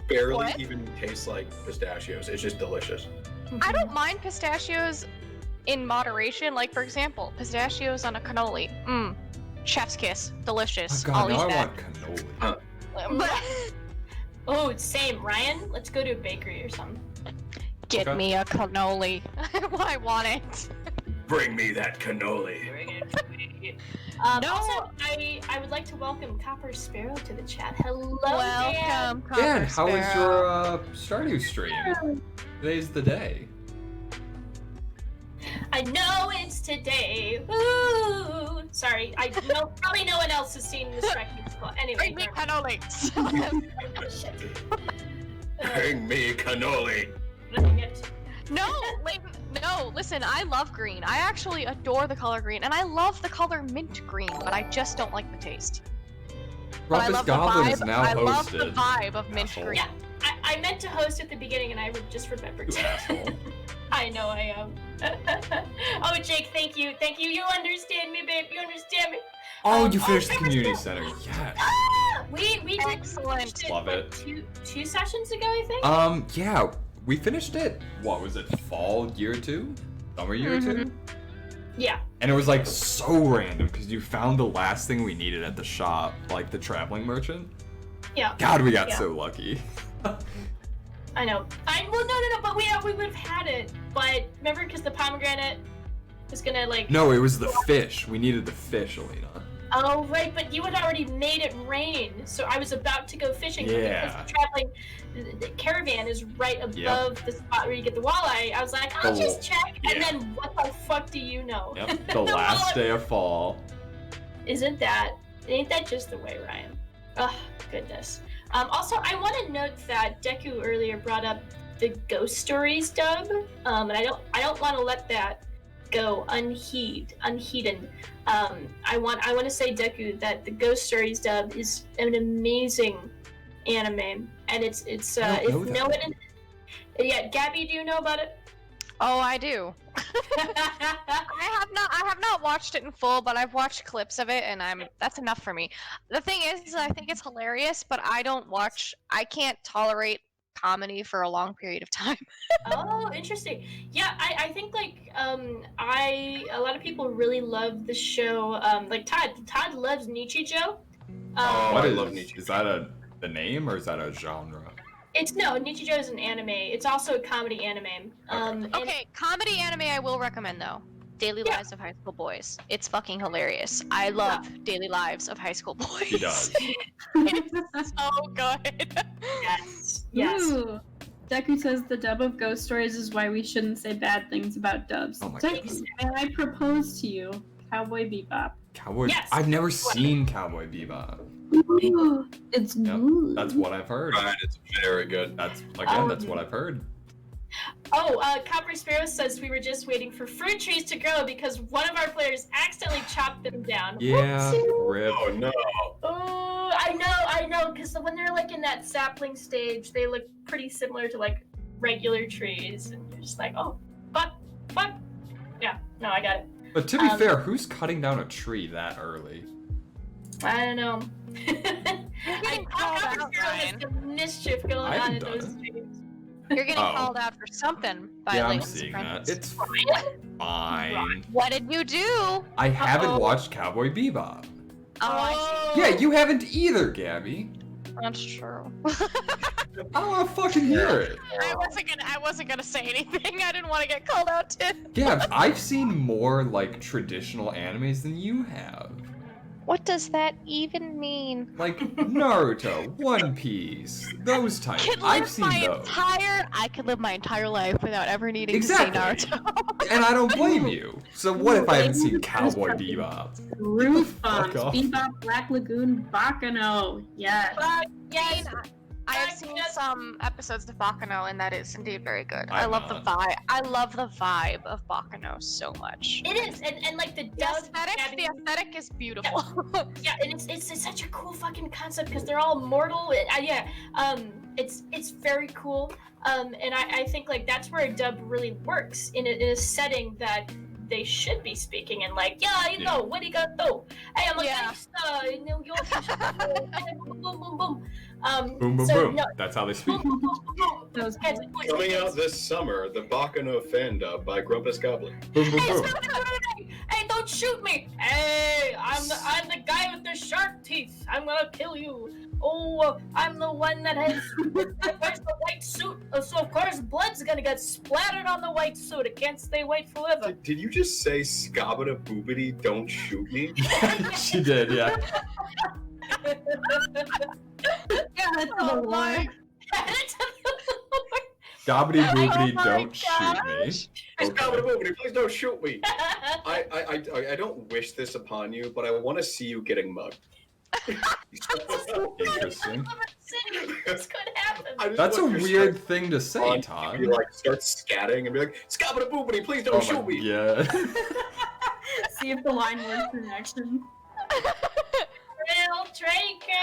Barely What? even tastes like pistachios. It's just delicious. I don't mind pistachios in moderation. Like, for example, pistachios on a cannoli. Chef's kiss. Delicious. Oh, God, I'll now eat I that. want cannoli. But Oh, same. Ryan, let's go to a bakery or something. get Okay. me a cannoli. I want it. Bring me that cannoli. No. Also, I would like to welcome Copper Sparrow to the chat. Hello, Dan. Welcome, Copper Dan, how was Sparrow. your Stardew stream? Today's the day. I know it's today. Woo! Sorry, I know probably no one else has seen this wrecking squad. Anyway, Bring me never mind. cannolis. Shit. Bring me cannoli. Dang it. No, listen, I love green. I actually adore the color green, and I love the color mint green, but I just don't like the taste. But I love the GrumpusGoblin is vibe. now I love the hosted. vibe of mint Asshole. green. Yeah, I meant to host at the beginning and I just remembered. You asshole. I know I am. Oh, Jake, thank you. Thank you. You understand me, babe. You understand me. Oh, you finished the there we community go. center. Yes. We did Excellent. finished it, Love what, it. two sessions ago, I think. Yeah, we finished it. What was it? Fall year 2? Summer year 2? Yeah. And it was like so random because you found the last thing we needed at the shop, like the traveling merchant. Yeah. God, we got Yeah. so lucky. I know. No, but we would have had it. But remember, because the pomegranate was gonna like. No, it was the fish. We needed the fish, Alina. Oh right, but you had already made it rain, so I was about to go fishing Yeah. because the traveling the caravan is right above the spot where you get the walleye. I was like, I'll The- just check, and yeah. then what the fuck do you know? Yep, the last day of fall. Ain't that just the way, Ryan? Oh goodness. Also, I want to note that Deku earlier brought up the ghost stories dub, and I don't want to let that go unheeded. I want to say, Deku, that the ghost stories dub is an amazing anime, and it's I don't if know no that one. Yeah, Gabby, do you know about it? Oh, I do. I have not watched it in full, but I've watched clips of it, and that's enough for me. The thing is, I think it's hilarious, but I can't tolerate comedy for a long period of time. Oh, interesting. Yeah, I think like a lot of people really love the show. Like Todd loves Nichijou. Oh, What I is, love Nietzsche. is that the name or is that a genre? Nichijou is an anime. It's also a comedy anime. And- Okay, comedy anime I will recommend though. Daily Yeah. Lives of High School Boys. It's fucking hilarious. I love Daily Lives of High School Boys. He does. It's so good. Yes. Yes. Ooh. Deku says the dub of Ghost Stories is why we shouldn't say bad things about dubs. Oh my Deku, may I propose to you Cowboy Bebop? Cowboy. Yes. I've never seen Cowboy Bebop. Ooh, it's Yep, good. that's what I've heard. Right, it's very good. That's Um, that's what I've heard. Oh, Copper Sparrow says we were just waiting for fruit trees to grow because one of our players accidentally chopped them down. Yeah, Whoopsie. rip. Oh no. Oh, I know, because when they're like in that sapling stage, they look pretty similar to like regular trees, and you're just like, oh, fuck. Yeah, no, I got it. But to be fair, who's cutting down a tree that early? I don't know. getting called Copper out, Sparrow has Ryan. some mischief going I on haven't in done those it. trees. You're getting Oh. called out for something by Yeah, I'm Leighton's seeing that. Apprentice. It's fine. What did you do? I haven't Uh-oh. watched Cowboy Bebop. Oh, I see. Yeah, you haven't either, Gabby. That's true. I don't want to fucking hear it. I wasn't gonna say anything. I didn't want to get called out too. Yeah, I've seen more like traditional animes than you have. What does that even mean? Like Naruto, One Piece, those types. I've seen those. I could live my entire life without ever needing Exactly. to see Naruto. And I don't blame you. So what if I haven't seen Cowboy Bebop? Roof bombs, Fuck off. Bebop, Black Lagoon, Bakano. Yes. Yes. I have seen some episodes of Bakano, and that is indeed very good. I'm I love the not. vibe. I love the vibe of Bakano so much. It is, and like the The dub. aesthetic is beautiful. Yeah, and it's such a cool fucking concept because they're all mortal. It's very cool. And I think like that's where a dub really works in a setting that they should be speaking in. Like, Yeah. what do you got though? Hey, I'm a Yeah. gangster in New York. Boom, boom, boom, boom. Boom, boom, so, boom. No, That's how they speak. boom, boom, boom, boom. That was Guys, cool. please, Coming please. out this summer, the Bakano fan dub by GrumpusGoblin. Boom, boom, Hey, boom. hey, don't shoot me! Hey, I'm the guy with the shark teeth. I'm gonna kill you. Oh, I'm the one that wears the white suit. So of course blood's gonna get splattered on the white suit. It can't stay white forever. Did you just say Scabada Boobity, don't shoot me? She did, yeah. Yeah, that's the one. Gobbity boobity, Oh my don't shoot me. Scabada Okay. Boobity, please don't shoot me. I don't wish this upon you, but I want to see you getting mugged. Interesting. This could happen. I just That's a want your weird thing to say, on Todd. You like start scatting and be like, Scabada Boobity, please don't Oh shoot my, me. yeah. See if the line works in action. Real Draco.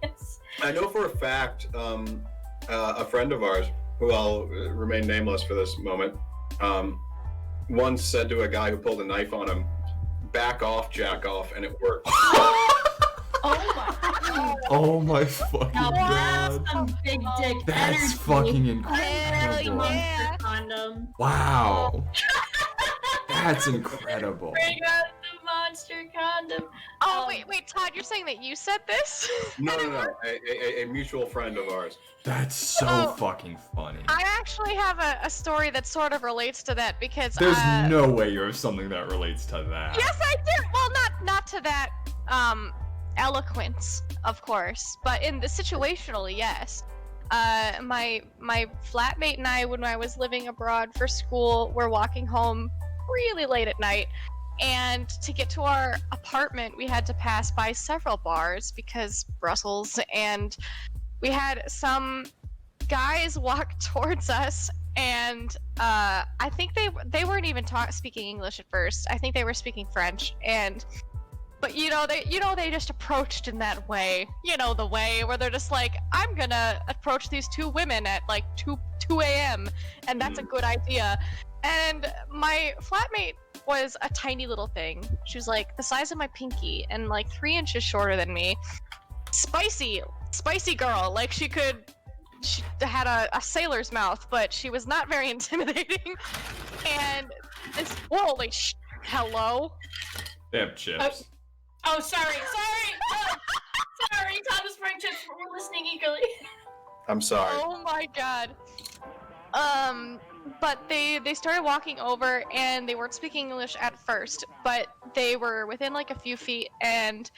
Yes. I know for a fact, a friend of ours, who I'll remain nameless for this moment, once said to a guy who pulled a knife on him, "Back off, jack off," and it worked. Oh my god. Oh my fucking Now that's god. some big dick That's energy. fucking Hell incredible. yeah. Condom. Wow. That's incredible. Bring out the monster condom. Oh wait, Todd, you're saying that you said this? No. A mutual friend of ours. That's so Oh. fucking funny. I actually have a story that sort of relates to that because There's no way you have something that relates to that. Yes, I do. Well, not to that eloquence, of course, but in the situationally, yes. My flatmate and I, when I was living abroad for school, were walking home really late at night, and to get to our apartment, we had to pass by several bars because Brussels, and we had some guys walk towards us, and I think they weren't even speaking English at first. I think they were speaking French, but they just approached in that way, the way where they're just like, I'm gonna approach these two women at like 2 a.m. and that's a good idea. And my flatmate was a tiny little thing. She was like the size of my pinky and like 3 inches shorter than me. Spicy girl. Like she had a sailor's mouth, but she was not very intimidating. And this holy hello. They have chips. Oh, sorry. Oh, sorry, Thomas Frank chips. We're listening eagerly. I'm sorry. Oh my god. But they started walking over and they weren't speaking English at first, but they were within like a few feet and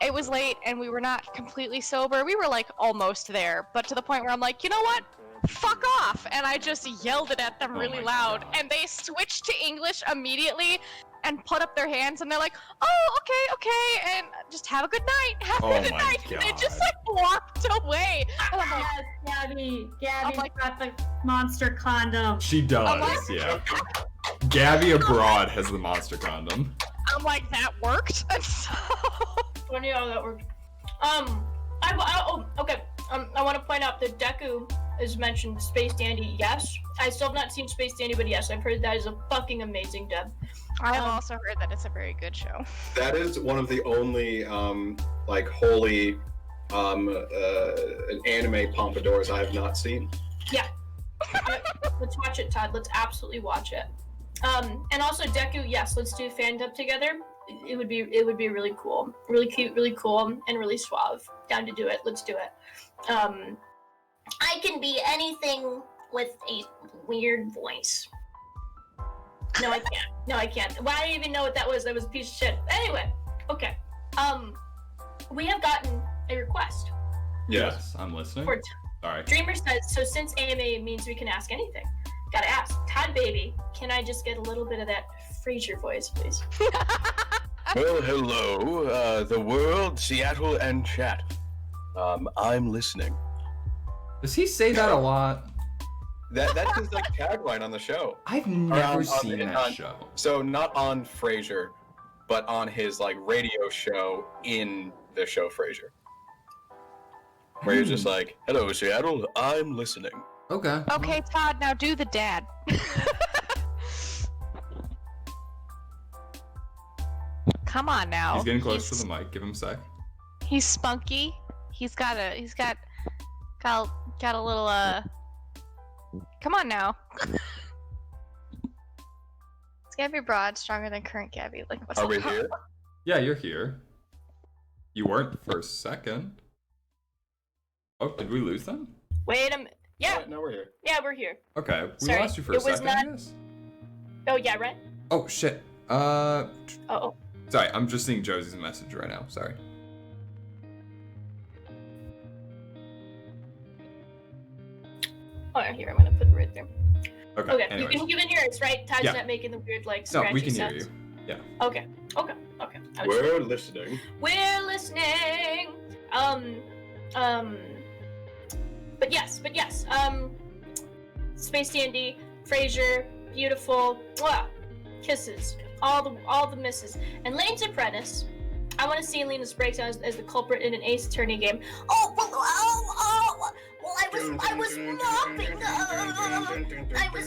it was late and we were not completely sober. We were like almost there, but to the point where I'm like, you know what? Fuck off! And I just yelled it at them Oh really my loud, God. and they switched to English immediately and put up their hands and they're like, oh, okay, and just have a good night. Have a Oh good my night. And they just God. like walked away. And I'm like, Yes, Gabby. Gabby's I'm like- got the monster condom. She does, yeah. Gabby abroad has the monster condom. I'm like, that worked. And so Funny how that worked. Okay. I want to point out that Deku is mentioned Space Dandy. Yes, I still have not seen Space Dandy, but yes, I've heard that is a fucking amazing dub. I have also heard that it's a very good show. That is one of the only like holy anime pompadours I have not seen. Let's watch it, Todd. Let's absolutely watch it. And also Deku, yes, let's do fan dub together. it would be really cool, really cute, really cool, and really suave. Down to do it. Let's do it. I can be anything with a weird voice. No, I can't. No, I can't. Why do you even know what that was? That was a piece of shit. Anyway, okay. We have gotten a request. Yes, I'm listening. Sorry. Dreamer says, so since AMA means we can ask anything, gotta ask, Todd Baby, can I just get a little bit of that Frasier voice, please? Well, hello, the world, Seattle, and chat. I'm listening. Does he say that a lot? That's his like tagline on the show. I've never seen that show. So not on Frasier, but on his like radio show in the show Frasier. Where he's just like, hello, Seattle, I'm listening. Okay. Okay, Todd, now do the dad. Come on now. He's getting close to the mic. Give him a sec. He's spunky. He's got a little Come on now. Is Gabby Broad stronger than current Gabby? Like, what's Are we up? here? Yeah, you're here. You weren't for a second. Oh, did we lose them? Wait a minute. Yeah. No, we're here. Yeah, we're here. Okay, we Sorry, lost you for a it was second. not- I guess. Oh, yeah, right? Oh shit. Oh. Sorry, I'm just seeing Josie's message right now. Sorry. Oh, here, I'm gonna put it right there. Okay. Okay, Anyways. you can hear us, right? Todd's Yeah. not making the weird, like, No, scratchy we can hear sounds. you. Yeah. Okay. We're listening. We're listening. But yes. Space D&D, Frasier, beautiful, mwah, kisses, all the misses, and Lane's Apprentice. I want to see Lena's breakdown as the culprit in an Ace Attorney game. I was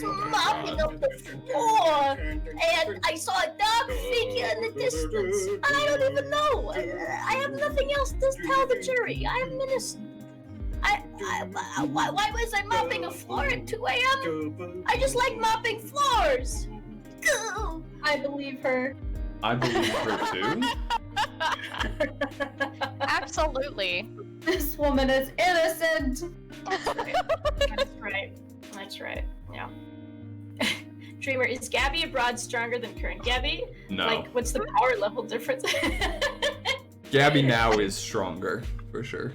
mopping up the floor, and I saw a dark figure in the distance. And I don't even know. I have nothing else to tell the jury. I am innocent. Why was I mopping a floor at 2 a.m.? I just like mopping floors. Goo. I believe her. I believe her too. Absolutely. This woman is innocent. That's right. Yeah. Dreamer, is Gabby Abroad stronger than current Gabby? No. Like, what's the power level difference? Gabby now is stronger, for sure.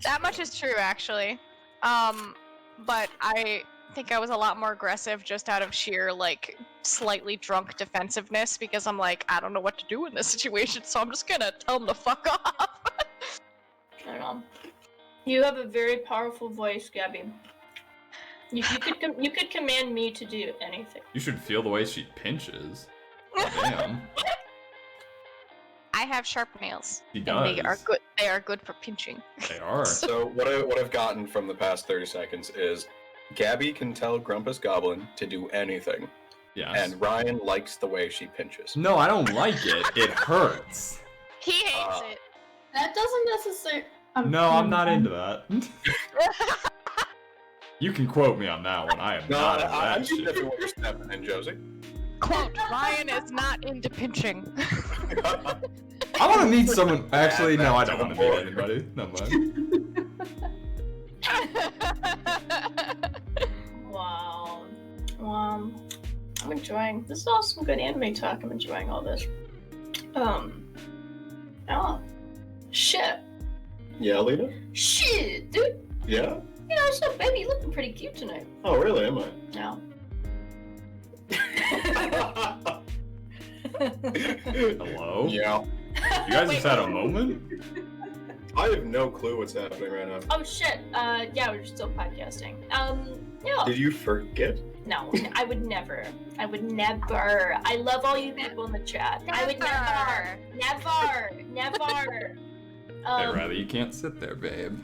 That much is true, actually. But I think I was a lot more aggressive just out of sheer, like, slightly drunk defensive-ness, because I'm like, I don't know what to do in this situation, so I'm just gonna tell them to fuck off. I don't know. You have a very powerful voice, Gabby. You could command me to do anything. You should feel the way she pinches. Damn. I have sharp nails. He And does. they are good for pinching. They are. So what I've gotten from the past 30 seconds is Gabby can tell GrumpusGoblin to do anything, Yes. and Ryan likes the way she pinches. No, I don't like it. It hurts. He hates it. That doesn't necessarily. No, I'm not into that. You can quote me on that one. I am No, not into I'm that just shit. different what you're stepping in, Josie. Quote, Ryan is not into pinching. I want to meet someone. Actually, no, I don't want to meet anybody. Never mind. Wow. I'm enjoying. This is all some good anime talk. I'm enjoying all this. Oh. Shit. Yeah, Lena? Shit, dude. Yeah? Yeah, what's up, baby? You looking pretty cute tonight. Oh, really? Am I? No. Hello? Yeah. You guys Wait. just had a moment? I have no clue what's happening right now. Oh shit. Yeah, we're still podcasting. Yeah. Did you forget? No, I would never. I love all you people in the chat. I would never. Hey, Riley, you can't sit there, babe.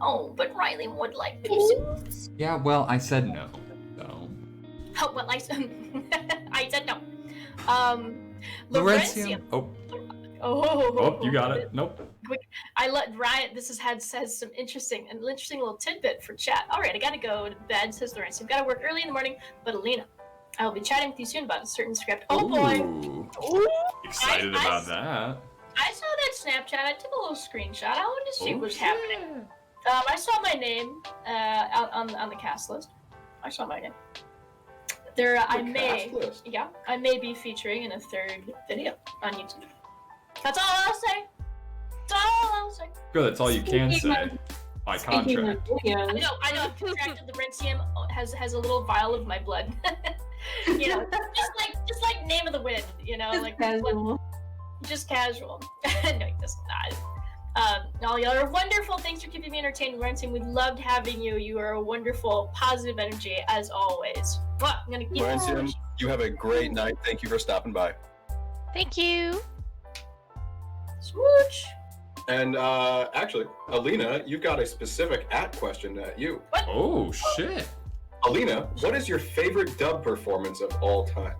Oh, but Riley would like to. Yeah, well, I said no. So. Oh, well, I said no. Laurentian. Oh, Oh, you got it. Nope. I let Ryan. This has some interesting little tidbit for chat. All right, I gotta go to bed. Says Laurentian. Gotta work early in the morning. But Alina, I will be chatting with you soon about a certain script. Oh boy. Ooh. Ooh Excited about that. I saw that Snapchat. I took a little screenshot. I wanted to see what was happening. I saw my name on the cast list. I saw my name. I may be featuring in a third video on YouTube. That's all I'll say. Good, that's all you can say. By contract. I know. I've contracted the Rentium. Has a little vial of my blood. You know, just like Name of the Wind. You know, like casual. Just casual. No, just not. All y'all are wonderful. Thanks for keeping me entertained, Rentium. We loved having you. You are a wonderful, positive energy as always. Well, I'm gonna keep Rentium, you have a great night. Thank you for stopping by. Thank you. Swoosh. And actually, Alina, you've got a specific question at you. What? Oh, shit. Alina, what is your favorite dub performance of all time?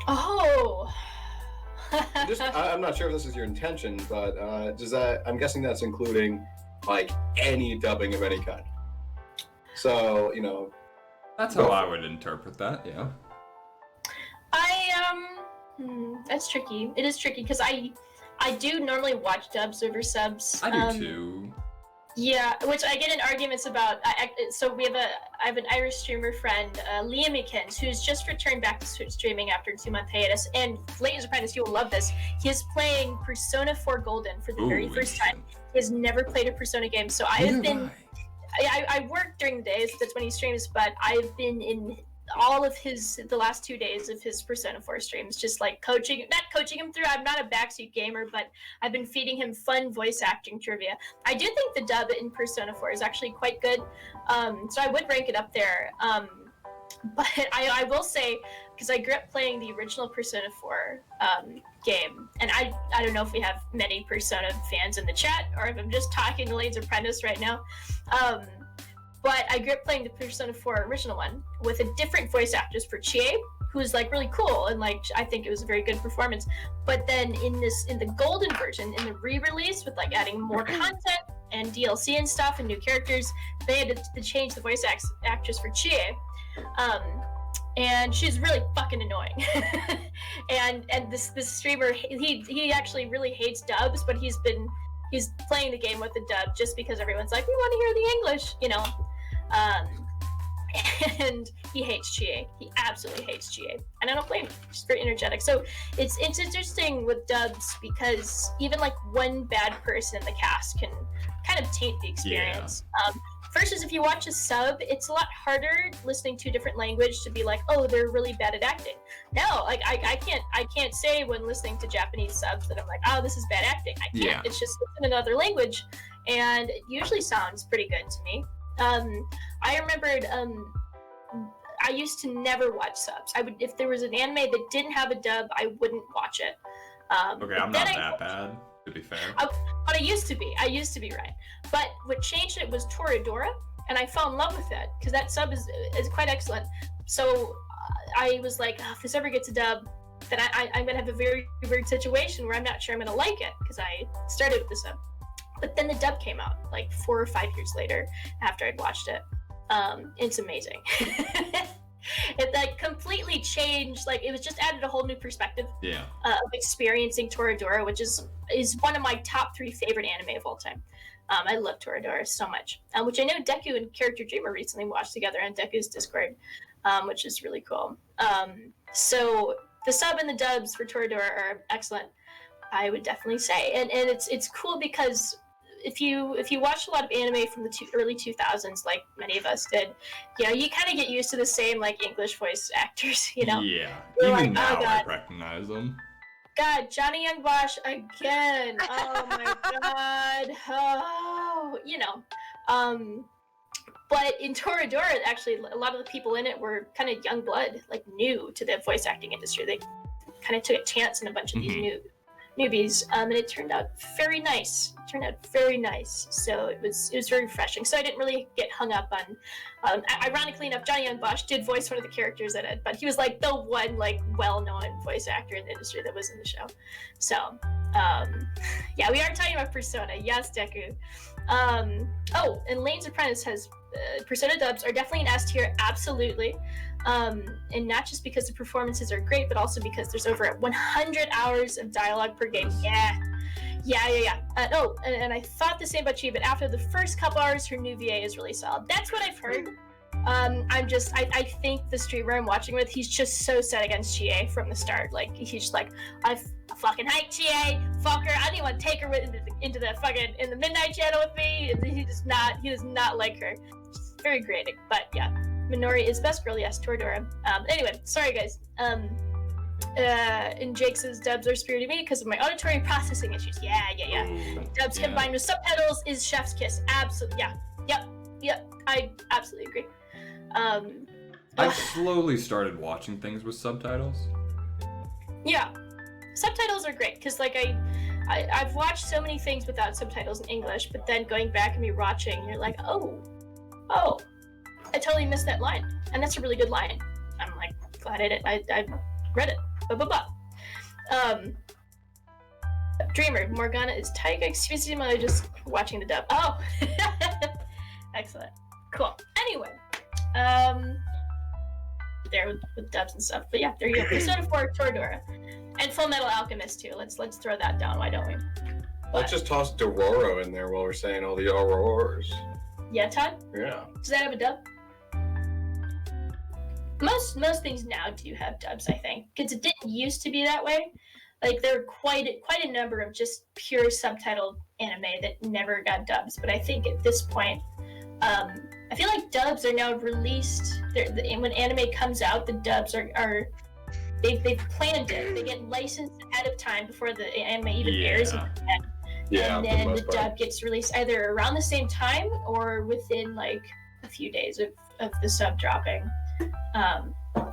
Oh. I'm not sure if this is your intention, but I'm guessing that's including like any dubbing of any kind. So, you know. That's how I would interpret that, yeah. That's tricky. It is tricky because I do normally watch dubs over subs. I do too. Yeah, which I get in arguments about. So I have an Irish streamer friend, Liam Eakins, who's just returned back to streaming after a 2-month hiatus. And ladies and gentlemen, you will love this. He is playing Persona 4 Golden for the very first time. He has never played a Persona game, so I work during the days. That's when he streams, but I've been in all of the last 2 days of his Persona 4 streams, just like not coaching him through. I'm not a backseat gamer, but I've been feeding him fun voice acting trivia. I do think the dub in Persona 4 is actually quite good, so I would rank it up there. But I will say, because I grew up playing the original Persona 4 game, and I don't know if we have many Persona fans in the chat, or if I'm just talking to Lane's Apprentice right now. But I grew up playing the Persona 4 original one with a different voice actress for Chie, who's like really cool, and like I think it was a very good performance. But then in the golden version, in the re-release with like adding more content and DLC and stuff and new characters, they had to change the voice actress for Chie. And she's really fucking annoying. and this streamer, he actually really hates dubs, but he's playing the game with the dub just because everyone's like, we want to hear the English, you know. And he hates Chie. He absolutely hates Chie. And I don't blame him. She's very energetic. So it's interesting with dubs because even like one bad person in the cast can kind of taint the experience. Yeah. Versus if you watch a sub, it's a lot harder listening to a different language to be like, oh, they're really bad at acting. No, like I can't say when listening to Japanese subs that I'm like, oh, this is bad acting. I can't. Yeah. It's just in another language, and it usually sounds pretty good to me. I remembered I used to never watch subs. If there was an anime that didn't have a dub, I wouldn't watch it. Okay, I'm not that bad, to be fair. But I used to be, right? But what changed it was Toradora, and I fell in love with that because that sub is quite excellent. So I was like, oh, if this ever gets a dub, then I'm gonna have a very weird situation where I'm not sure I'm gonna like it because I started with the sub. But then the dub came out like 4 or 5 years later after I'd watched it. It's amazing. It like completely changed, like it was just added a whole new perspective of experiencing Toradora, which is one of my top 3 favorite anime of all time. I love Toradora so much, which I know Deku and Character Dreamer recently watched together on Deku's Discord, which is really cool. So the sub and the dubs for Toradora are excellent, I would definitely say, and it's cool because if you watch a lot of anime from the early 2000s, like many of us did, you know, you kind of get used to the same like English voice actors, you know. Yeah, even like, now I recognize them. God, Johnny Young Bosch again. Oh my God. Oh, you know. But in Toradora, actually, a lot of the people in it were kind of young blood, like new to the voice acting industry. They kind of took a chance in a bunch of these newbies, and it turned out very nice. So it was very refreshing. So I didn't really get hung up on. Ironically enough, Johnny Young Bosch did voice one of the characters in it, but he was like the one like well-known voice actor in the industry that was in the show. So yeah, we are talking about Persona. Yes, Deku. Oh, and Lane's Apprentice has Persona dubs are definitely an S tier, absolutely. And not just because the performances are great, but also because there's over 100 hours of dialogue per game. Yeah. And I thought the same about Chi, but after the first couple hours, her new VA is really solid. That's what I've heard. I think the streamer I'm watching with, he's just so set against Chie from the start. Like, he's just like, I fucking hate Chie, fuck her, I didn't want to take her into the fucking, in the Midnight Channel with me. He does not like her. It's very grating, but yeah. Minori is best girl, yes, Toradora. Anyway, sorry guys. And Jake says dubs are superior to me because of my auditory processing issues. Yeah. Dubs combined with subtitles is chef's kiss. Absolutely, yeah. Yep. I absolutely agree. I slowly started watching things with subtitles. Yeah, subtitles are great because like I've watched so many things without subtitles in English, but then going back and rewatching, you're like, oh, I totally missed that line, and that's a really good line. I'm like glad I read it. Dreamer, Morgana is Taiga. Excuse me, I'm just watching the dub. Oh, excellent, cool. Anyway, there with dubs and stuff. But yeah, there you go. Persona 4, Toradora, and Full Metal Alchemist too. Let's throw that down. Why don't we? Let's just toss Dororo in there while we're saying all the auroras. Yeah, Todd. Yeah. Does that have a dub? Most things now do have dubs, I think, because it didn't used to be that way. Like there are quite a number of just pure subtitled anime that never got dubs. But I think at this point, I feel like dubs are now released. When anime comes out, the dubs are they've planned it. They get licensed ahead of time before the anime even airs. Yeah, and then the dub gets released either around the same time or within like a few days of the sub dropping.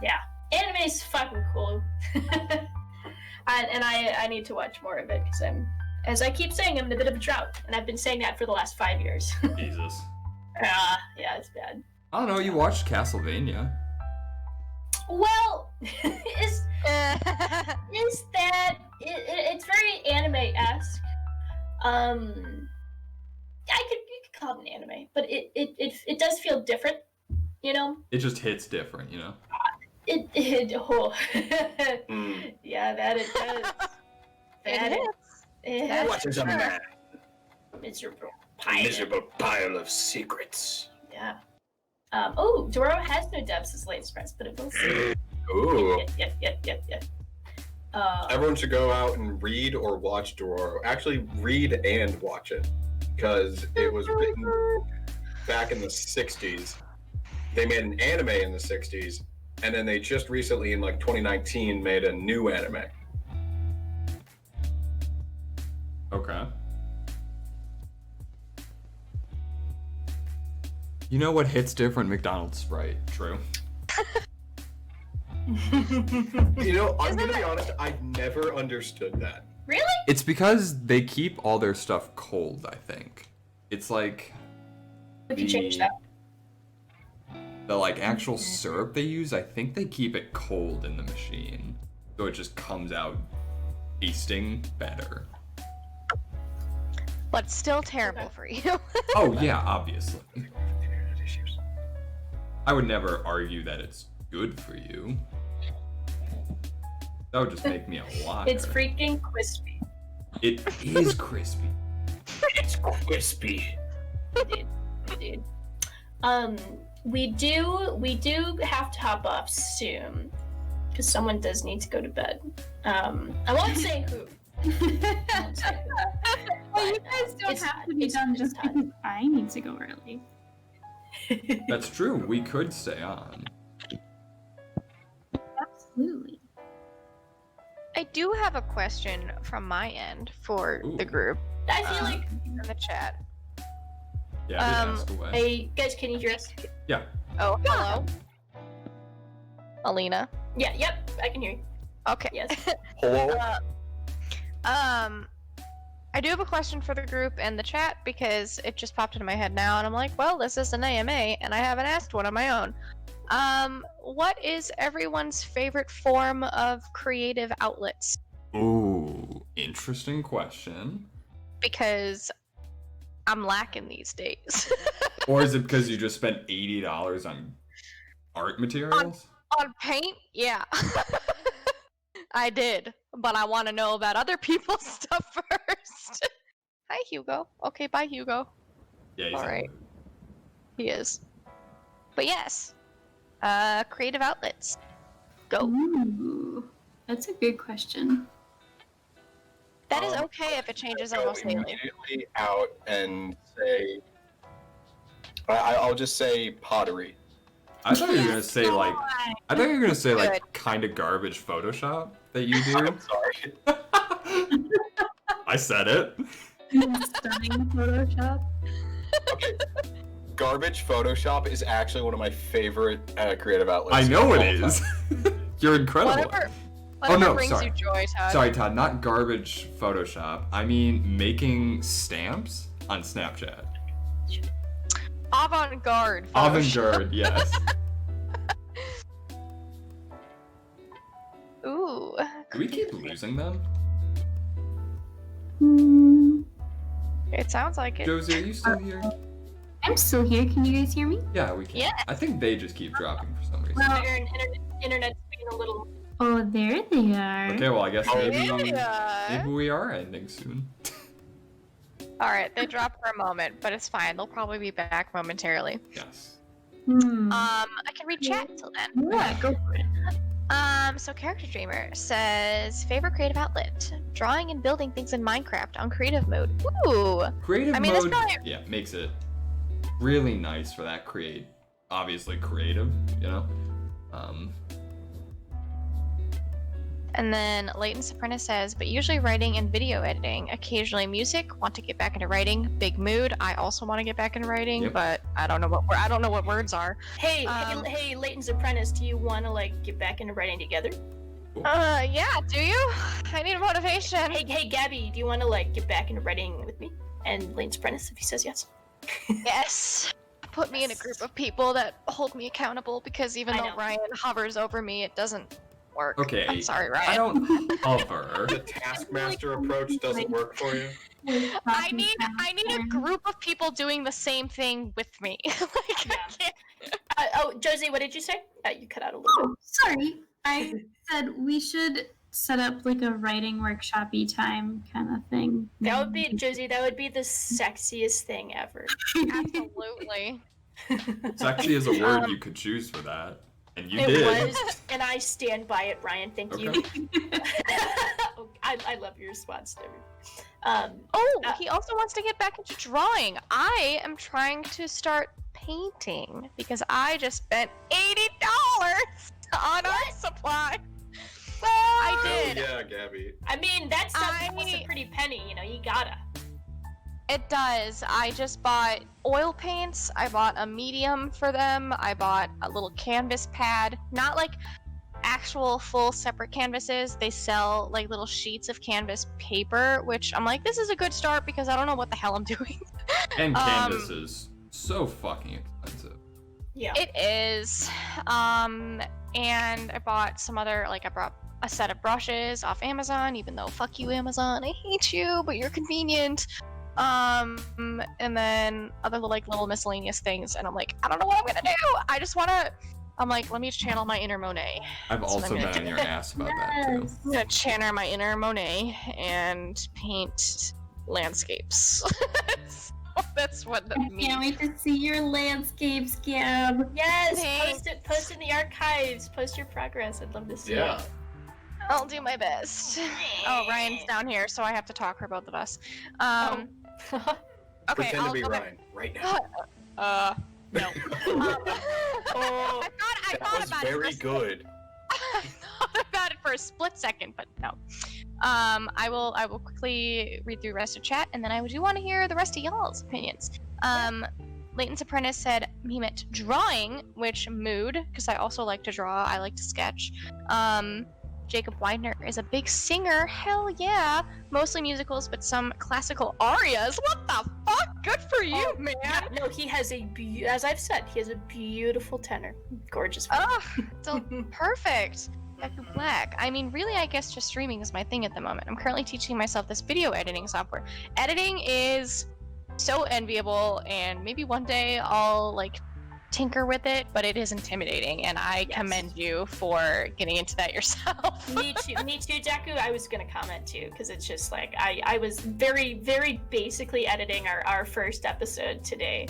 Yeah, anime is fucking cool. And I need to watch more of it because as I keep saying, I'm in a bit of a drought, and I've been saying that for the last 5 years. Jesus. Yeah, it's bad. I don't know, you watched Castlevania. Well, is that it's very anime-esque. You could call it an anime, but it does feel different, you know? It just hits different, you know? Yeah, that it does. What is a man? Miserable pile of secrets. Yeah. Dororo has no dubs as Late Express, but it will see. Ooh. Yep. Everyone should go out and read or watch Dororo. Actually, read and watch it, because it was written back in the 60s. They made an anime in the 60s, and then they just recently, in like 2019, made a new anime. Okay. You know what hits different? McDonald's Sprite. True. You know, I'm gonna be honest, I've never understood that. Really? It's because they keep all their stuff cold, I think. It's like If you change that. the like actual syrup they use, I think they keep it cold in the machine. So it just comes out tasting better. But still terrible for you. Oh yeah, obviously. I would never argue that it's good for you. That would just make me a liar. It's freaking crispy. It is crispy. It's crispy. Dude. We do have to hop off soon because someone does need to go to bed. I won't say who. Well, you guys don't have to be done just because I need to go early. That's true. We could stay on. Absolutely. I do have a question from my end for the group I feel like. in the chat. Yeah, ask away. Hey guys, can you hear us? Yeah. Oh, hello. Alina. Yeah. Yep. I can hear you. Okay. Yes. Hello? I do have a question for the group and the chat because it just popped into my head now, and I'm like, well, this is an AMA, and I haven't asked one on my own. What is everyone's favorite form of creative outlets? Ooh, interesting question. Because I'm lacking these days. Or is it because you just spent $80 on art materials? On paint? Yeah. I did, but I want to know about other people's stuff first. Hi, Hugo. Okay, bye, Hugo. Yeah, he's All right. on. He is. But yes, creative outlets. Go. Ooh, that's a good question. That is okay if it changes Go almost daily. immediately out and say, I'll just say pottery. I thought you were gonna say like, I thought you were gonna say like Good. kind of garbage Photoshop that you do. I'm sorry. I said it. Stunning Photoshop. Okay. Garbage Photoshop is actually one of my favorite creative outlets. I know of it all is. time. You're incredible. Whatever no, brings sorry. you joy, Todd. Sorry, Todd. Not garbage Photoshop. I mean making stamps on Snapchat. Avant-garde. Avant-garde, yes. Ooh. Do we keep losing them? Hmm, It sounds like it. Josie, are you still here? I'm still here. Can you guys hear me? Yeah, we can. Yeah. I think they just keep dropping for some reason. Well, Internet's being a little. oh, there they are. Okay, well, I guess maybe Yeah. we are ending soon. Alright, they dropped for a moment, but it's fine. They'll probably be back momentarily. Yes. I can read chat till then. Yeah, go for it. So Character Dreamer says, favorite creative outlet? Drawing and building things in Minecraft on creative mode. Ooh! Creative I mean, that's mode, probably- yeah, makes it really nice for that obviously creative, you know? And then Leighton's Apprentice says, but usually writing and video editing, occasionally music, want to get back into writing, big mood, I also want to get back into writing, Yep. but I don't know what words are. Hey, Um, hey, Leighton's Apprentice, do you want to like get back into writing together? Yeah, do you? I need motivation. Hey, Gabby, do you want to like get back into writing with me? And Leighton's Apprentice, if he says yes. Yes. Put me in a group of people that hold me accountable, because even I though know. Ryan hovers over me, it doesn't work. Okay, I'm sorry, Ryan. I don't hover. The taskmaster approach doesn't work for you. I need a group of people doing the same thing with me. Like, I can't. Oh, Josie, what did you say? You cut out a little bit. Oh, sorry. I said we should set up like a writing workshop-y time kind of thing. That would be, Josie, that would be the sexiest thing ever. Absolutely. Sexy is a word you could choose for that. And you It did. was, and I stand by it, Ryan. Thank you. I love your response to everything. He also wants to get back into drawing. I am trying to start painting because I just spent $80 on art supply. I did. Oh, yeah, Gabby. I mean, that stuff costs a pretty penny, you know, you gotta. It does. I just bought oil paints. I bought a medium for them. I bought a little canvas pad. Not like actual full separate canvases. They sell like little sheets of canvas paper, which I'm like, this is a good start because I don't know what the hell I'm doing. And canvas is so fucking expensive. Yeah. It is. And I bought some other, like I brought a set of brushes off Amazon, even though fuck you Amazon, I hate you, but you're convenient. And then other like little miscellaneous things, and I'm like, I don't know what I'm gonna do. I just wanna. I'm like, let me channel my inner Monet. I've That's what also I'm gonna been in do. your ass about that too. I'm gonna channel my inner Monet and paint landscapes. That's what that I means. can't wait to see your landscapes, Gab. Yes, Thanks. post in the archives, post your progress. I'd love to see Yeah. it. I'll do my best. Oh, Ryan's down here, so I have to talk her about the bus. Okay, Pretend I'll to be go back. Ryan right now. No. Oh, I That thought was about very it. good. I thought about it for a split second, but no. I will quickly read through the rest of chat, and then I do want to hear the rest of y'all's opinions. Leighton's Apprentice said he meant drawing, which mood, because I also like to draw. I like to sketch. Jacob Widener is a big singer. Hell yeah. Mostly musicals, but some classical arias. What the fuck? Good for you, Oh, man. yeah, no, he has as I've said, he has a beautiful tenor. Gorgeous. Oh, perfect. Black. I mean, really, I guess just streaming is my thing at the moment. I'm currently teaching myself this video editing software. Editing is so enviable, and maybe one day I'll like tinker with it, but it is intimidating, and I commend you for getting into that yourself. Me too, Deku. I was gonna comment too, because it's just like I was very, very basically editing our first episode today.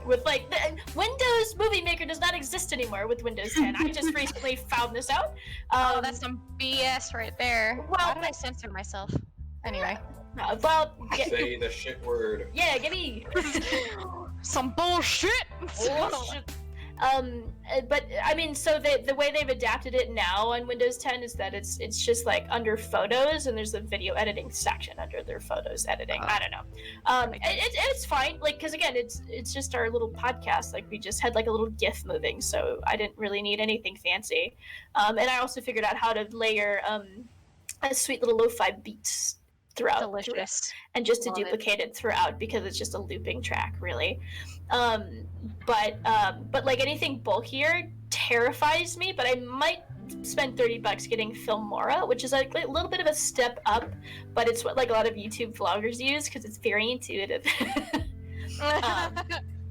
With like the Windows Movie Maker does not exist anymore with Windows 10. I just recently found this out. Oh, that's some BS right there. Well, how did I censor myself? Anyway. Say the shit word. Yeah, give me some bullshit. bullshit. But I mean, so the way they've adapted it now on Windows 10 is that it's just like under photos, and there's a video editing section under their photos editing. I don't know. It's fine, like, because again, it's just our little podcast. Like, we just had like a little GIF moving, so I didn't really need anything fancy. And I also figured out how to layer a sweet little lo-fi beats throughout. Delicious. And just to Love duplicate it throughout, because it's just a looping track, really. But like anything bulkier terrifies me, but I might spend $30 getting Filmora, which is like a little bit of a step up, but it's what like a lot of YouTube vloggers use because it's very intuitive.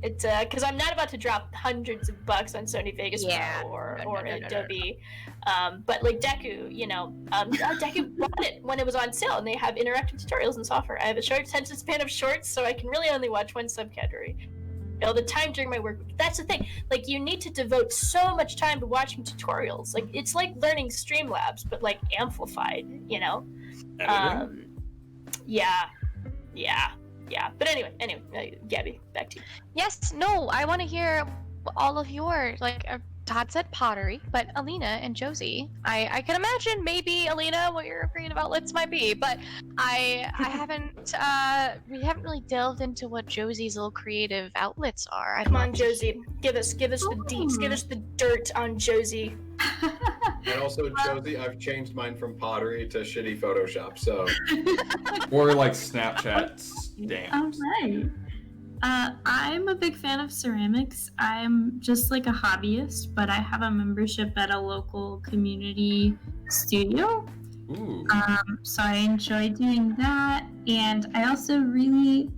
It's because I'm not about to drop hundreds of bucks on Sony Vegas Pro or Adobe. But like Deku, Deku bought it when it was on sale, and they have interactive tutorials and software. I have a short attention span of shorts, so I can really only watch one subcategory all the time during my work. That's the thing. Like, you need to devote so much time to watching tutorials. Like, it's like learning Streamlabs, but like amplified. Yeah. But anyway, Gabby, back to you. Yes, no, I want to hear all of your, like, Todd said pottery, but Alina and Josie, I can imagine maybe, Alina, what your creative outlets might be, but I haven't, we haven't really delved into what Josie's little creative outlets are. Come on, Josie, give us the deets, give us the dirt on Josie. And also, Josie, I've changed mine from pottery to shitty Photoshop, so. Or like Snapchat stamps. All right. I'm a big fan of ceramics. I'm just like a hobbyist, but I have a membership at a local community studio. Ooh. So I enjoy doing that, and I also really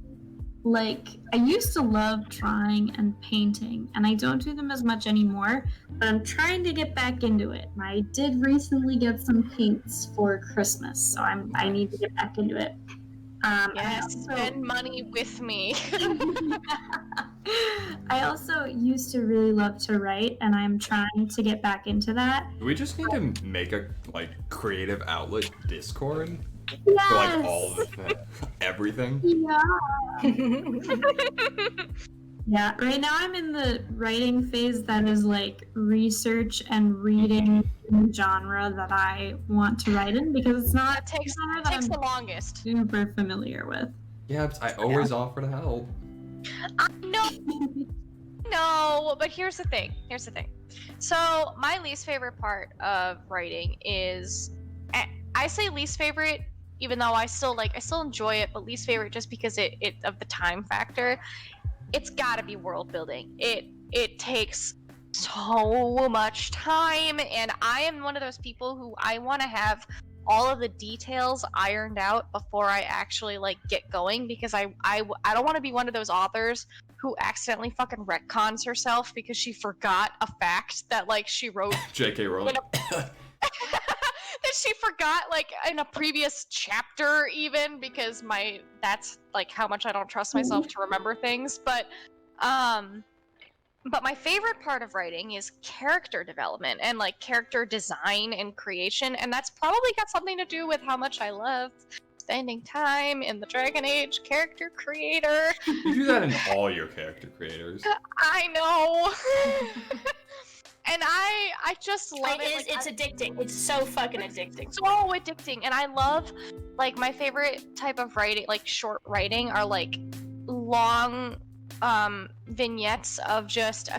I used to love drawing and painting, and I don't do them as much anymore, but I'm trying to get back into it. I did recently get some paints for Christmas, so I need to get back into it. Yes, spend money with me. I also used to really love to write, and I'm trying to get back into that. We just need to make a creative outlet Discord Yes! for like all of everything. Yeah. Yeah, right now I'm in the writing phase that is like research and reading the genre that I want to write in, because it's not That takes I'm the longest. super familiar with. Yeah, I always offer to help. No, but here's the thing. So my least favorite part of writing is, I say least favorite, even though I still enjoy it, but least favorite just because it of the time factor. It's gotta be world building. It takes so much time, and I am one of those people who I want to have all of the details ironed out before I actually get going, because I don't want to be one of those authors who accidentally fucking retcons herself because she forgot a fact that she wrote. J.K. Rowling. That she forgot in a previous chapter, even, because that's how much I don't trust myself to remember things. But my favorite part of writing is character development and character design and creation, and that's probably got something to do with how much I love spending time in the Dragon Age character creator. You do that in all your character creators. I know. And I just love it. It's addicting. It's so fucking addicting. So addicting. And I love, my favorite type of writing, short writing, are long vignettes of just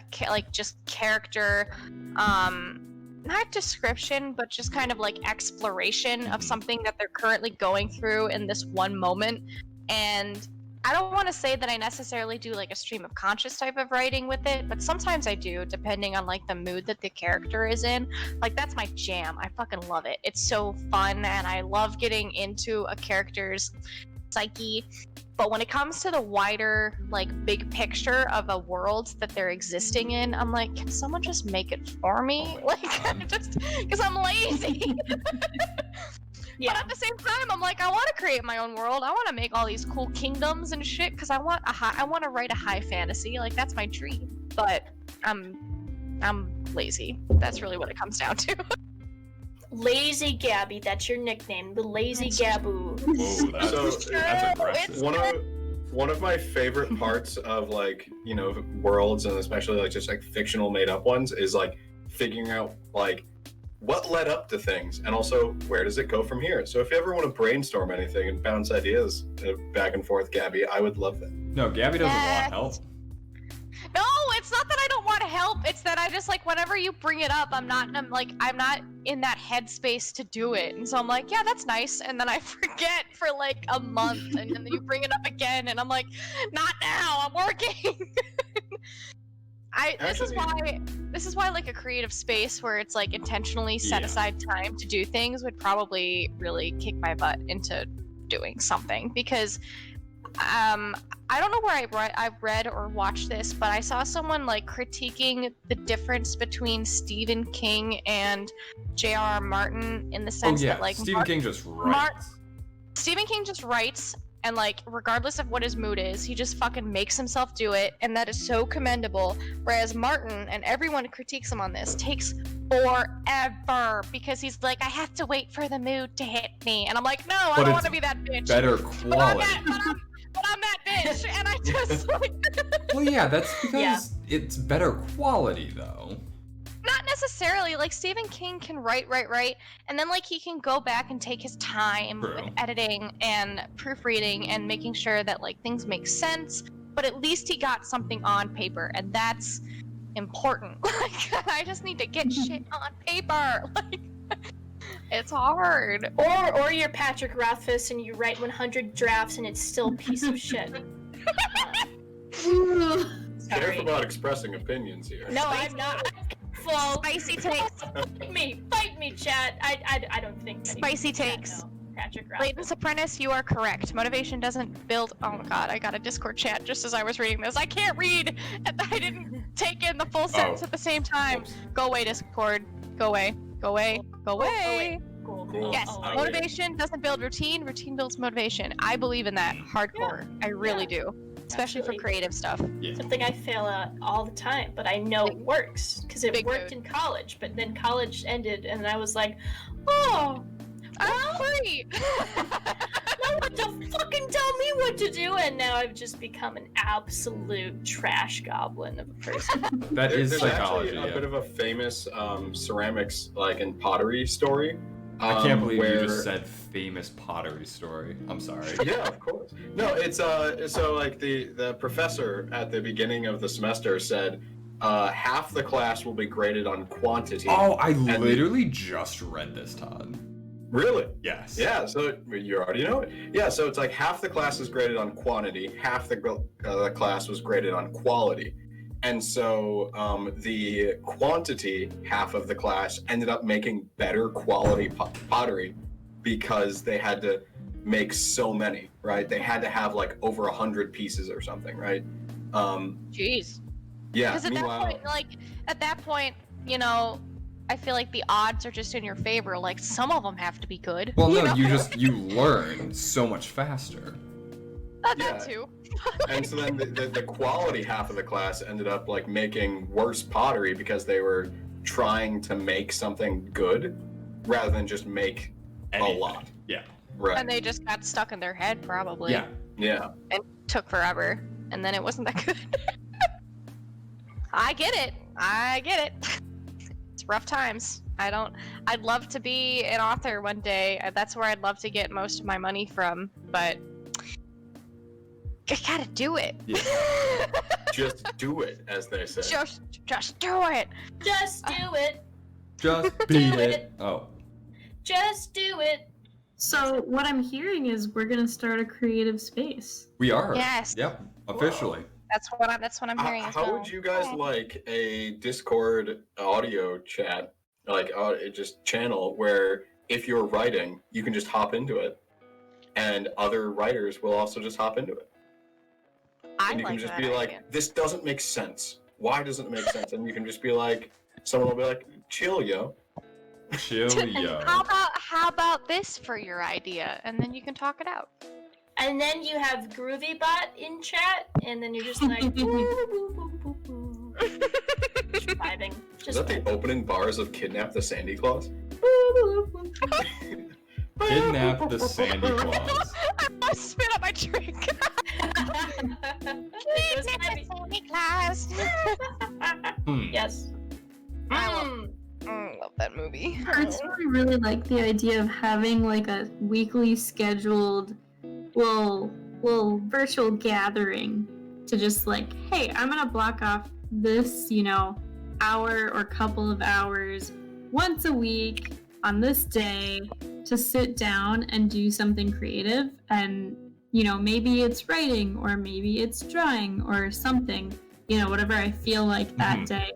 just character, not description, but just kind of exploration of something that they're currently going through in this one moment. And I don't want to say that I necessarily do a stream of conscious type of writing with it, but sometimes I do, depending on the mood that the character is in. That's my jam. I fucking love it. It's so fun, and I love getting into a character's psyche. But when it comes to the wider, like, big picture of a world that they're existing in, I'm like, can someone just make it for me? Like, just because I'm lazy. Yeah. But at the same time, I'm like, I want to create my own world. I want to make all these cool kingdoms and shit because I want to write a high fantasy. Like, that's my dream. But I'm lazy. That's really what it comes down to. Lazy Gabby, that's your nickname, the Lazy Gaboo. Whoa, So, that's aggressive. one of my favorite parts of, like, you know, worlds, and especially like just like fictional made up ones, is like figuring out like what led up to things, and also where does it go from here. So if you ever want to brainstorm anything and bounce ideas back and forth, Gabby, I would love that. No, Gabby doesn't want help. No, it's not that I don't want to help. It's that I just, like, whenever you bring it up, I'm not in that headspace to do it. And so I'm like, yeah, that's nice. And then I forget for like a month, and then you bring it up again, and I'm like, not now. I'm working. This is why like a creative space where it's like intentionally set aside time to do things would probably really kick my butt into doing something, because I don't know where I've read or watched this, but I saw someone like critiquing the difference between Stephen King and J.R.R. Martin in the sense that, like, Stephen King just writes. Stephen King just writes, and, like, regardless of what his mood is, he just fucking makes himself do it, and that is so commendable. Whereas Martin, and everyone critiques him on this, takes forever because he's like, I have to wait for the mood to hit me, and I'm like, no, I don't want to be that bitch. Better quality. But I'm that bitch, and I just like. Well, yeah, that's because it's better quality, though. Not necessarily. Like, Stephen King can write, and then, like, he can go back and take his time with editing and proofreading and making sure that, like, things make sense, but at least he got something on paper, and that's important. Like, I just need to get shit on paper. Like, it's hard. Or you're Patrick Rothfuss and you write 100 drafts and it's still a piece of shit. Careful about expressing opinions here. No, I'm not. Full. Spicy takes. Fight me, chat. I don't think. Spicy takes. Patrick Rothfuss. Layton's Apprentice, you are correct. Motivation doesn't build. Oh my god, I got a Discord chat just as I was reading this. I can't read, and I didn't take in the full sentence at the same time. Go away, Discord. Go away. Go away. Go away. Cool. Yes, motivation doesn't build routine. Routine builds motivation. I believe in that hardcore. I really do. Especially for creative stuff. Yeah. Something I fail at all the time, but I know it works because it worked in college. But then college ended, and I was like, "Oh, I'm free." No one to fucking tell me what to do, and now I've just become an absolute trash goblin of a person. There's actually psychology. a bit of a famous ceramics, like, and pottery story. I can't believe you just said famous pottery story. I'm sorry. Yeah, of course. No, it's so like the professor at the beginning of the semester said half the class will be graded on quantity. Oh, I literally just read this, Todd. Really? Yes. Yeah, so you already know it. Yeah, so it's like half the class is graded on quantity, half the class was graded on quality. And so the quantity half of the class ended up making better quality pottery because they had to make so many, right? They had to have like over 100 pieces or something, right? Jeez. Yeah. Because at that point, you know, I feel like the odds are just in your favor. Like, some of them have to be good. Well, no, you you learn so much faster. That too. And so then the quality half of the class ended up like making worse pottery because they were trying to make something good rather than just make Anything. a lot. Yeah. Right. And they just got stuck in their head, probably. Yeah. Yeah. And took forever, and then it wasn't that good. I get it. It's rough times. I'd love to be an author one day. That's where I'd love to get most of my money from, but I gotta do it. Yeah. Just do it, as they say. Just do it. Just do it. Just beat Do it. Oh. Just do it. So what I'm hearing is we're gonna start a creative space. We are. Yes. Yep. Officially. That's what I'm hearing as well. How would you guys like a Discord audio chat, like just channel where if you're writing, you can just hop into it and other writers will also just hop into it. I And you like can just that be like, idea. this doesn't make sense. Why doesn't it make sense? And you can just be like, someone will be like, chill, yo. Chill, yo. How about this for your idea, and then you can talk it out. And then you have GroovyBot in chat, and then you're just like, boo, boo, boo, boo, boo. Just vibing. Is Just that the opening bars of Kidnap the Sandy Claus? Kidnap the Sandy Claus. I spit out my drink. Those gotta be- Sandy Claus. Yes. I love that movie. Personally, really like the idea of having like a weekly scheduled little virtual gathering to just like, hey, I'm gonna block off this, hour or couple of hours once a week on this day to sit down and do something creative. And maybe it's writing or maybe it's drawing or something, whatever I feel like that day.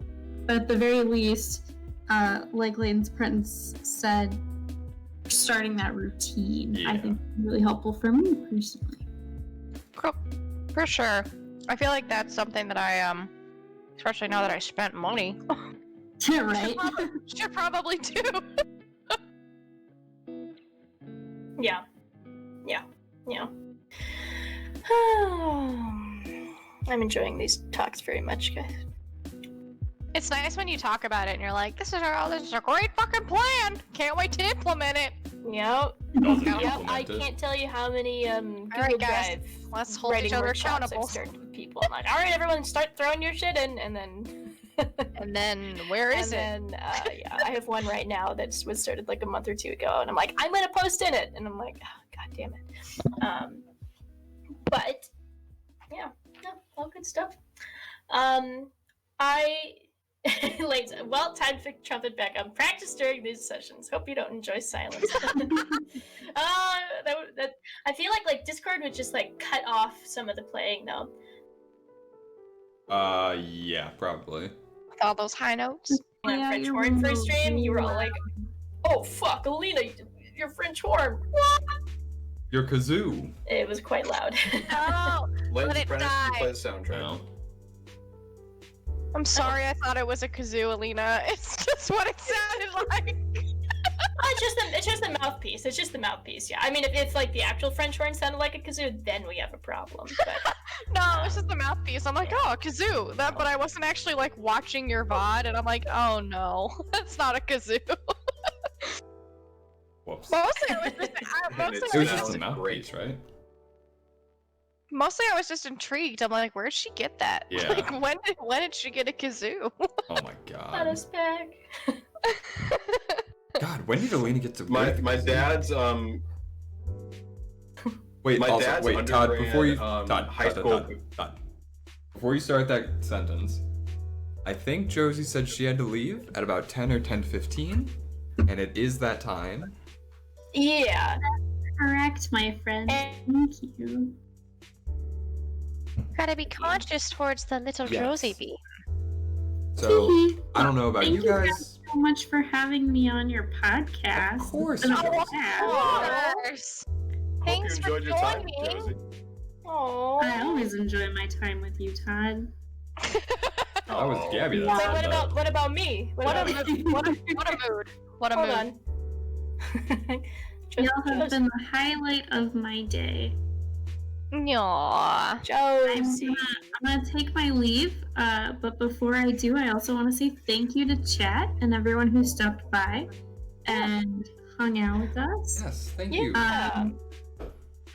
But at the very least, like Layton's Prince said, starting that routine, I think is really helpful for me personally. Cool. For sure. I feel like that's something that I especially now that I spent money, Right? should probably do. Yeah. I'm enjoying these talks very much, guys. It's nice when you talk about it and you're like, this is a great fucking plan. Can't wait to implement it. Yep. Doesn't Yep. implement I it. can't tell you how many Google right, guys. Drive Let's hold writing each other workshops I've accountable. started with people. I'm like, all right, everyone, start throwing your shit in, and then. And then where is it? And then, I have one right now that was started like a month or two ago, and I'm like, I'm gonna post in it, and I'm like, oh, god damn it. But yeah, no, all good stuff. Well, time to trumpet back. Practice during these sessions. Hope you don't enjoy silence. I feel like Discord would just like cut off some of the playing though. Yeah, probably. With all those high notes. When Yeah, French you're horn first stream, you were all really like, "Oh fuck, Alina, your French horn!" What? Your kazoo. It was quite loud. Oh, Let Let it Brennan die. play the soundtrack. No. I'm sorry. I thought it was a kazoo, Alina. It's just what it sounded like. It's just the mouthpiece. It's just the mouthpiece. Yeah. I mean, if like the actual French horn sounded like a kazoo, then we have a problem. But No, it's just the mouthpiece. I'm like, oh, kazoo. But I wasn't actually like watching your VOD, and I'm like, oh no, that's not a kazoo. Whoops. Mostly, I was just, It was just Sounds a mouthpiece, right? mostly I was just intrigued. I'm like, where'd she get that? Yeah. Like, when did she get a kazoo? Oh my let god. us back. God, when did Alina get to My play the kazoo? dad's Wait, my also, dad's wait, Todd, undergrad, before you high school. Todd. Before you start that sentence, I think Josie said she had to leave at about 10 or 10:15, and it is that time. Yeah. Correct, my friend. Thank you. Gotta be conscious towards the little Yes. Josie bee. So, I don't know about Thank you you guys. so much for having me on your podcast. Of course, It's been a Josie. blast. Hope Thanks you for enjoyed your time, joining. Josie. Oh. I always enjoy my time with you, Todd. That was Gabby that Yeah. said Wait, that. what about me? What a mood! What a mood! What a Hold mood! on. Y'all have been the highlight of my day. Aww. Josie. I'm gonna take my leave, but before I do, I also want to say thank you to chat and everyone who stopped by and hung out with us. Yes, thank Yeah. you.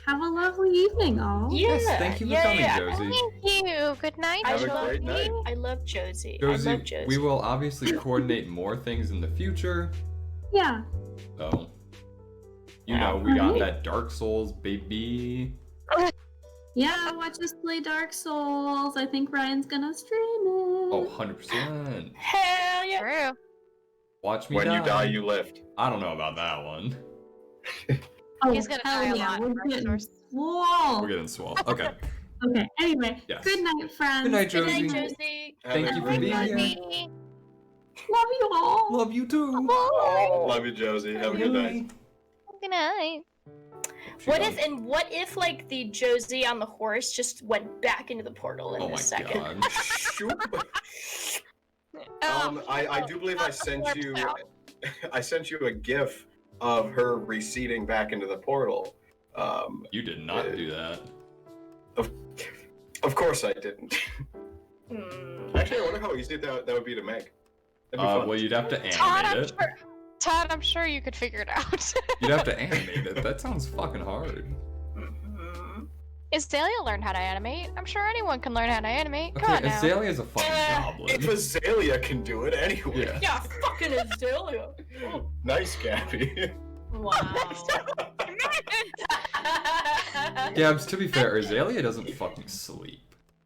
Have a lovely evening, all. Yeah. Yes, thank you for coming, Josie. Thank you. Good night. Have a Josie. great night. I love Josie. Josie, I love Josie. we will obviously coordinate more things in the future. Yeah. So, we got that Dark Souls, baby. Yeah, watch us play Dark Souls. I think Ryan's gonna stream it. Oh, 100%. Hell yeah. True. Watch me When die. you die, you lift. I don't know about that one. Oh, He's gonna hell die a yeah, lot, we're Dark getting Souls. swole. We're getting swole. Okay. Okay, anyway, Yes. good night, friends. Good night, Good Josie. night, Josie. Thank Have a you for great being night. here. Love you all. Love you too. Love you, Josie. Have a good night. Good night. What if like the Josie on the horse just went back into the portal in a second? God. I do believe I sent you a GIF of her receding back into the portal. You did not do that. Of course I didn't. Actually, I wonder how easy that would be to make. That'd be fun. Well, you'd have to animate it. Todd, I'm sure you could figure it out. You'd have to animate it. That sounds fucking hard. Azalea learned how to animate. I'm sure anyone can learn how to animate. Come Okay, on now. Azalea's a fucking goblin. If Azalea can do it anyway. Yeah, fucking Azalea. Nice, Gabby. Wow. Gabs, to be fair, Azalea doesn't fucking sleep.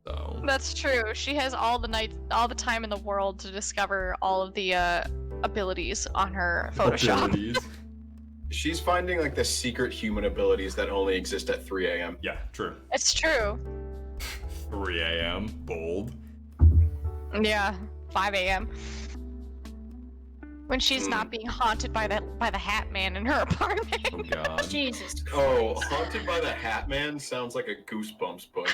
So. That's true. She has all the time in the world to discover all of the abilities on her Photoshop. Abilities. She's finding like the secret human abilities that only exist at 3 a.m. Yeah, true. It's true. 3 a.m. Bold. Yeah, 5 a.m. When she's not being haunted by the Hat Man in her apartment. Oh god. Jesus Christ. Oh, Haunted by the Hat Man sounds like a Goosebumps book.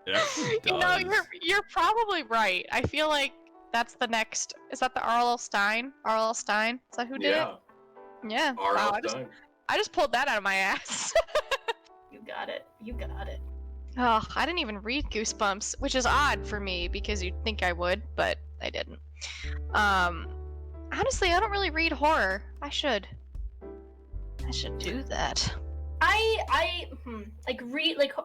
It actually You know, does. you're probably right. I feel like that's the next. Is that the R.L. Stein? R.L. Stein? Is that who did Yeah, it? Yeah. R.L. Wow, Stein. I just pulled that out of my ass. You got it. You got it. Oh, I didn't even read Goosebumps, which is odd for me because you'd think I would, but I didn't. Honestly, I don't really read horror. I should do that. I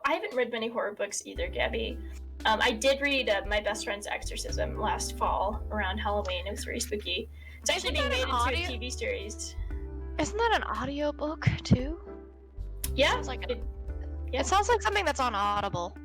haven't read many horror books either, Gabby. I did read My Best Friend's Exorcism last fall around Halloween. It was very spooky. It's actually being made into a TV series. Isn't that an audio book too? Yeah. Sounds like it sounds like something that's on Audible.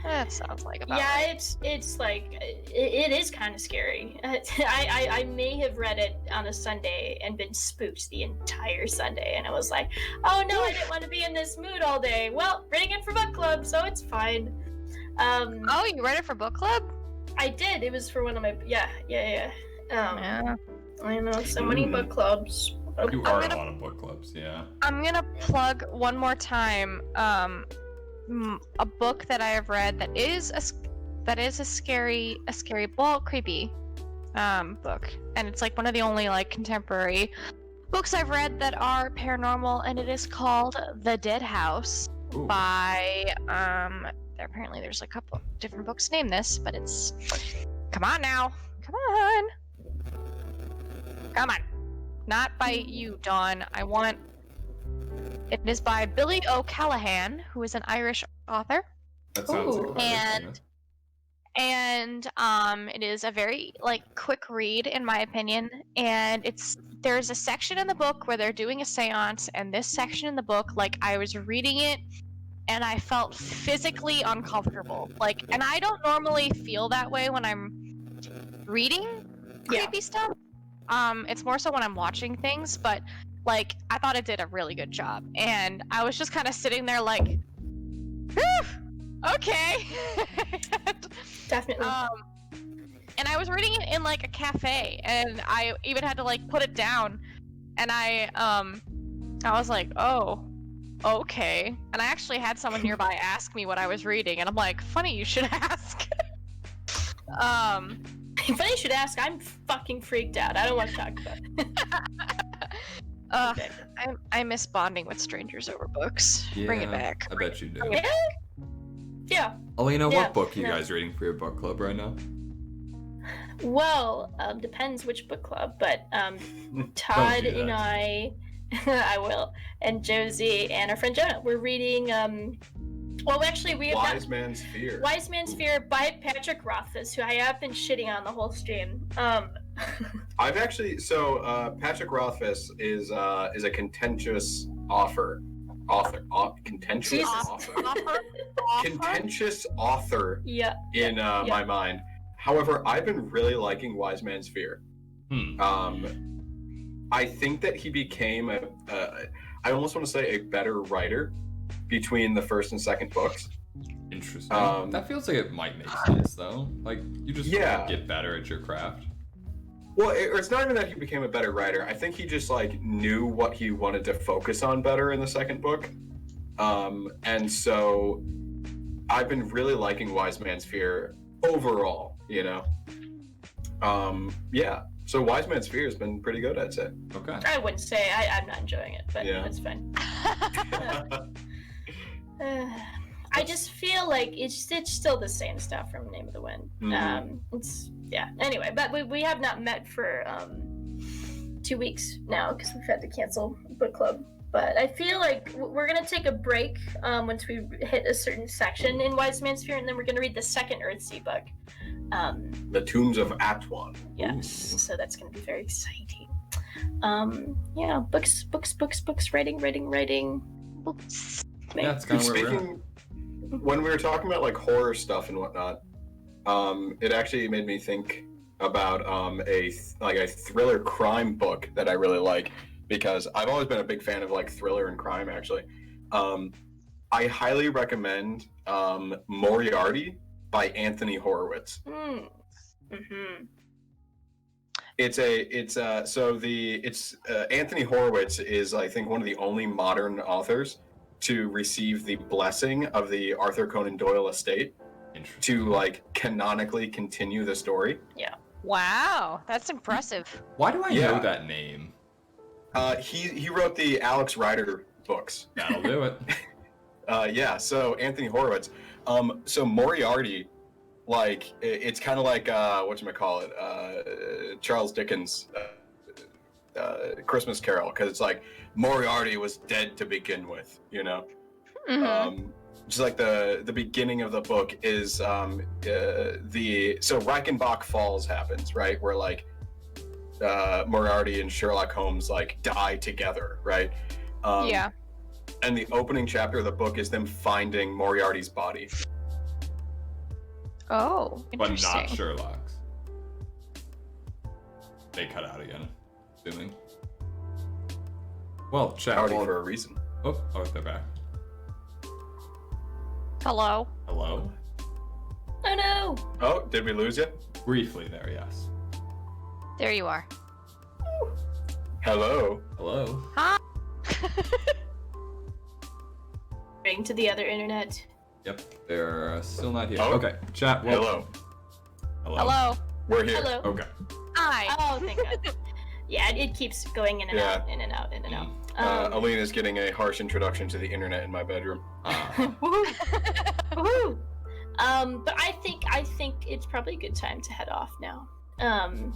That sounds like about Yeah, right. it's like it is kind of scary. I may have read it on a Sunday and been spooked the entire Sunday, and I was like, oh no, I didn't want to be in this mood all day. Well, reading it for book club, so it's fine. Oh, you read it for book club? I did. It was for one of my yeah. Yeah. I know so many book clubs. You are in a lot of book clubs, yeah. I'm gonna plug one more time a book that I have read that is a scary creepy book, and it's like one of the only like contemporary books I've read that are paranormal, and it is called The Dead House. Ooh. By apparently there's a couple of different books named this, but it's come on, not by you, Dawn. It is by Billy O'Callaghan, who is an Irish author. That sounds Ooh. like And it is a very like quick read in my opinion, and there's a section in the book where they're doing a seance, and this section in the book, like I was reading it and I felt physically uncomfortable. Like, and I don't normally feel that way when I'm reading creepy stuff. It's more so when I'm watching things, but like I thought it did a really good job, and I was just kind of sitting there like, whew, okay. Definitely. And I was reading it in like a cafe, and I even had to like put it down, and I was like, oh, okay. And I actually had someone nearby ask me what I was reading, and I'm like, funny you should ask. Funny you should ask. I'm fucking freaked out. I don't want to talk about it. Okay. I miss bonding with strangers over books. Bring it back. I bet you do. Yeah. Yeah. Alina, Yeah, what book are you no. guys reading for your book club right now? Well, depends which book club, but Todd do and that. I will, and Josie and our friend Jonah, we're reading. Well, actually, we have Wise Man's Fear. Wise Man's Fear by Patrick Rothfuss, who I have been shitting on the whole stream. I've actually Patrick Rothfuss is a contentious contentious Jesus. author. Contentious author Yeah. in my mind. However, I've been really liking Wise Man's Fear. I think that he became I almost want to say a better writer between the first and second books. Interesting. That feels like it might make sense though. Like you just Yeah. get better at your craft. Well, it's not even that he became a better writer. I think he just like knew what he wanted to focus on better in the second book. And so I've been really liking Wise Man's Fear overall, you know? Yeah. So Wise Man's Fear has been pretty good, I'd say. Okay. I wouldn't say I'm not enjoying it, but Yeah. it's fine. I just feel like it's still the same stuff from Name of the Wind. Anyway, but we have not met for 2 weeks now because we've had to cancel book club. But I feel like we're gonna take a break once we hit a certain section in Wise Man's Fear, and then we're gonna read the second Earthsea book. The Tombs of Atuan. Yes, so that's gonna be very exciting. Books, writing. Books. Yeah, it's kind of where we're at. Speaking, when we were talking about like horror stuff and whatnot, it actually made me think about a thriller crime book that I really like, because I've always been a big fan of like thriller and crime actually. I highly recommend Moriarty by Anthony Horowitz. Anthony Horowitz is, I think, one of the only modern authors to receive the blessing of the Arthur Conan Doyle estate to like canonically continue the story. Wow, that's impressive. Why do I know that name? He wrote the Alex Rider books. That'll do it. So Anthony Horowitz. So Moriarty, like, it's kind of like Charles Dickens' Christmas Carol, because it's like Moriarty was dead to begin with, you know. Just like the beginning of the book is so Reichenbach Falls happens, right, where like Moriarty and Sherlock Holmes like die together, right? And the opening chapter of the book is them finding Moriarty's body. Oh, But interesting. not Sherlock's. They cut out again, assuming. Well, chat. Howdy for a reason. Oh, they're back. Hello. Hello? Oh no! Oh, did we lose you? Briefly there, yes. There you are. Hello. Hello? Hi. Ring to the other internet. Yep, they're still not here. Oh. Okay, chat. Well, Hello. Hello. We're here. Hello. Okay. Hi. Oh, thank God. Yeah, it keeps going in and Yeah. out, in and out, in and out. Alina's getting a harsh introduction to the internet in my bedroom. Woohoo! But I think it's probably a good time to head off now.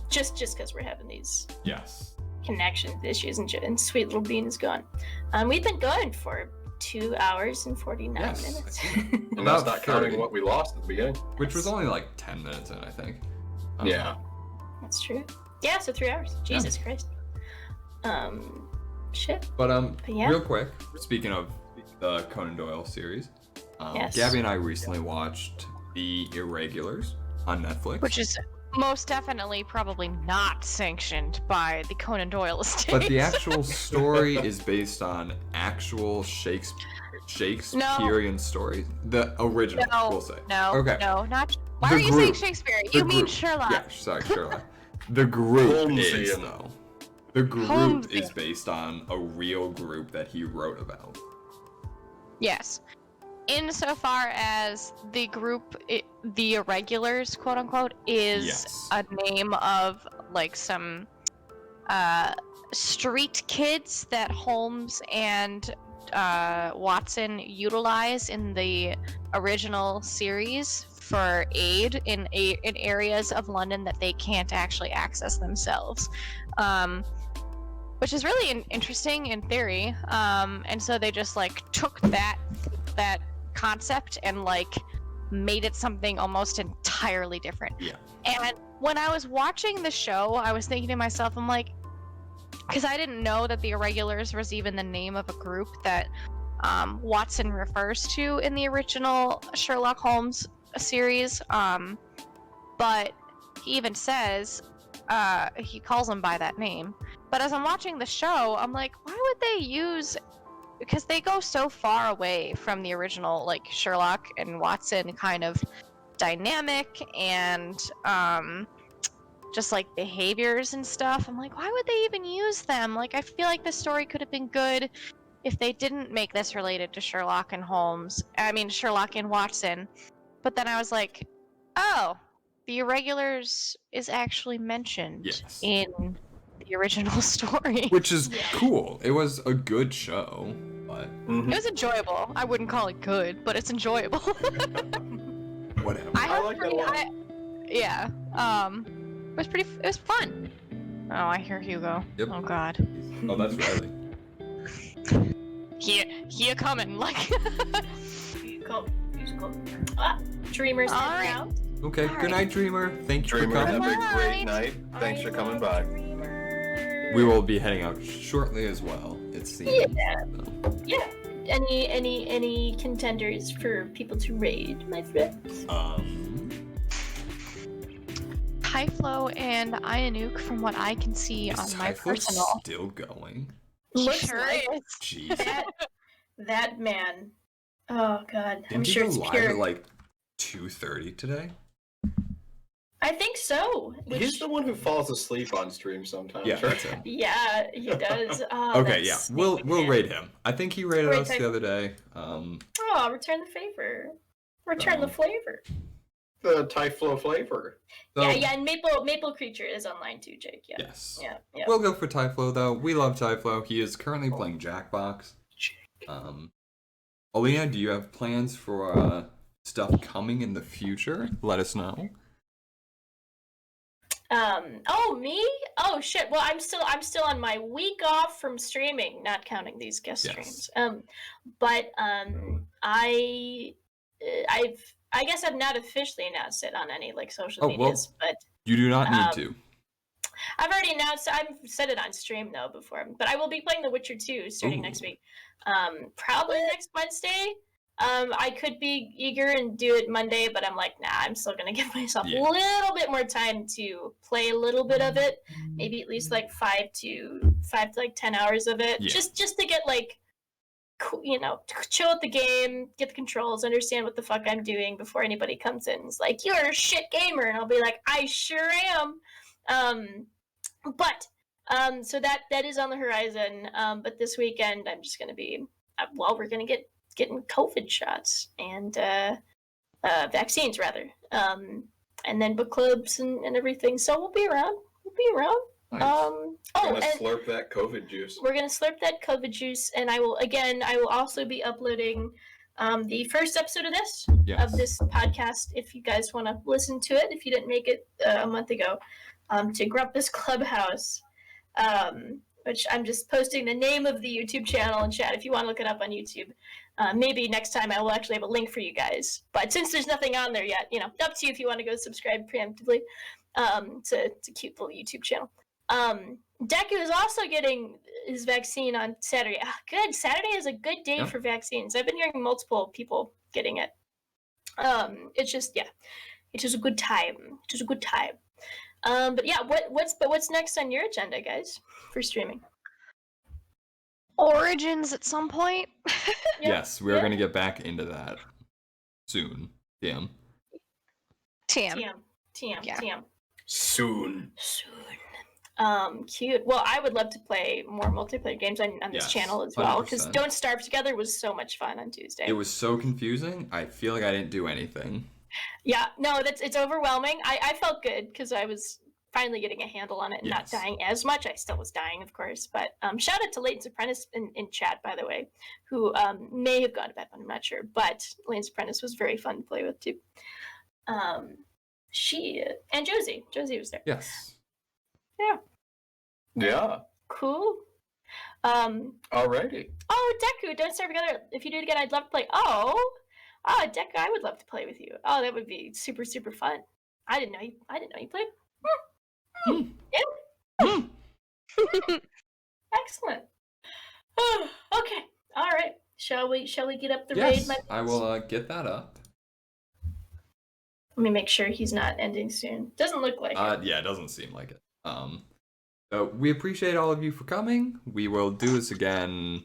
Just because we're having these Yes. connection issues and Sweet Little Bean is gone. We've been going for 2 hours and 49 Yes, minutes. And that's About not counting 30. what we lost at the beginning. Which was only like 10 minutes in, I think. Yeah. That's true. Yeah, so 3 hours. Jesus Christ. Shit. But yeah. real quick, speaking of the Conan Doyle series, Yes. Gabby and I recently watched The Irregulars on Netflix. Which is most definitely probably not sanctioned by the Conan Doyle estate. But the actual story is based on actual Shakespearean stories. The original, we'll say. No, Okay. no, not. Why The are you saying group. Shakespeare? The You mean group. Sherlock? Yeah, sorry, Sherlock. The group is, Holmesian. though. The group Holmesian. is based on a real group that he wrote about. Yes. Insofar as the group, the Irregulars, quote unquote, is Yes. a name of like some street kids that Holmes and Watson utilize in the original series for aid in areas of London that they can't actually access themselves. Which is really interesting in theory. And so they just like took that concept and like made it something almost entirely different. Yeah. And when I was watching the show, I was thinking to myself, I'm like, because I didn't know that the Irregulars was even the name of a group that Watson refers to in the original Sherlock Holmes series. But he even says, he calls them by that name. But as I'm watching the show, I'm like, why would they use, because they go so far away from the original like Sherlock and Watson kind of dynamic and just like behaviors and stuff. I'm like, why would they even use them? Like, I feel like the story could have been good if they didn't make this related to Sherlock and Holmes. I mean, Sherlock and Watson. But then I was like, oh, the Irregulars is actually mentioned in the original story. Which is cool. It was a good show, but... It was enjoyable. I wouldn't call it good, but it's enjoyable. Whatever. I like that a lot. Yeah. It was fun. Oh, I hear Hugo. Yep. Oh God. Oh, that's Riley. Here coming, like. He's coming. Ah, Dreamer's All heading right. out. Okay, good night, Dreamer. Thank you for Dreamer, have coming. a great night. Thanks for coming by. Dreamer. We will be heading out shortly as well, it seems. Yeah. Yeah. Any contenders for people to raid, my friends? Typhlo and Ionuke, from what I can see Is on my Typhlo personal. still going? Looks Sure like is. Jeez. that man. Oh God, I'm Didn't he sure go it's live pure. at like 2:30 today? I think so. He's the one who falls asleep on stream sometimes. Yeah, right? that's him. Yeah, he does. Oh, Okay, that yeah, snake we'll man. rate him. I think he rated Wait, us the other day. Oh, return the favor. Return the flavor. The Typhlo flavor. So, Yeah, and Maple Creature is online too, Jake. Yeah. Yes. Yeah. We'll go for Typhlo though. We love Typhlo. He is currently playing Jackbox. Alina, do you have plans for stuff coming in the future? Let us know. Oh, me? Oh shit. Well, I'm still on my week off from streaming, not counting these guest streams. But I guess I've not officially announced it on any like social medias, but You do not need to. I've already announced. I've said it on stream though before, but I will be playing The Witcher 2 starting next week. Probably next Wednesday. I could be eager and do it Monday, but I'm like, nah. I'm still gonna give myself a little bit more time to play a little bit of it. Maybe at least like 5 to 10 hours of it, just to get like, chill at the game, get the controls, understand what the fuck I'm doing before anybody comes in and is like, you're a shit gamer, and I'll be like, I sure am. So that is on the horizon. But this weekend I'm just gonna be we're gonna getting COVID shots and vaccines rather, and then book clubs and everything. So we'll be around. Nice. We're gonna slurp that COVID juice. We're gonna slurp that COVID juice, and I will also be uploading the first episode of this podcast. If you guys want to listen to it, if you didn't make it a month ago, to Grumpus Clubhouse, which I'm just posting the name of the YouTube channel in chat if you want to look it up on YouTube. Maybe next time I will actually have a link for you guys. But since there's nothing on there yet, up to you if you want to go subscribe preemptively to cute little YouTube channel. Deku is also getting his vaccine on Saturday. Good. Saturday is a good day for vaccines. I've been hearing multiple people getting it. It's just, it is a good time. But yeah, what's next on your agenda, guys, for streaming? Origins at some point. Yes, we're gonna get back into that soon. TM. Soon. Cute. Well, I would love to play more multiplayer games on this channel as well, because 100%. Don't Starve Together was so much fun on Tuesday. It was so confusing. I feel like I didn't do anything. Yeah, no, it's overwhelming. I felt good because I was finally getting a handle on it and not dying as much. I still was dying, of course, but shout out to Layton's Apprentice in chat, by the way, who may have gone to bed, but I'm not sure. But Layton's Apprentice was very fun to play with too. She and Josie was there. Yes. Yeah. Cool. Alrighty. Oh, Deku, Don't Starve Together. If you do it again, I'd love to play. Deku, I would love to play with you. Oh, that would be super, super fun. I didn't know you played. Excellent. Okay. All right. Shall we get up the raid? I will get that up. Let me make sure he's not ending soon. Doesn't look like it. Yeah, it doesn't seem like it. So we appreciate all of you for coming. We will do this again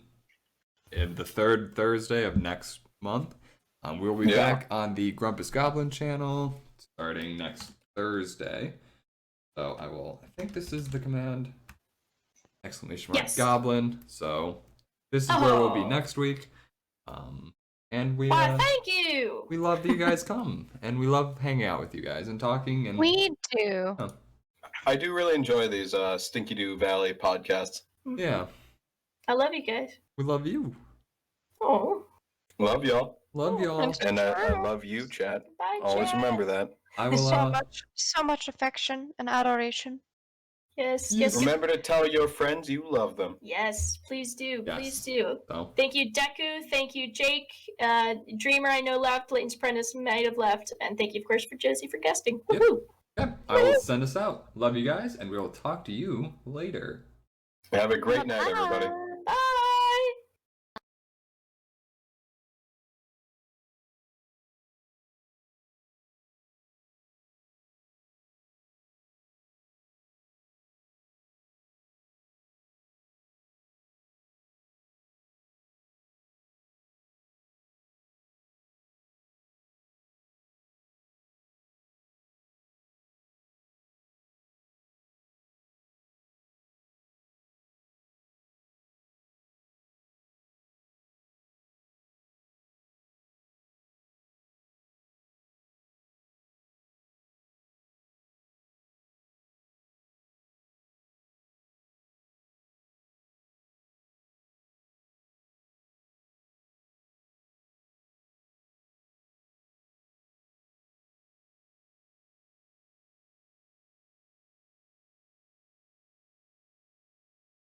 in the third Thursday of next month. We'll be back on the GrumpusGoblin channel starting next Thursday. So I think this is the command. Exclamation mark Yes. goblin. So this is where we'll be Oh. next week. And we Why, thank you. we love that you guys come, and we love hanging out with you guys and talking. And We do. I do really enjoy these StinkyDew Valley podcasts. yeah, I love you guys. we love you. Oh. Love y'all. Love y'all. And I love you, chat. Bye, Always Chad. remember that. I will. So much affection and adoration. Yes, Yes. yes. Remember to tell your friends you love them. Yes, please do. Yes. Please do. So Thank you, Deku. Thank you, Jake. Dreamer, I know left. Layton's Prentice might have left. And thank you, of course, for Josie for guesting. Yep. Woohoo! yeah, I will send us out. Love you guys, and we will talk to you later. Have a great night, everybody. Bye.